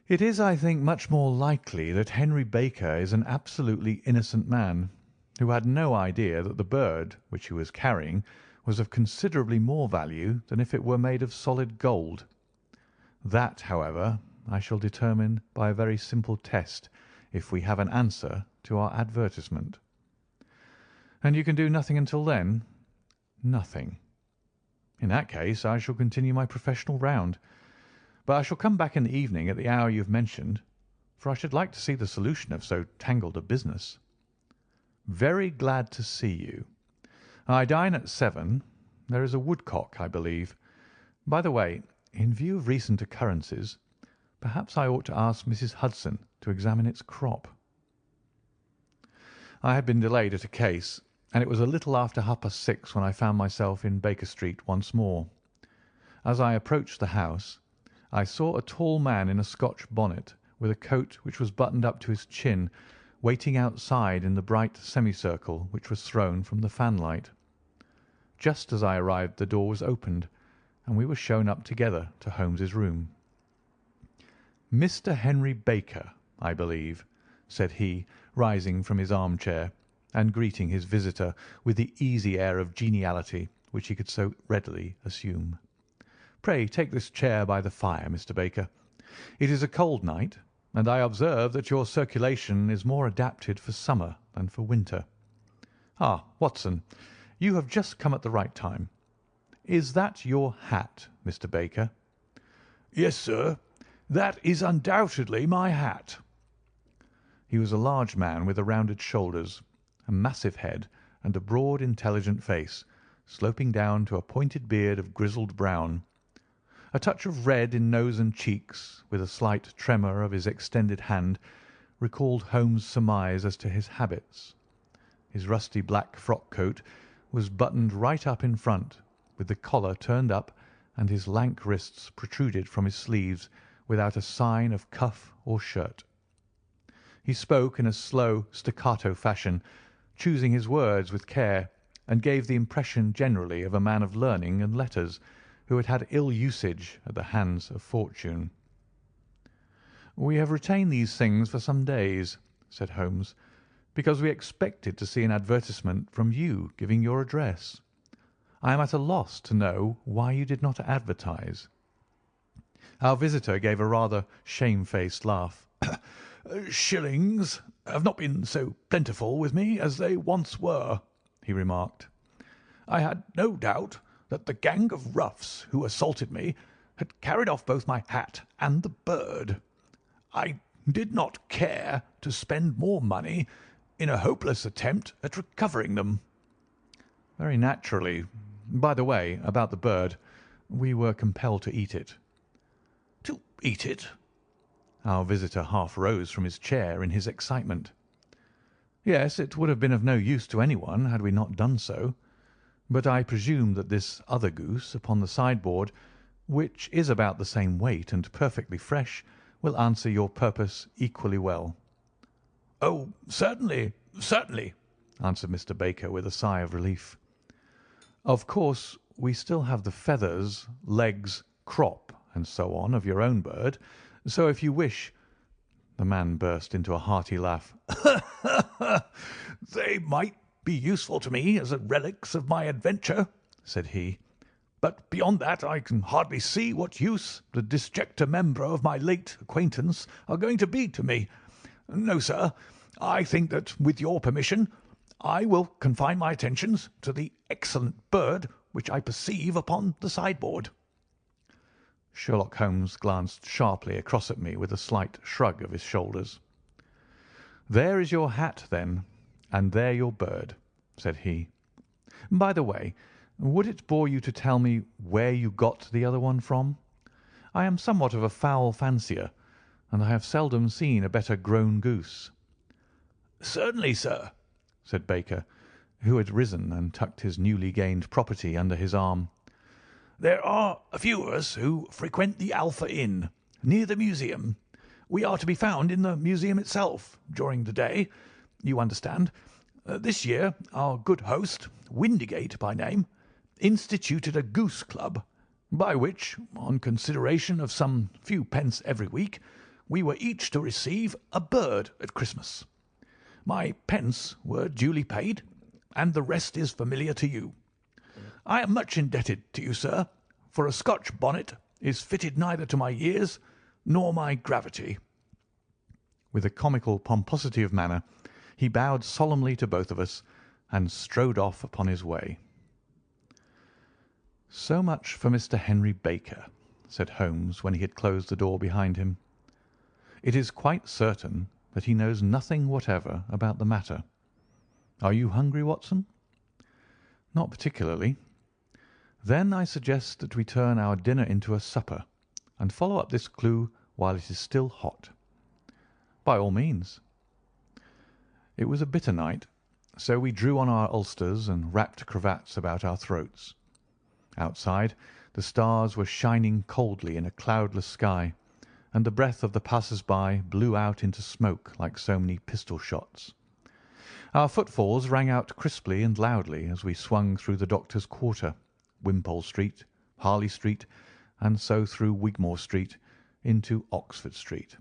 "It is, I think, much more likely that Henry Baker is an absolutely innocent man, who had no idea that the bird which he was carrying was of considerably more value than if it were made of solid gold. That, however, I shall determine by a very simple test if we have an answer to our advertisement." "And you can do nothing until then?" "Nothing." "In that case I shall continue my professional round, but I shall come back in the evening at the hour you have mentioned, for I should like to see the solution of so tangled a business." "Very glad to see you. I dine at 7. There is a woodcock, I believe. By the way, in view of recent occurrences, perhaps I ought to ask Mrs. Hudson to examine its crop." I had been delayed at a case, and it was a little after 6:30 when I found myself in Baker Street once more. As I approached the house, I saw a tall man in a Scotch bonnet, with a coat which was buttoned up to his chin, waiting outside in the bright semicircle which was thrown from the fanlight. Just as I arrived the door was opened, and we were shown up together to Holmes's room. "Mr. Henry Baker, I believe," said he, rising from his armchair, and greeting his visitor with the easy air of geniality which he could so readily assume. "Pray take this chair by the fire, Mr. Baker. It is a cold night, and I observe that your circulation is more adapted for summer than for winter. Ah, Watson, you have just come at the right time. Is that your hat, Mr. Baker?" "Yes, sir, that is undoubtedly my hat." He was a large man with rounded shoulders, a massive head, and a broad, intelligent face, sloping down to a pointed beard of grizzled brown. A touch of red in nose and cheeks, with a slight tremor of his extended hand, recalled Holmes' surmise as to his habits. His rusty black frock coat was buttoned right up in front, with the collar turned up, and his lank wrists protruded from his sleeves without a sign of cuff or shirt. He spoke in a slow, staccato fashion, choosing his words with care, and gave the impression generally of a man of learning and letters who had had ill usage at the hands of fortune. "We have retained these things for some days," said Holmes, "because we expected to see an advertisement from you giving your address. I am at a loss to know why you did not advertise." Our visitor gave a rather shamefaced laugh. "Shillings have not been so plentiful with me as they once were," he remarked. "I had no doubt that the gang of roughs who assaulted me had carried off both my hat and the bird. I did not care to spend more money in a hopeless attempt at recovering them." "Very naturally. By the way, about the bird, we were compelled to eat it." "To eat it?" Our visitor half rose from his chair in his excitement. "Yes, it would have been of no use to anyone had we not done so. But I presume that this other goose upon the sideboard, which is about the same weight and perfectly fresh, will answer your purpose equally well." "Oh, certainly, certainly," answered Mr. Baker with a sigh of relief. "Of course, we still have the feathers, legs, crop, and so on of your own bird, so if you wish—" The man burst into a hearty laugh. "They might be useful to me as relics of my adventure," said he, "but beyond that I can hardly see what use the disjecta membra of my late acquaintance are going to be to me. No, sir, I think that, with your permission, I will confine my attentions to the excellent bird which I perceive upon the sideboard." Sherlock Holmes glanced sharply across at me with a slight shrug of his shoulders. "There is your hat, then, and there your bird," said he. "By the way, would it bore you to tell me where you got the other one from? I am somewhat of a fowl fancier, and I have seldom seen a better grown goose." "Certainly, sir," said Baker, who had risen and tucked his newly gained property under his arm. "There are a few of us who frequent the Alpha Inn, near the museum. We are to be found in the museum itself during the day, you understand. This year our good host, Windigate by name, instituted a goose club, by which, on consideration of some few pence every week, we were each to receive a bird at Christmas. My pence were duly paid, and the rest is familiar to you. I am much indebted to you, sir, for a Scotch bonnet is fitted neither to my years nor my gravity." With a comical pomposity of manner, he bowed solemnly to both of us and strode off upon his way. "So much for Mr. Henry Baker," said Holmes when he had closed the door behind him. "It is quite certain that he knows nothing whatever about the matter. Are you hungry, Watson?" "Not particularly." "Then I suggest that we turn our dinner into a supper, and follow up this clue while it is still hot." "By all means." It was a bitter night, so we drew on our ulsters and wrapped cravats about our throats. Outside, the stars were shining coldly in a cloudless sky, and the breath of the passers-by blew out into smoke like so many pistol shots. Our footfalls rang out crisply and loudly as we swung through the Doctor's Quarter, Wimpole Street, Harley Street, and so through Wigmore Street into Oxford Street.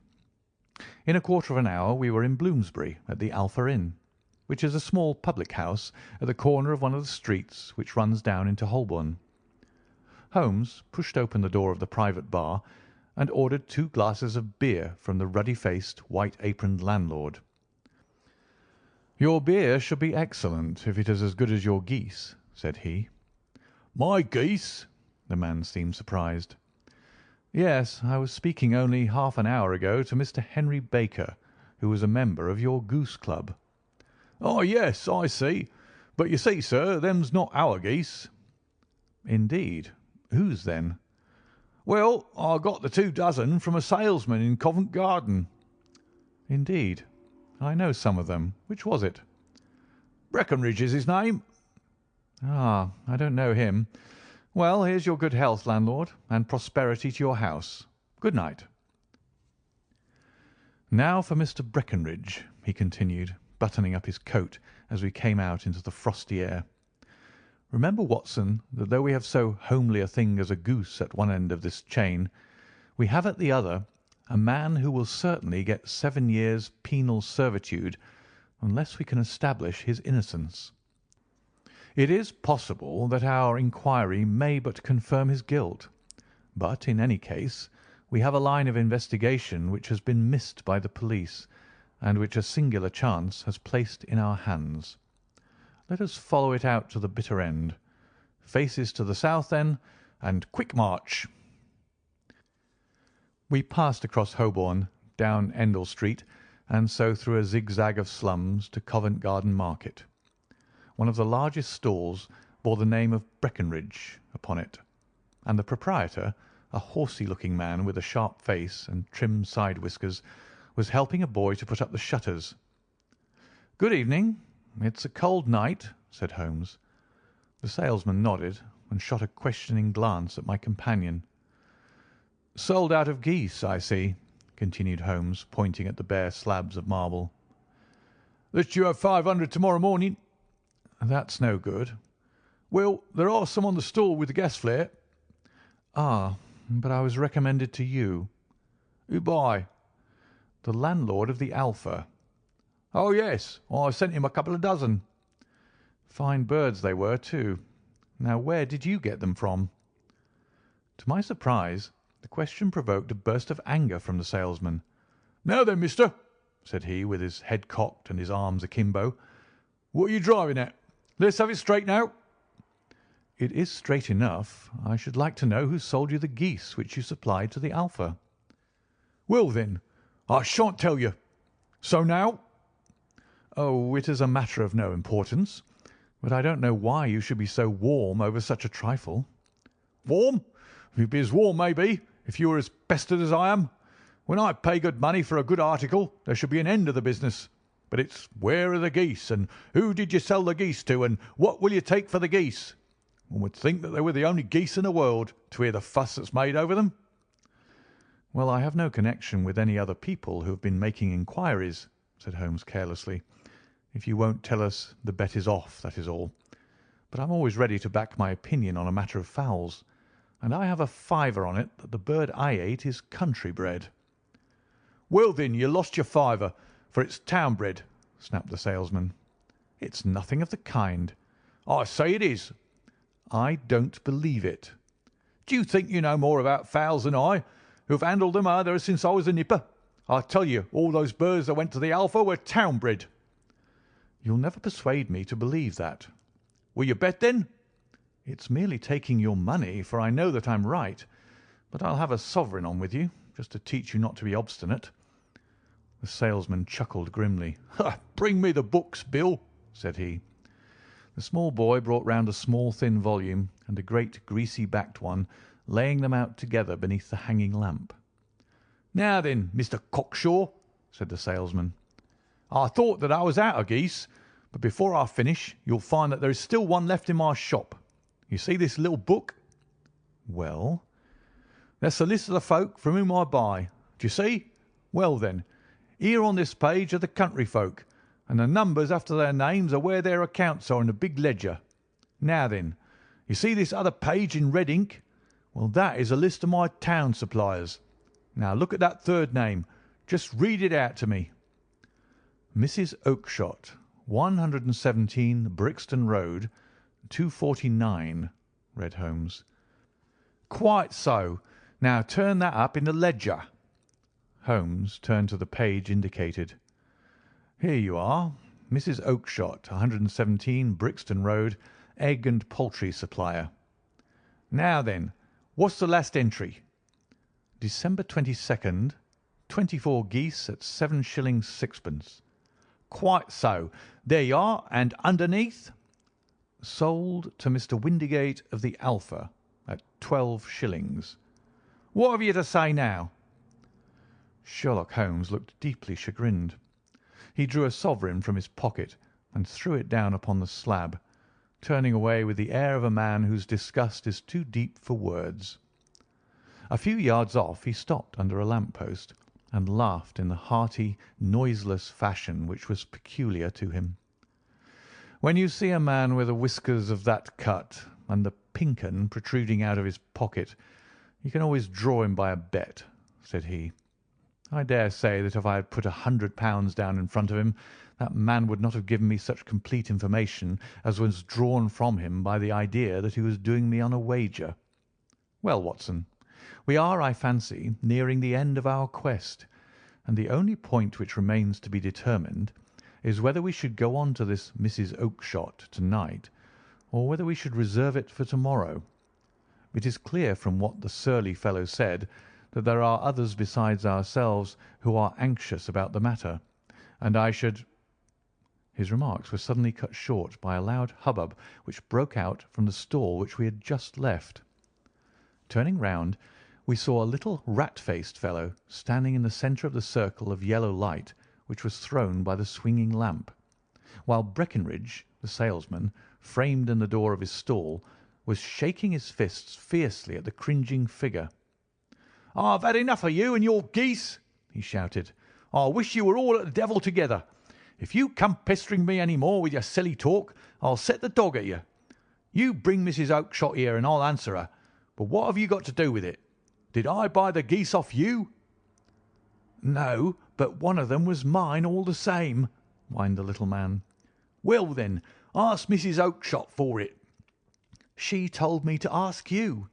In a quarter of an hour we were in Bloomsbury at the Alpha Inn, which is a small public house at the corner of one of the streets which runs down into Holborn. Holmes pushed open the door of the private bar and ordered 2 glasses of beer from the ruddy-faced, white-aproned landlord. "Your beer should be excellent if it is as good as your geese," said he. "My geese?" The man seemed surprised. "Yes, I was speaking only half an hour ago to Mr. Henry Baker, who was a member of your goose club." "Oh, yes, I see. But you see, sir, them's not our geese." "Indeed. Whose, then?" "Well, I got the 2 dozen from a salesman in Covent Garden." "Indeed. I know some of them. Which was it?" "Breckenridge is his name." "Ah, I don't know him. Well, here's your good health, landlord, and prosperity to your house. Good night." "Now for Mr. Breckenridge," he continued, buttoning up his coat as we came out into the frosty air. "Remember, Watson, that though we have so homely a thing as a goose at one end of this chain, we have at the other a man who will certainly get 7 years' penal servitude unless we can establish his innocence. It is possible that our inquiry may but confirm his guilt, but in any case we have a line of investigation which has been missed by the police, and which a singular chance has placed in our hands. Let us follow it out to the bitter end. Faces to the south, then, and quick march." We passed across Holborn, down Endell Street, and so through a zigzag of slums to Covent Garden Market. One of the largest stalls bore the name of Breckenridge upon it, and the proprietor, a horsey-looking man with a sharp face and trim side whiskers, was helping a boy to put up the shutters. "Good evening. It's a cold night," said Holmes. The salesman nodded and shot a questioning glance at my companion. "Sold out of geese, I see," continued Holmes, pointing at the bare slabs of marble. Let you have 500 tomorrow morning. That's no good. Well, there are some on the stall with the gas flare. Ah, but I was recommended to you. Who by? The landlord of the Alpha. Oh, yes. I sent him a couple of dozen. Fine birds they were, too. Now, where did you get them from? To my surprise, the question provoked a burst of anger from the salesman. Now then, mister, said he, with his head cocked and his arms akimbo, what are you driving at? Let's have it straight now. It is straight enough. I should like to know who sold you the geese which you supplied to the Alpha. Well, then, I shan't tell you. So now? Oh, it is a matter of no importance, but I don't know why you should be so warm over such a trifle. Warm? You'd be as warm, maybe, if you were as pestered as I am. When I pay good money for a good article, there should be an end of the business. But it's where are the geese, and who did you sell the geese to, and what will you take for the geese? One would think that they were the only geese in the world, to hear the fuss that's made over them. Well, I have no connection with any other people who have been making inquiries, said Holmes carelessly. If you won't tell us, the bet is off, that is all. But I'm always ready to back my opinion on a matter of fowls, and I have a fiver on it that the bird I ate is country bred. Well, then, you lost your fiver, for it's town bred, snapped the salesman. It's nothing of the kind. I say it is. I don't believe it. Do you think you know more about fowls than I, who have handled them ever since I was a nipper? I tell you, all those birds that went to the Alpha were town bred. You'll never persuade me to believe that. Will you bet, then? It's merely taking your money, for I know that I'm right, but I'll have a sovereign on with you, just to teach you not to be obstinate. The salesman chuckled grimly. Bring me the books, Bill, said he. The small boy brought round a small thin volume and a great greasy-backed one, laying them out together beneath the hanging lamp. Now then, Mr. Cockshaw, said the salesman, I thought that I was out of geese, but before I finish you'll find that there is still one left in my shop. You see this little book? Well? That's the list of the folk from whom I buy. Do you see? Well, then, here on this page are the country folk, and the numbers after their names are where their accounts are in the big ledger. Now then, you see this other page in red ink? Well, that is a list of my town suppliers. Now look at that third name. Just read it out to me. Mrs. Oakshott, 117 Brixton Road, 249, read Holmes. Quite so. Now turn that up in the ledger. Holmes turned to the page indicated. Here you are, Mrs. Oakshott, 117 Brixton Road, egg and poultry supplier. Now then, what's the last entry? December 22nd, 24 geese at 7 shillings 6pence. Quite so. There you are, and underneath? Sold to Mr. Windigate of the Alpha at 12 shillings. What have you to say now? Sherlock Holmes looked deeply chagrined. He drew a sovereign from his pocket and threw it down upon the slab, turning away with the air of a man whose disgust is too deep for words. A few yards off he stopped under a lamp-post and laughed in the hearty, noiseless fashion which was peculiar to him. When you see a man with the whiskers of that cut and the pink 'un protruding out of his pocket, you can always draw him by a bet, said he. I dare say that if I had put £100 down in front of him, that man would not have given me such complete information as was drawn from him by the idea that he was doing me on a wager. Well, Watson, we are, I fancy, nearing the end of our quest, and the only point which remains to be determined is whether we should go on to this Mrs. Oakshott to-night, or whether we should reserve it for tomorrow. It is clear from what the surly fellow said that there are others besides ourselves who are anxious about the matter, and I should— His remarks were suddenly cut short by a loud hubbub which broke out from the stall which we had just left. Turning round, we saw a little rat-faced fellow standing in the centre of the circle of yellow light which was thrown by the swinging lamp, while Breckinridge, the salesman, framed in the door of his stall, was shaking his fists fiercely at the cringing figure. "I've had enough of you and your geese," he shouted. "I wish you were all at the devil together. If you come pestering me any more with your silly talk, I'll set the dog at you. You bring Mrs. Oakshott here and I'll answer her. But what have you got to do with it? Did I buy the geese off you?" "No, but one of them was mine all the same," whined the little man. "Well, then, ask Mrs. Oakshott for it." "She told me to ask you."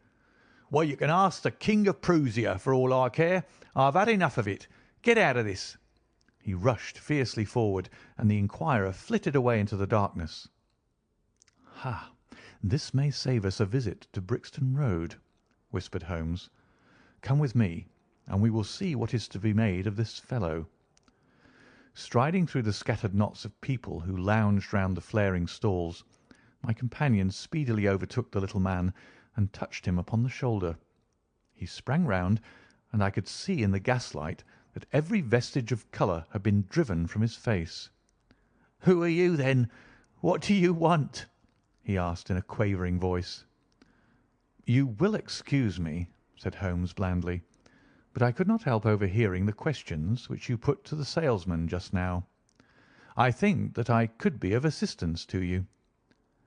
"Well, you can ask the King of Prussia for all I care. I've had enough of it. Get out of this." He rushed fiercely forward, and the inquirer flitted away into the darkness. "Ha! This may save us a visit to Brixton Road," whispered Holmes. "Come with me, and we will see what is to be made of this fellow." Striding through the scattered knots of people who lounged round the flaring stalls, my companion speedily overtook the little man and touched him upon the shoulder. He sprang round, and I could see in the gaslight that every vestige of colour had been driven from his face. "Who are you, then? What do you want?" he asked in a quavering voice. "You will excuse me," said Holmes blandly, "but I could not help overhearing the questions which you put to the salesman just now. I think that I could be of assistance to you."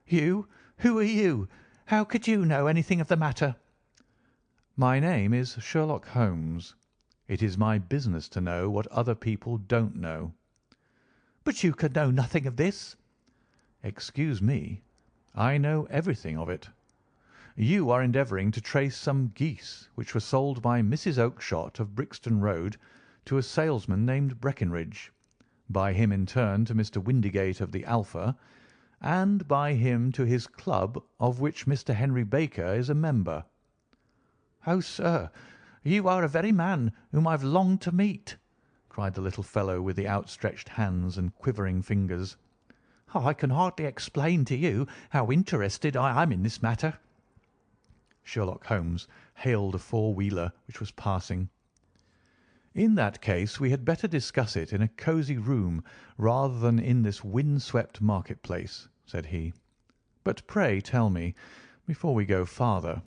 "You? Who are you? How could you know anything of the matter?" "My name is Sherlock Holmes. It is my business to know what other people don't know." "But you could know nothing of this." "Excuse me, I know everything of it. You are endeavouring to trace some geese which were sold by Mrs. Oakshott of Brixton Road to a salesman named Breckinridge, by him in turn to Mr. Windigate of the Alpha, and by him to his club of which Mr. Henry Baker is a member." "Oh, sir, you are the very man whom I've longed to meet," cried the little fellow with the outstretched hands and quivering fingers. "I can hardly explain to you how interested I am in this matter." Sherlock Holmes hailed a four-wheeler which was passing. "In that case we had better discuss it in a cosy room rather than in this wind-swept market-place," said he. "But pray tell me, before we go farther,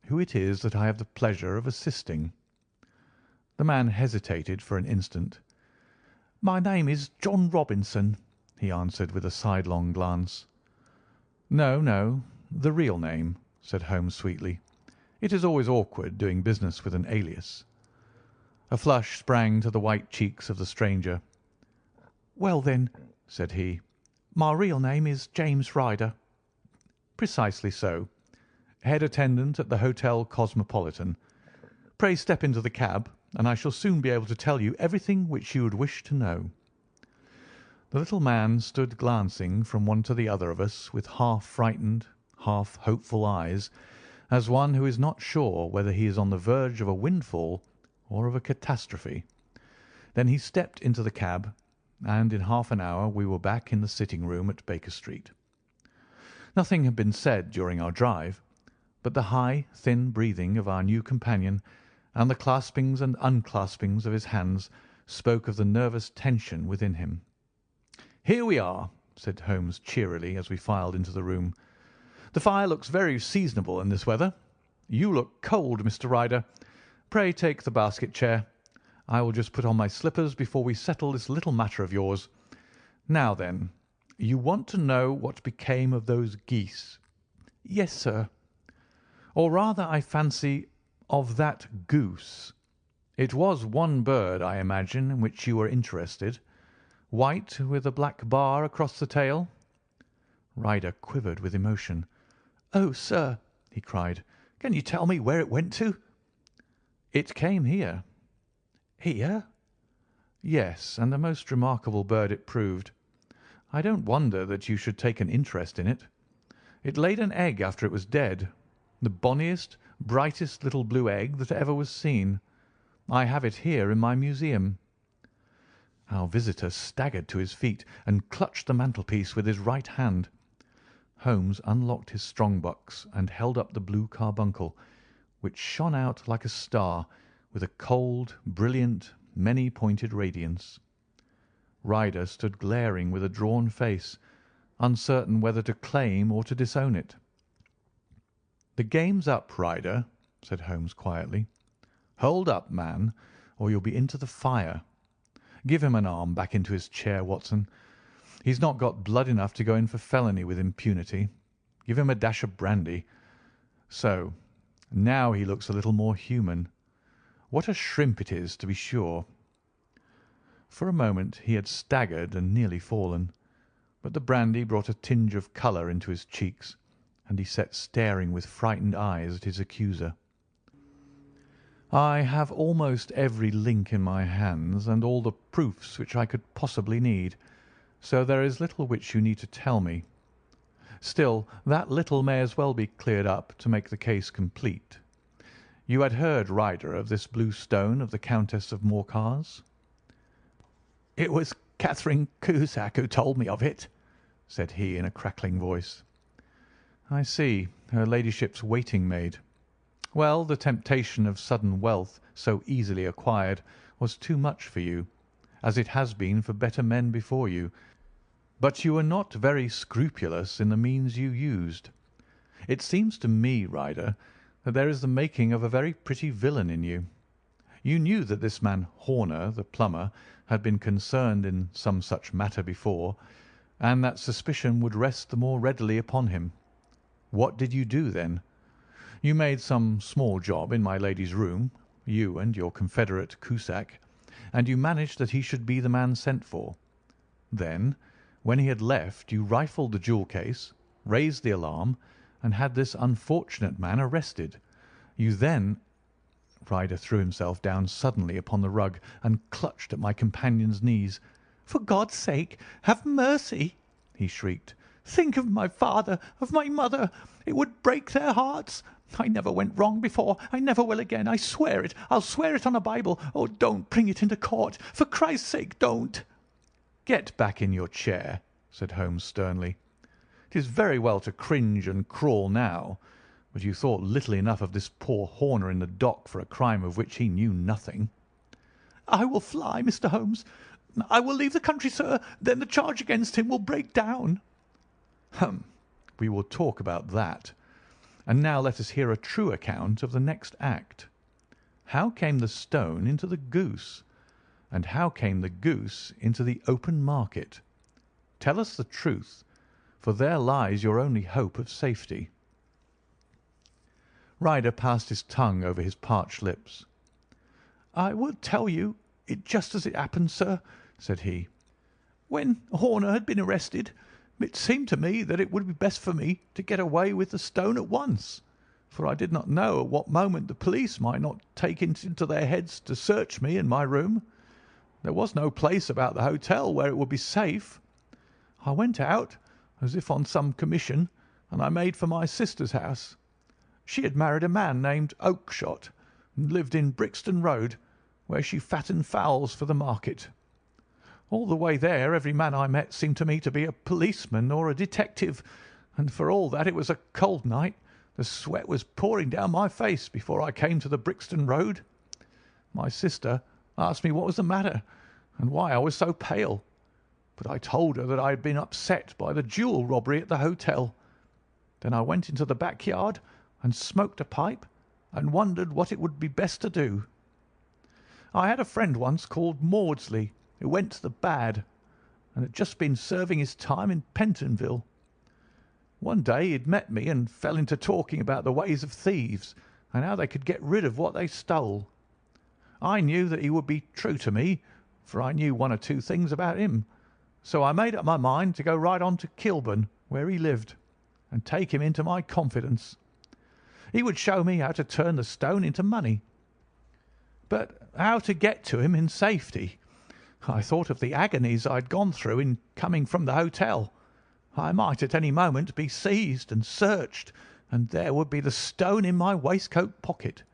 who it is that I have the pleasure of assisting." The man hesitated for an instant. "My name is John Robinson," he answered with a sidelong glance. "No, no, the real name," said Holmes sweetly. "It is always awkward doing business with an alias." A flush sprang to the white cheeks of the stranger. "Well, then," said he, "my real name is James Ryder." "Precisely so. Head attendant at the Hotel Cosmopolitan. Pray step into the cab, and I shall soon be able to tell you everything which you would wish to know." The little man stood glancing from one to the other of us with half frightened, half hopeful eyes, as one who is not sure whether he is on the verge of a windfall or of a catastrophe. Then he stepped into the cab, and in half an hour we were back in the sitting-room at Baker Street. Nothing had been said during our drive, but the high, thin breathing of our new companion and the claspings and unclaspings of his hands spoke of the nervous tension within him. "Here we are," said Holmes cheerily as we filed into the room. "The fire looks very seasonable in this weather. You look cold, Mr. Ryder. Pray take the basket chair. I will just put on my slippers before we settle this little matter of yours. Now then, you want to know what became of those geese?" "Yes, sir." "Or rather, I fancy, of that goose. It was one bird, I imagine, in which you were interested. White with a black bar across the tail?" Ryder quivered with emotion. "Oh, sir," he cried, "can you tell me where it went to?" "It came here." "Here?" "Yes, and a most remarkable bird it proved. I don't wonder that you should take an interest in it. It laid an egg after it was dead, the bonniest, brightest little blue egg that ever was seen. I have it here in my museum." Our visitor staggered to his feet and clutched the mantelpiece with his right hand. Holmes unlocked his strong-box and held up the blue carbuncle, which shone out like a star with a cold, brilliant, many-pointed radiance. Ryder stood glaring with a drawn face, uncertain whether to claim or to disown it. "The game's up, Ryder," said Holmes quietly. "Hold up, man, or you'll be into the fire. Give him an arm back into his chair, Watson. He's not got blood enough to go in for felony with impunity. Give him a dash of brandy. So, now he looks a little more human. What a shrimp it is, to be sure." For a moment he had staggered and nearly fallen, but the brandy brought a tinge of colour into his cheeks, and he sat staring with frightened eyes at his accuser. "I have almost every link in my hands and all the proofs which I could possibly need, so there is little which you need to tell me. Still, that little may as well be cleared up to make the case complete. You had heard, Ryder, of this blue stone of the Countess of Morcar's?" "It was Catherine Cusack who told me of it," said he in a crackling voice. "I see. Her ladyship's waiting maid. Well, the temptation of sudden wealth so easily acquired was too much for you, as it has been for better men before you, but you were not very scrupulous in the means you used. It seems to me, Ryder, that there is the making of a very pretty villain in you. You knew that this man Horner, the plumber, had been concerned in some such matter before, and that suspicion would rest the more readily upon him. What did you do then? You made some small job in my lady's room, you and your confederate Cusack, and you managed that he should be the man sent for. Then, when he had left, you rifled the jewel case, raised the alarm, and had this unfortunate man arrested. You then—" Ryder threw himself down suddenly upon the rug and clutched at my companion's knees. "For God's sake, have mercy!" he shrieked. "Think of my father, of my mother. It would break their hearts. I never went wrong before. I never will again. I swear it. I'll swear it on a Bible. Oh, don't bring it into court. For Christ's sake, don't." "Get back in your chair," said Holmes sternly. "It is very well to cringe and crawl now, but you thought little enough of this poor Horner in the dock for a crime of which he knew nothing." "I will fly, Mr. Holmes. I will leave the country, sir. Then the charge against him will break down." "Hum! We will talk about that. And now let us hear a true account of the next act. How came the stone into the goose? And how came the goose into the open market? Tell us the truth, for there lies your only hope of safety." Ryder passed his tongue over his parched lips. "I will tell you it just as it happened, sir," said he. "When Horner had been arrested, it seemed to me that it would be best for me to get away with the stone at once, for I did not know at what moment the police might not take it into their heads to search me in my room. There was no place about the hotel where it would be safe. I went out, as if on some commission, and I made for my sister's house. She had married a man named Oakshott, and lived in Brixton Road, where she fattened fowls for the market. All the way there every man I met seemed to me to be a policeman or a detective, and for all that it was a cold night, the sweat was pouring down my face before I came to the Brixton Road. My sister asked me what was the matter and why I was so pale, but I told her that I had been upset by the jewel robbery at the hotel. Then I went into the backyard and smoked a pipe and wondered what it would be best to do. I had a friend once called Maudsley who went to the bad and had just been serving his time in Pentonville. One day he had met me and fell into talking about the ways of thieves and how they could get rid of what they stole. I knew that he would be true to me, for I knew one or two things about him, so I made up my mind to go right on to Kilburn, where he lived, and take him into my confidence. He would show me how to turn the stone into money. But how to get to him in safety? I thought of the agonies I had gone through in coming from the hotel. I might at any moment be seized and searched, and there would be the stone in my waistcoat pocket.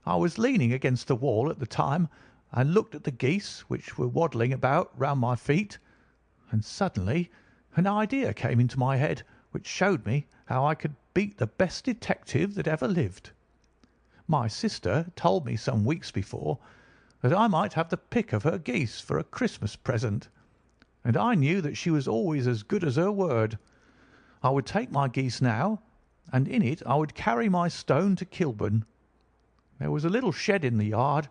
I was leaning against the wall at the time and looked at the geese which were waddling about round my feet, and suddenly an idea came into my head which showed me how I could beat the best detective that ever lived. My sister told me some weeks before that I might have the pick of her geese for a Christmas present, and I knew that she was always as good as her word. I would take my geese now, and in it I would carry my stone to Kilburn. There was a little shed in the yard,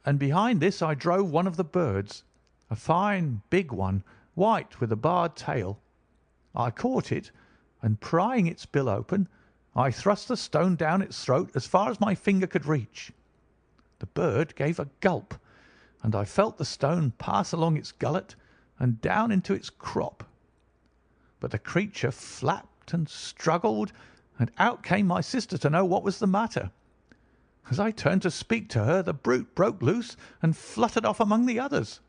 and behind this I drove one of the birds, a fine big one white with a barred tail. I caught it, and prying its bill open, I thrust the stone down its throat as far as my finger could reach. The bird gave a gulp, and I felt the stone pass along its gullet and down into its crop. But the creature flapped and struggled, and out came my sister to know what was the matter. As I turned to speak to her, the brute broke loose and fluttered off among the others.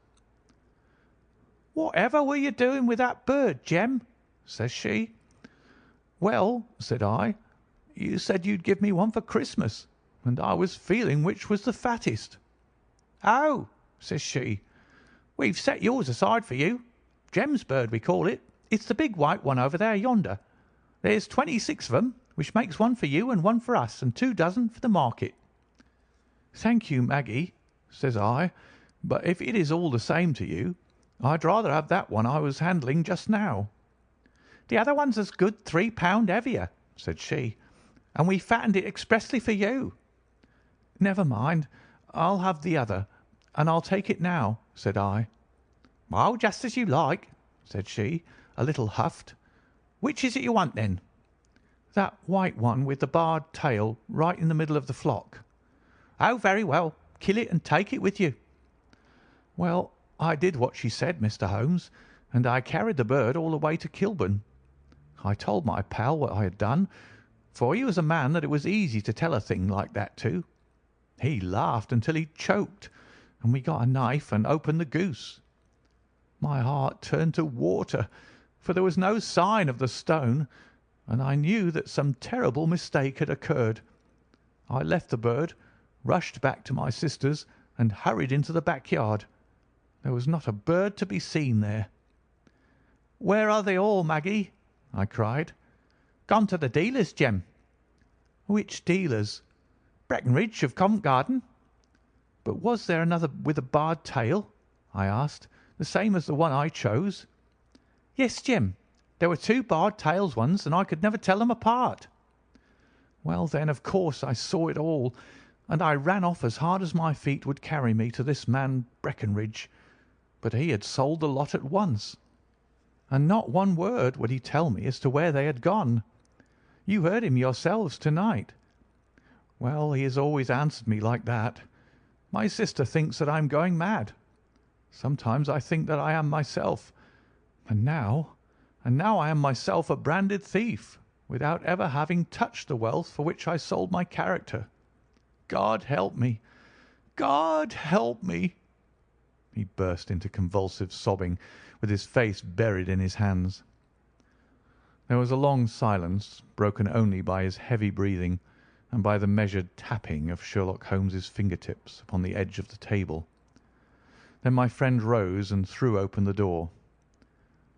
"Whatever were you doing with that bird, Jem?" says she. "Well," said I, "you said you'd give me one for Christmas, and I was feeling which was the fattest." "Oh," says she, "we've set yours aside for you. Jem's bird, we call it. It's the big white one over there yonder. There's 26 of 'em, which makes one for you and one for us, and 2 dozen for the market." "Thank you, Maggie," says I, "but if it is all the same to you, I'd rather have that one I was handling just now." "The other one's as good 3 pound heavier," said she, "and we fattened it expressly for you." "Never mind, I'll have the other, and I'll take it now," said I. "Oh, just as you like," said she, a little huffed. "Which is it you want, then?" "That white one with the barred tail right in the middle of the flock." "Oh, very well. Kill it and take it with you." Well, I did what she said, Mr. Holmes, and I carried the bird all the way to Kilburn. I told my pal what I had done, for he was a man that it was easy to tell a thing like that to. He laughed until he choked, and we got a knife and opened the goose. My heart turned to water, for there was no sign of the stone, and I knew that some terrible mistake had occurred. I left the bird, rushed back to my sister's, and hurried into the backyard. There was not a bird to be seen there. "Where are they all, Maggie?" I cried. "Gone to the dealer's, Jem." "Which dealer's?" "Breckenridge of Covent Garden." "But was there another with a barred tail?" I asked, "the same as the one I chose?" "Yes, Jem. There were 2 barred tails once, and I could never tell them apart." Well, then, of course, I saw it all, and I ran off as hard as my feet would carry me to this man Breckenridge. But he had sold the lot at once, and not one word would he tell me as to where they had gone. You heard him yourselves to-night. Well, he has always answered me like that. My sister thinks that I am going mad. Sometimes I think that I am myself, and now I am myself a branded thief, without ever having touched the wealth for which I sold my character. God help me! God help me!" He burst into convulsive sobbing, with his face buried in his hands. There was a long silence, broken only by his heavy breathing and by the measured tapping of Sherlock Holmes's fingertips upon the edge of the table. Then my friend rose and threw open the door.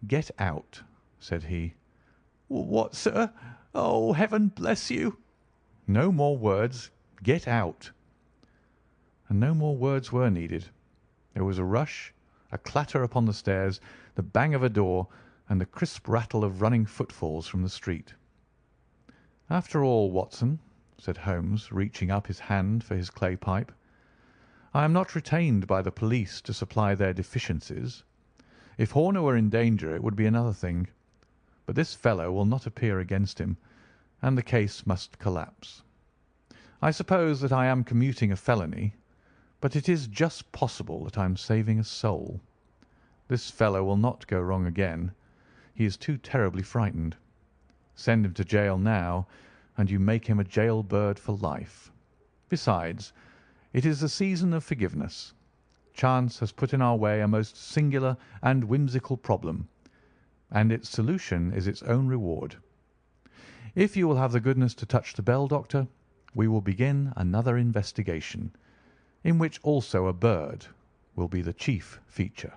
"Get out," said he. "What, sir? Oh, heaven bless you!" "No more words. Get out." And no more words were needed. There was a rush, a clatter upon the stairs, the bang of a door, and the crisp rattle of running footfalls from the street. "After all, Watson," said Holmes, reaching up his hand for his clay pipe, "I am not retained by the police to supply their deficiencies. If Horner were in danger it would be another thing, but this fellow will not appear against him, and the case must collapse. I suppose that I am commuting a felony, but it is just possible that I am saving a soul. This fellow will not go wrong again. He is too terribly frightened. Send him to jail now, and you make him a jail bird for life. Besides, it is the season of forgiveness. Chance has put in our way a most singular and whimsical problem, and its solution is its own reward. If you will have the goodness to touch the bell, Doctor, we will begin another investigation, in which also a bird will be the chief feature."